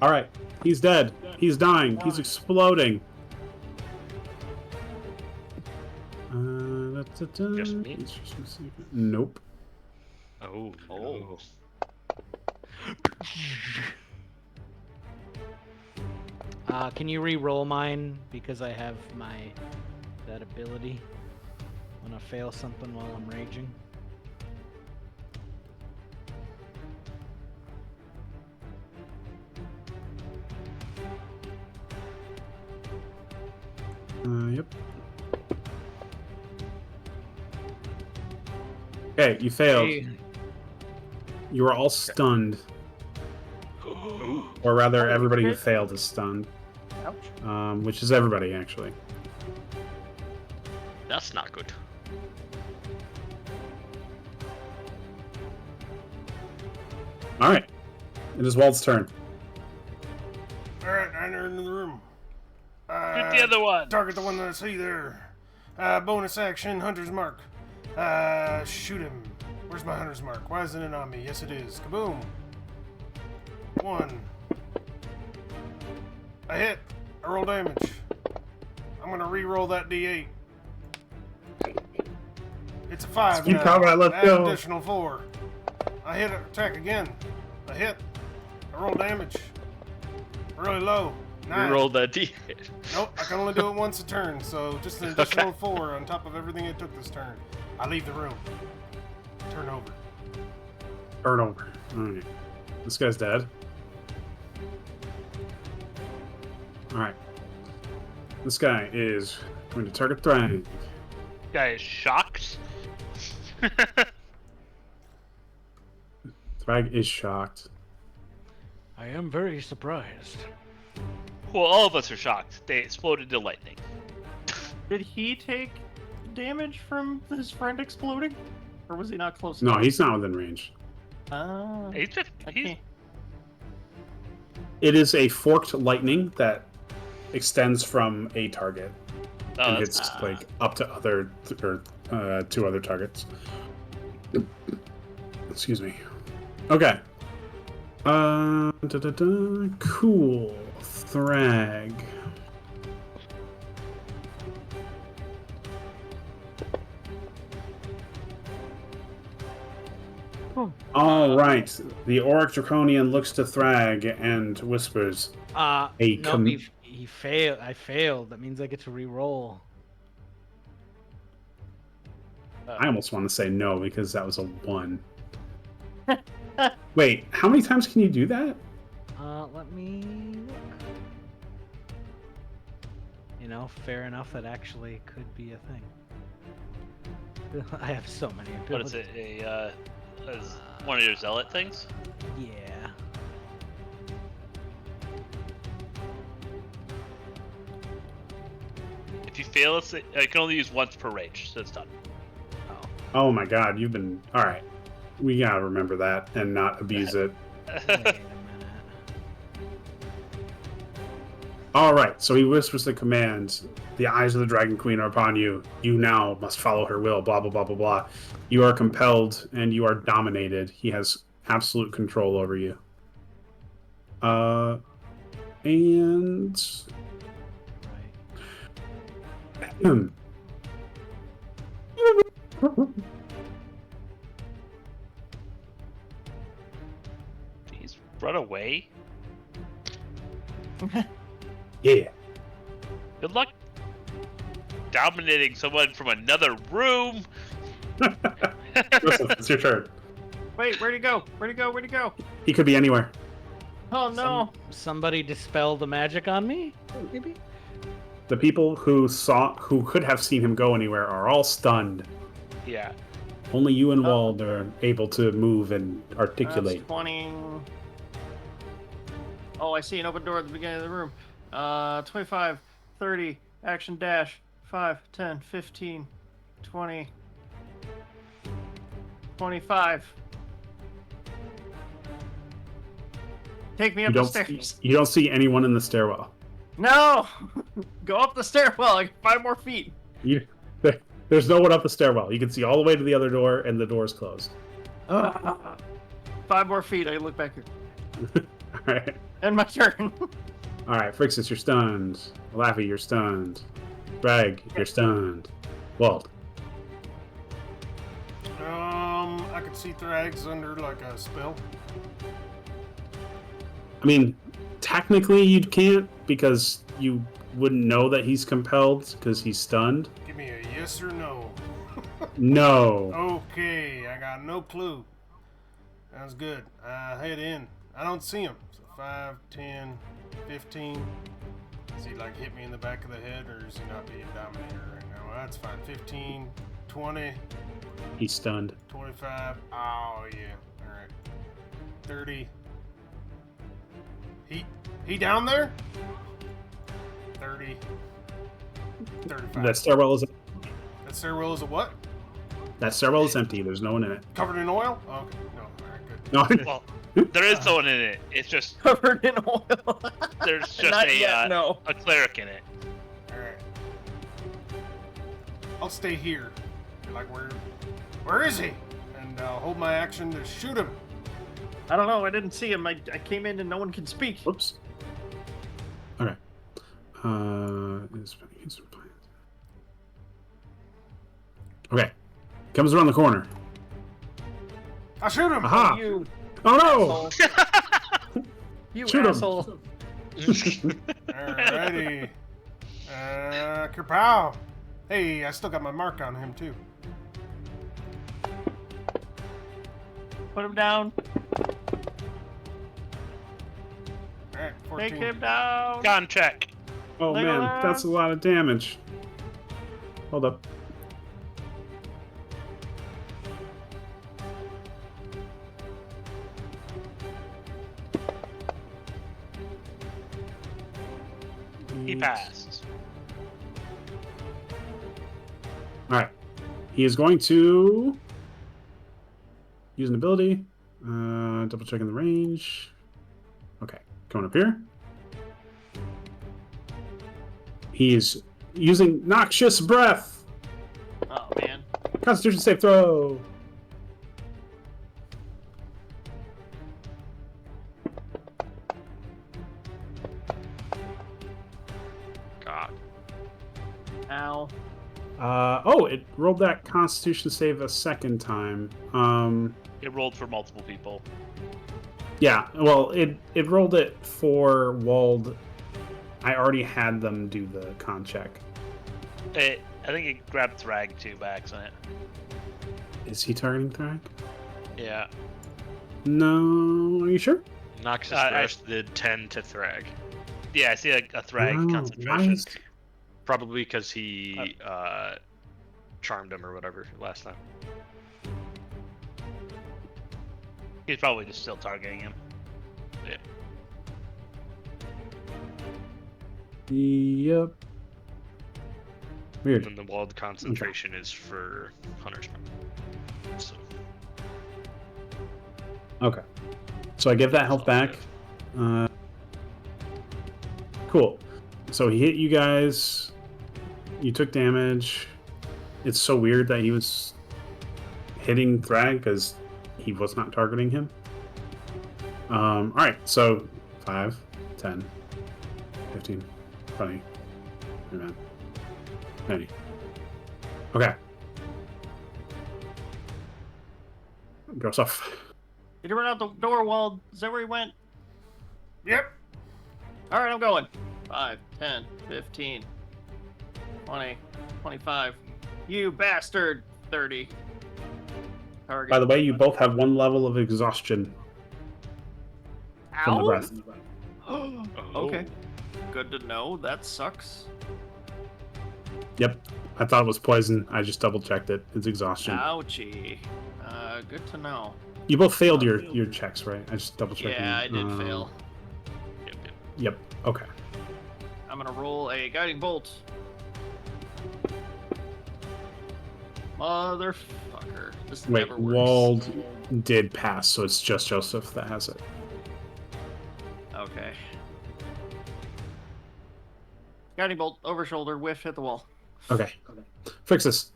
All right, he's dead. He's dying. He's exploding. Just me? Nope. Oh. Oh. Can you re-roll mine because I have that ability when I fail something while I'm raging? Yep. Okay, you failed. Hey. You were all stunned. Or rather, everybody who failed is stunned. Ouch. Which is everybody, actually. That's not good. All right. It is Walt's turn. Alright, I enter into the room. Shoot the other one. Target the one that I see there. Bonus action, Hunter's Mark. Shoot him. Where's my Hunter's Mark? Why isn't it on me? Yes, it is. Kaboom. 1. I hit. I roll damage. I'm gonna re-roll that D8. It's a 5 Speed now. combat, let's Add go. additional 4. I hit an attack again. I hit. I roll damage. Really low. 9. Reroll that D. Nope, I can only do it once a turn, so just an additional 4 on top of everything it took this turn. I leave the room. Turn over. Turn over. Alright. This guy's dead. Alright. This guy is going to target Thrag. Guy is shocked. Thrag is shocked. I am very surprised. Well, all of us are shocked. They exploded into lightning. Did he take damage from his friend exploding? Or was he not close No, enough? he's not within range. He's just, he's, Okay. It is a forked lightning that extends from a target and that's- hits like up to other or 2 other targets. Excuse me. Okay. Cool. Thrag. All right. The Auric Draconian looks to Thrag and whispers, Hey, No, come- he failed. I failed. That means I get to re-roll. I almost want to say no because that was a 1. Wait, how many times can you do that? Let me look. You know, fair enough. That actually could be a thing. I have so many what is abilities. it? Is one of your zealot things? Yeah. If you fail, I can only use once per rage, so it's done. Oh my god, you've been... Alright. We gotta remember that and not abuse it. Wait a minute. Alright, so he whispers the command. The eyes of the Dragon Queen are upon you. You now must follow her will, blah, blah, blah, blah, blah. You are compelled and you are dominated. He has absolute control over you. And... Right. He's run away. Yeah. Good luck dominating someone from another room. Listen, it's your turn. Wait, where'd he go? Where'd he go? Where'd he go? He could be anywhere. Oh no! Somebody dispel the magic on me? Maybe? The people who could have seen him go anywhere are all stunned. Yeah. Only you and Wald are able to move and articulate. That's 20. Oh, I see an open door at the beginning of the room. 25, 30, action dash, 5, 10, 15, 20, 25. Take me up the stairs. You don't see anyone in the stairwell. No! Go up the stairwell, like 5 more feet. There's no one up the stairwell. You can see all the way to the other door, and the door's closed. 5 more feet, I look back here. Alright. And my turn. Alright, Frixus, you're stunned. Laffy, you're stunned. Bragg, you're stunned. Walt. I could see Thrag's under like a spell. I mean, technically you can't, because you wouldn't know that he's compelled, because he's stunned. Give me a yes or no. No. Okay, I got no clue. Sounds good. I head in. I don't see him. So 5, 10, 15. Does he like hit me in the back of the head, or is he not being dominator right now? Well, that's fine. 15, 20, He's stunned. 25. Oh yeah. All right. 30. He down there? 30. 35. That stairwell is That stairwell is a what? empty. There's no one in it. Covered in oil? Oh, okay. No. All right, good. No. Well, there is someone in it. It's just Covered in oil. there's just Not yet, no. a cleric in it. All right. I'll stay here. Be like, where is he? And I'll hold my action to shoot him. I don't know, I didn't see him. I came in and no one can speak. Whoops. Okay. Okay. Comes around the corner. I'll shoot him. Aha! You Oh asshole. You Shoot 'em. asshole. Alrighty. Kerpow. Hey, I still got my mark on him too. Put him down. Alright, Take 14. him down. Con check. Oh man, that's a lot of damage. Hold up. He passed. Alright. He is going to use an ability. Double checking the range. Okay, coming up here. He is using Noxious Breath. Oh man. Constitution save throw. God. Ow. Oh, it rolled that Constitution save a second time. It rolled for multiple people. Yeah, well, it rolled it for Wald. I already had them do the con check. I think it grabbed Thrag too by accident. Is he targeting Thrag? Yeah. No, are you sure? Noxious I- Breath did 10 to Thrag. Yeah, I see a Thrag Wow, why concentration. is- Probably because he charmed him or whatever last time. He's probably just still targeting him. Yep. Weird. And the walled concentration is for Hunter's Mark. So, Okay. So I give that health back. Cool. So he hit you guys. You took damage. It's so weird that he was hitting Thrag because he was not targeting him. Alright, so 5, 10, 15, 20, 29, 90. Okay. Goes off. Did he run out the door, Wald? Is that where he went? Yep. Alright, I'm going. 5, 10, 15, 20, 25. You bastard! 30. Target. By the way, you both have 1 level of exhaustion from the Ow! breath. Okay. Good to know. That sucks. Yep. I thought it was poison. I just double checked it. It's exhaustion. Ouchie. Good to know. You both failed your checks, right? I just double checked. Yeah, I did fail. yep. Yep. Okay. I'm gonna roll a guiding bolt. Motherfucker. This Wait, never works. Wald did pass, so it's just Joseph that has it. Okay. Guiding bolt, over shoulder, whiff, hit the wall. Okay. Fix this.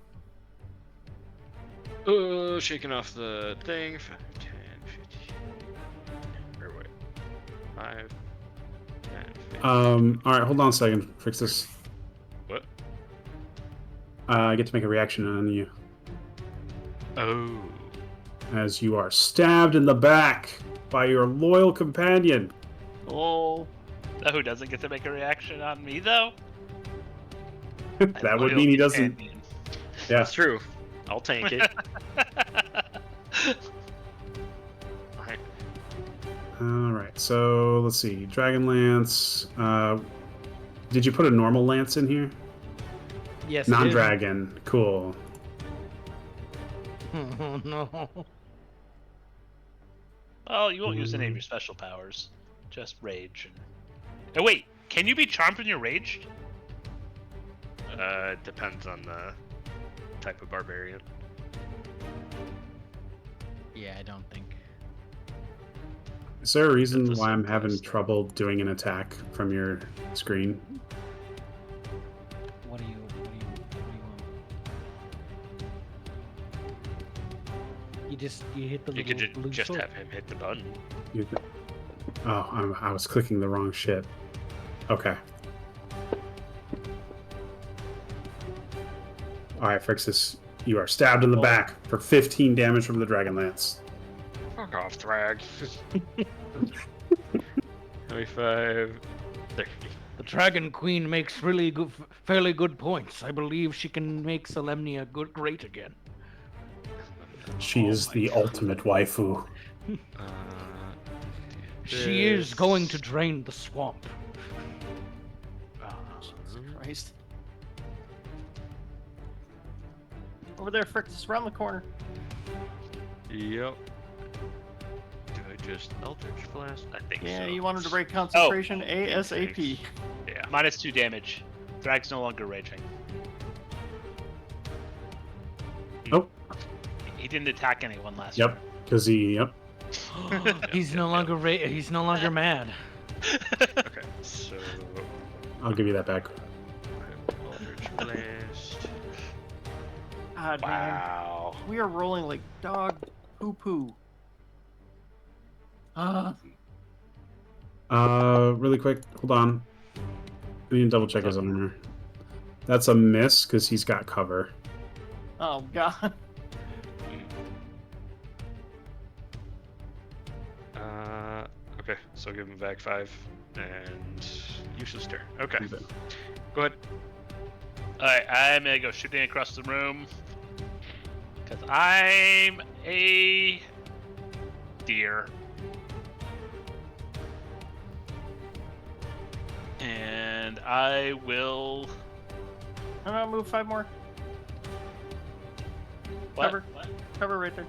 Shaking off the thing. 5, 10, 15. Or wait. 5, 10, 15. Alright, hold on a second. Fix this. What? I get to make a reaction on you. Oh. As you are stabbed in the back by your loyal companion. Oh. So who doesn't get to make a reaction on me though? That would mean he doesn't. Companion. Yeah. That's true. I'll tank it. Alright. Alright, so let's see. Dragonlance. Did you put a normal lance in here? Yes. it is. Non-dragon. Cool. Oh no. Oh, you won't use any of your special powers. Just rage. Oh wait, can you be charmed when you're raged? Depends on the type of barbarian. Yeah, I don't think. Is there a reason That's a why I'm having surprise. trouble doing an attack from your screen? What do you want? You hit the You little could blue just sword. have him hit the button. Oh, I was clicking the wrong shit. Okay. Alright, Frixus, you are stabbed in the back for 15 damage from the Dragonlance. Fuck off, Thrag. 25, 30. The Dragon Queen makes fairly good points. I believe she can make Solemnia great again. She is the ultimate waifu. She is going to drain the swamp. Jesus Christ. Over there, Frick, just around the corner. Yep. Do I just Eldritch Blast? I think so. Yeah, you wanted to break concentration ASAP. Yeah. -2 damage. Thrag's no longer raging. Nope. He didn't attack anyone last Yep. Because Yep. He's no longer he's no longer mad. Okay, so I'll give you that back. Eldritch Blast. God, man. Wow. We are rolling like dog poo-poo. Really quick. Hold on. I need to double check his armor. That's a miss because he's got cover. Oh, God. Okay, so give him back 5 and useless turn. Okay, Okay. go ahead. Alright, I'm gonna go shooting across the room. Because I'm a deer. And I will. I'm gonna move 5 more. What? Cover. Cover right there.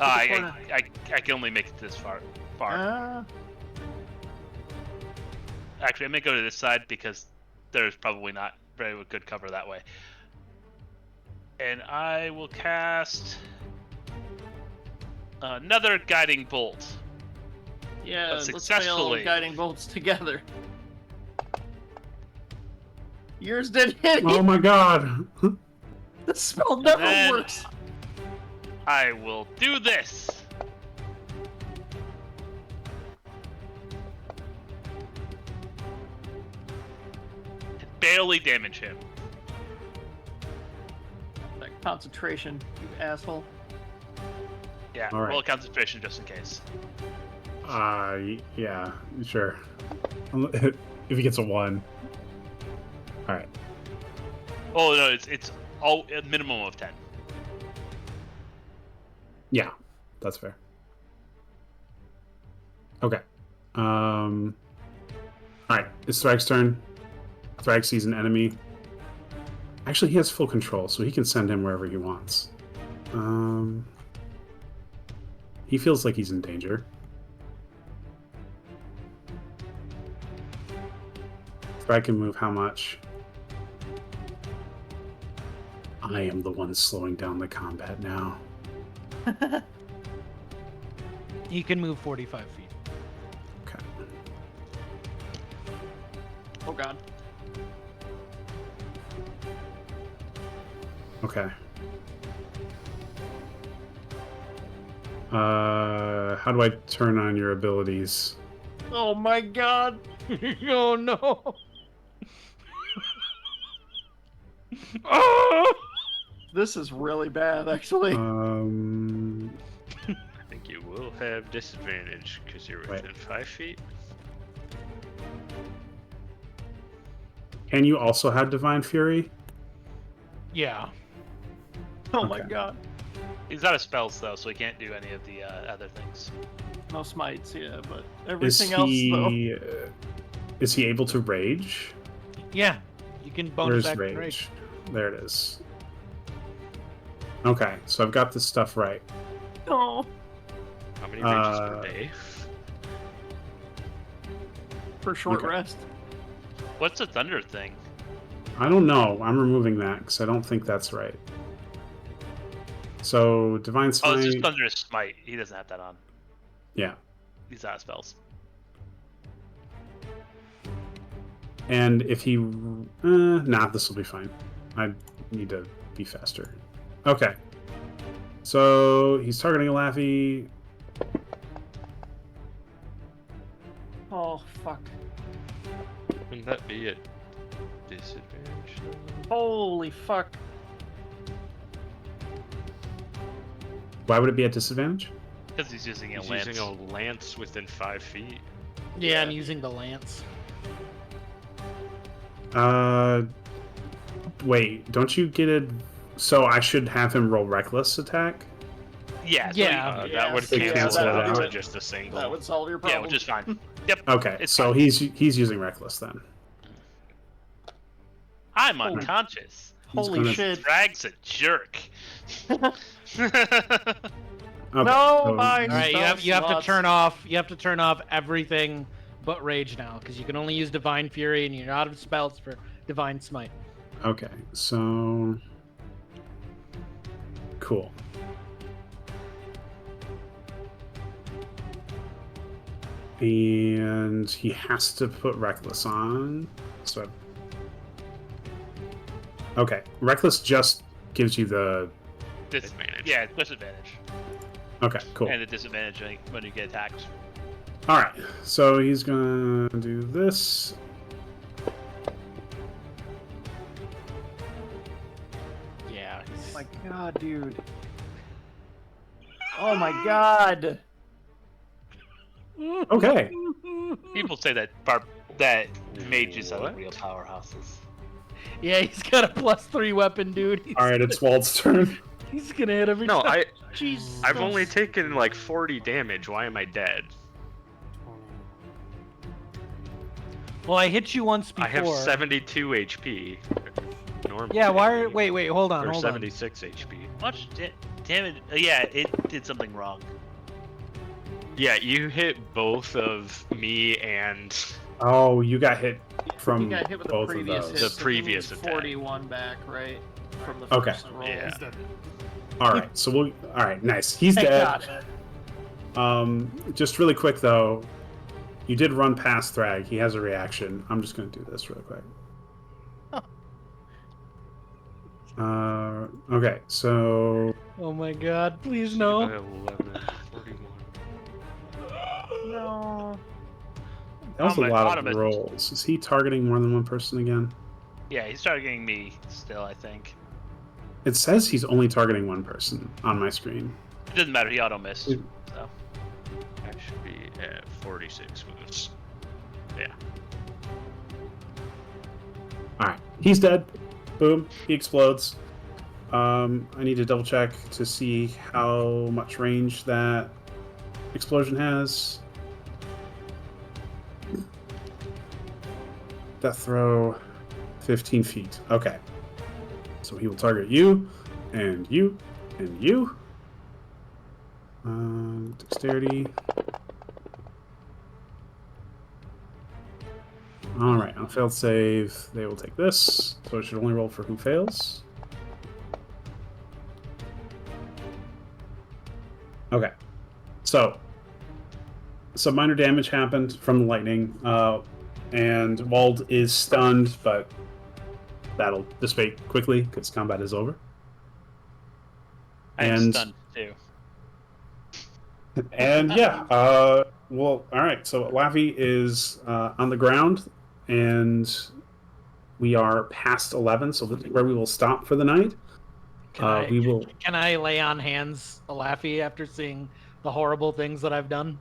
I can only make it this far. Actually, I'm gonna go to this side because there's probably not very good cover that way. And I will cast another guiding bolt. Yeah, But let's successfully. fail guiding bolts together. Yours did hit. Oh my god! The spell never then- works. I will do this. Barely damage him. That concentration, you asshole. Yeah, All right. roll concentration just in case. Yeah, sure. If he gets a 1. Alright. Oh no, it's all a minimum of 10. Yeah, that's fair. Okay. Alright, it's Thrag's turn. Thrag sees an enemy. Actually, he has full control, so he can send him wherever he wants. He feels like he's in danger. Thrag can move how much? I am the one slowing down the combat now. He can move 45 feet. Okay. Oh, God. Okay. How do I turn on your abilities? Oh, my God. Oh no! Oh! This is really bad, actually. I think you will have disadvantage because you're Right. within 5 feet. Can you also have Divine Fury? Yeah. Oh, my okay. God. He's out of spells though, so he can't do any of the other things. No smites, yeah, but Is everything else, though. he is he able to rage? Yeah. You can bonus Where's action rage? rage. There it is. Okay, so I've got this stuff right. Oh, How many rages per day? for short Okay. rest. What's the thunder thing? I don't know. I'm removing that because I don't think that's right. So Divine Oh, Smite. it's just thunderous smite. He doesn't have that on. Yeah, He's out of spells. and if he, nah, this will be fine. I need to be faster. Okay. So he's targeting a Laffy. Oh, fuck. Wouldn't that be a disadvantage? Holy fuck. Why would it be at disadvantage? Because he's using a He's lance. using a lance within 5 feet. Yeah, I'm using the lance. Wait, don't you get it? So I should have him roll reckless attack? Yeah. Yeah. That would They cancel cancel it it out to out. just a single. That would solve your Yeah, problem. which is fine. Yep. Okay, It's so fine. he's using reckless then. I'm unconscious. He's Holy gonna- shit. Drag's a jerk. Okay, No, so- my All right, spell you have to slots. turn off everything but rage now, because you can only use divine fury, and you're out of spells for divine smite. Okay, so cool. And he has to put reckless on. So okay, reckless just gives you the Disadvantage. Yeah, disadvantage. okay, cool. And the disadvantage when you get attacked. All right, so he's gonna do this. Yeah. Oh my god, dude. Oh my god. Okay, People say that mages are the What? real powerhouses. Yeah, he's got a +3 weapon, dude. all right, it's Wald's turn. He's gonna hit every No, time. Jesus. I've only taken like 40 damage. Why am I dead? Well, I hit you once before. I have 72 HP. Normally. Yeah, why? Wait, hold on, Or hold on. 76 HP. Much damage. Yeah, it did something wrong. Yeah, you hit both of me and Oh, you got hit from You got hit with the both of previous those. hit. The so he previous needs attack. 41 back, right? From the Okay. first roll. Yeah. He's dead. All right, so we'll. All right, nice. He's Thank dead. God. Just really quick though, you did run past Thrag. He has a reaction. I'm just gonna do this real quick. Okay, so Oh my god, please no. 11, 41. No. that was a my lot bottom of is- rolls. Is he targeting more than one person again? Yeah, he's targeting me still, I think. It says he's only targeting one person on my screen. It doesn't matter, he auto missed. Mm. So. I should be at 46 moves. Yeah. All right, he's dead. Boom, he explodes. I need to double check to see how much range that explosion has. Death throw, 15 feet. Okay. So he will target you, and you, and you. Dexterity. Alright, on a failed save, they will take this. So it should only roll for who fails. Okay. So, some minor damage happened from the lightning, and Wald is stunned, but that'll dissipate quickly because combat is over. I'm And- stunned too. And yeah, well, all right. So Laffy is on the ground, and we are past 11, so this is where we will stop for the night. We will. Can I lay on hands Laffy after seeing the horrible things that I've done?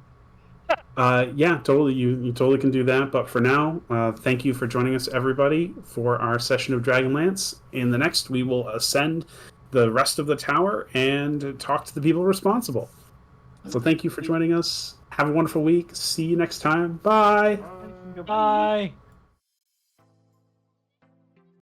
Yeah, totally. You totally can do that. But for now, thank you for joining us, everybody, for our session of Dragonlance. In the next, we will ascend the rest of the tower and talk to the people responsible. So thank you for joining us. Have a wonderful week. See you next time. Bye. Goodbye.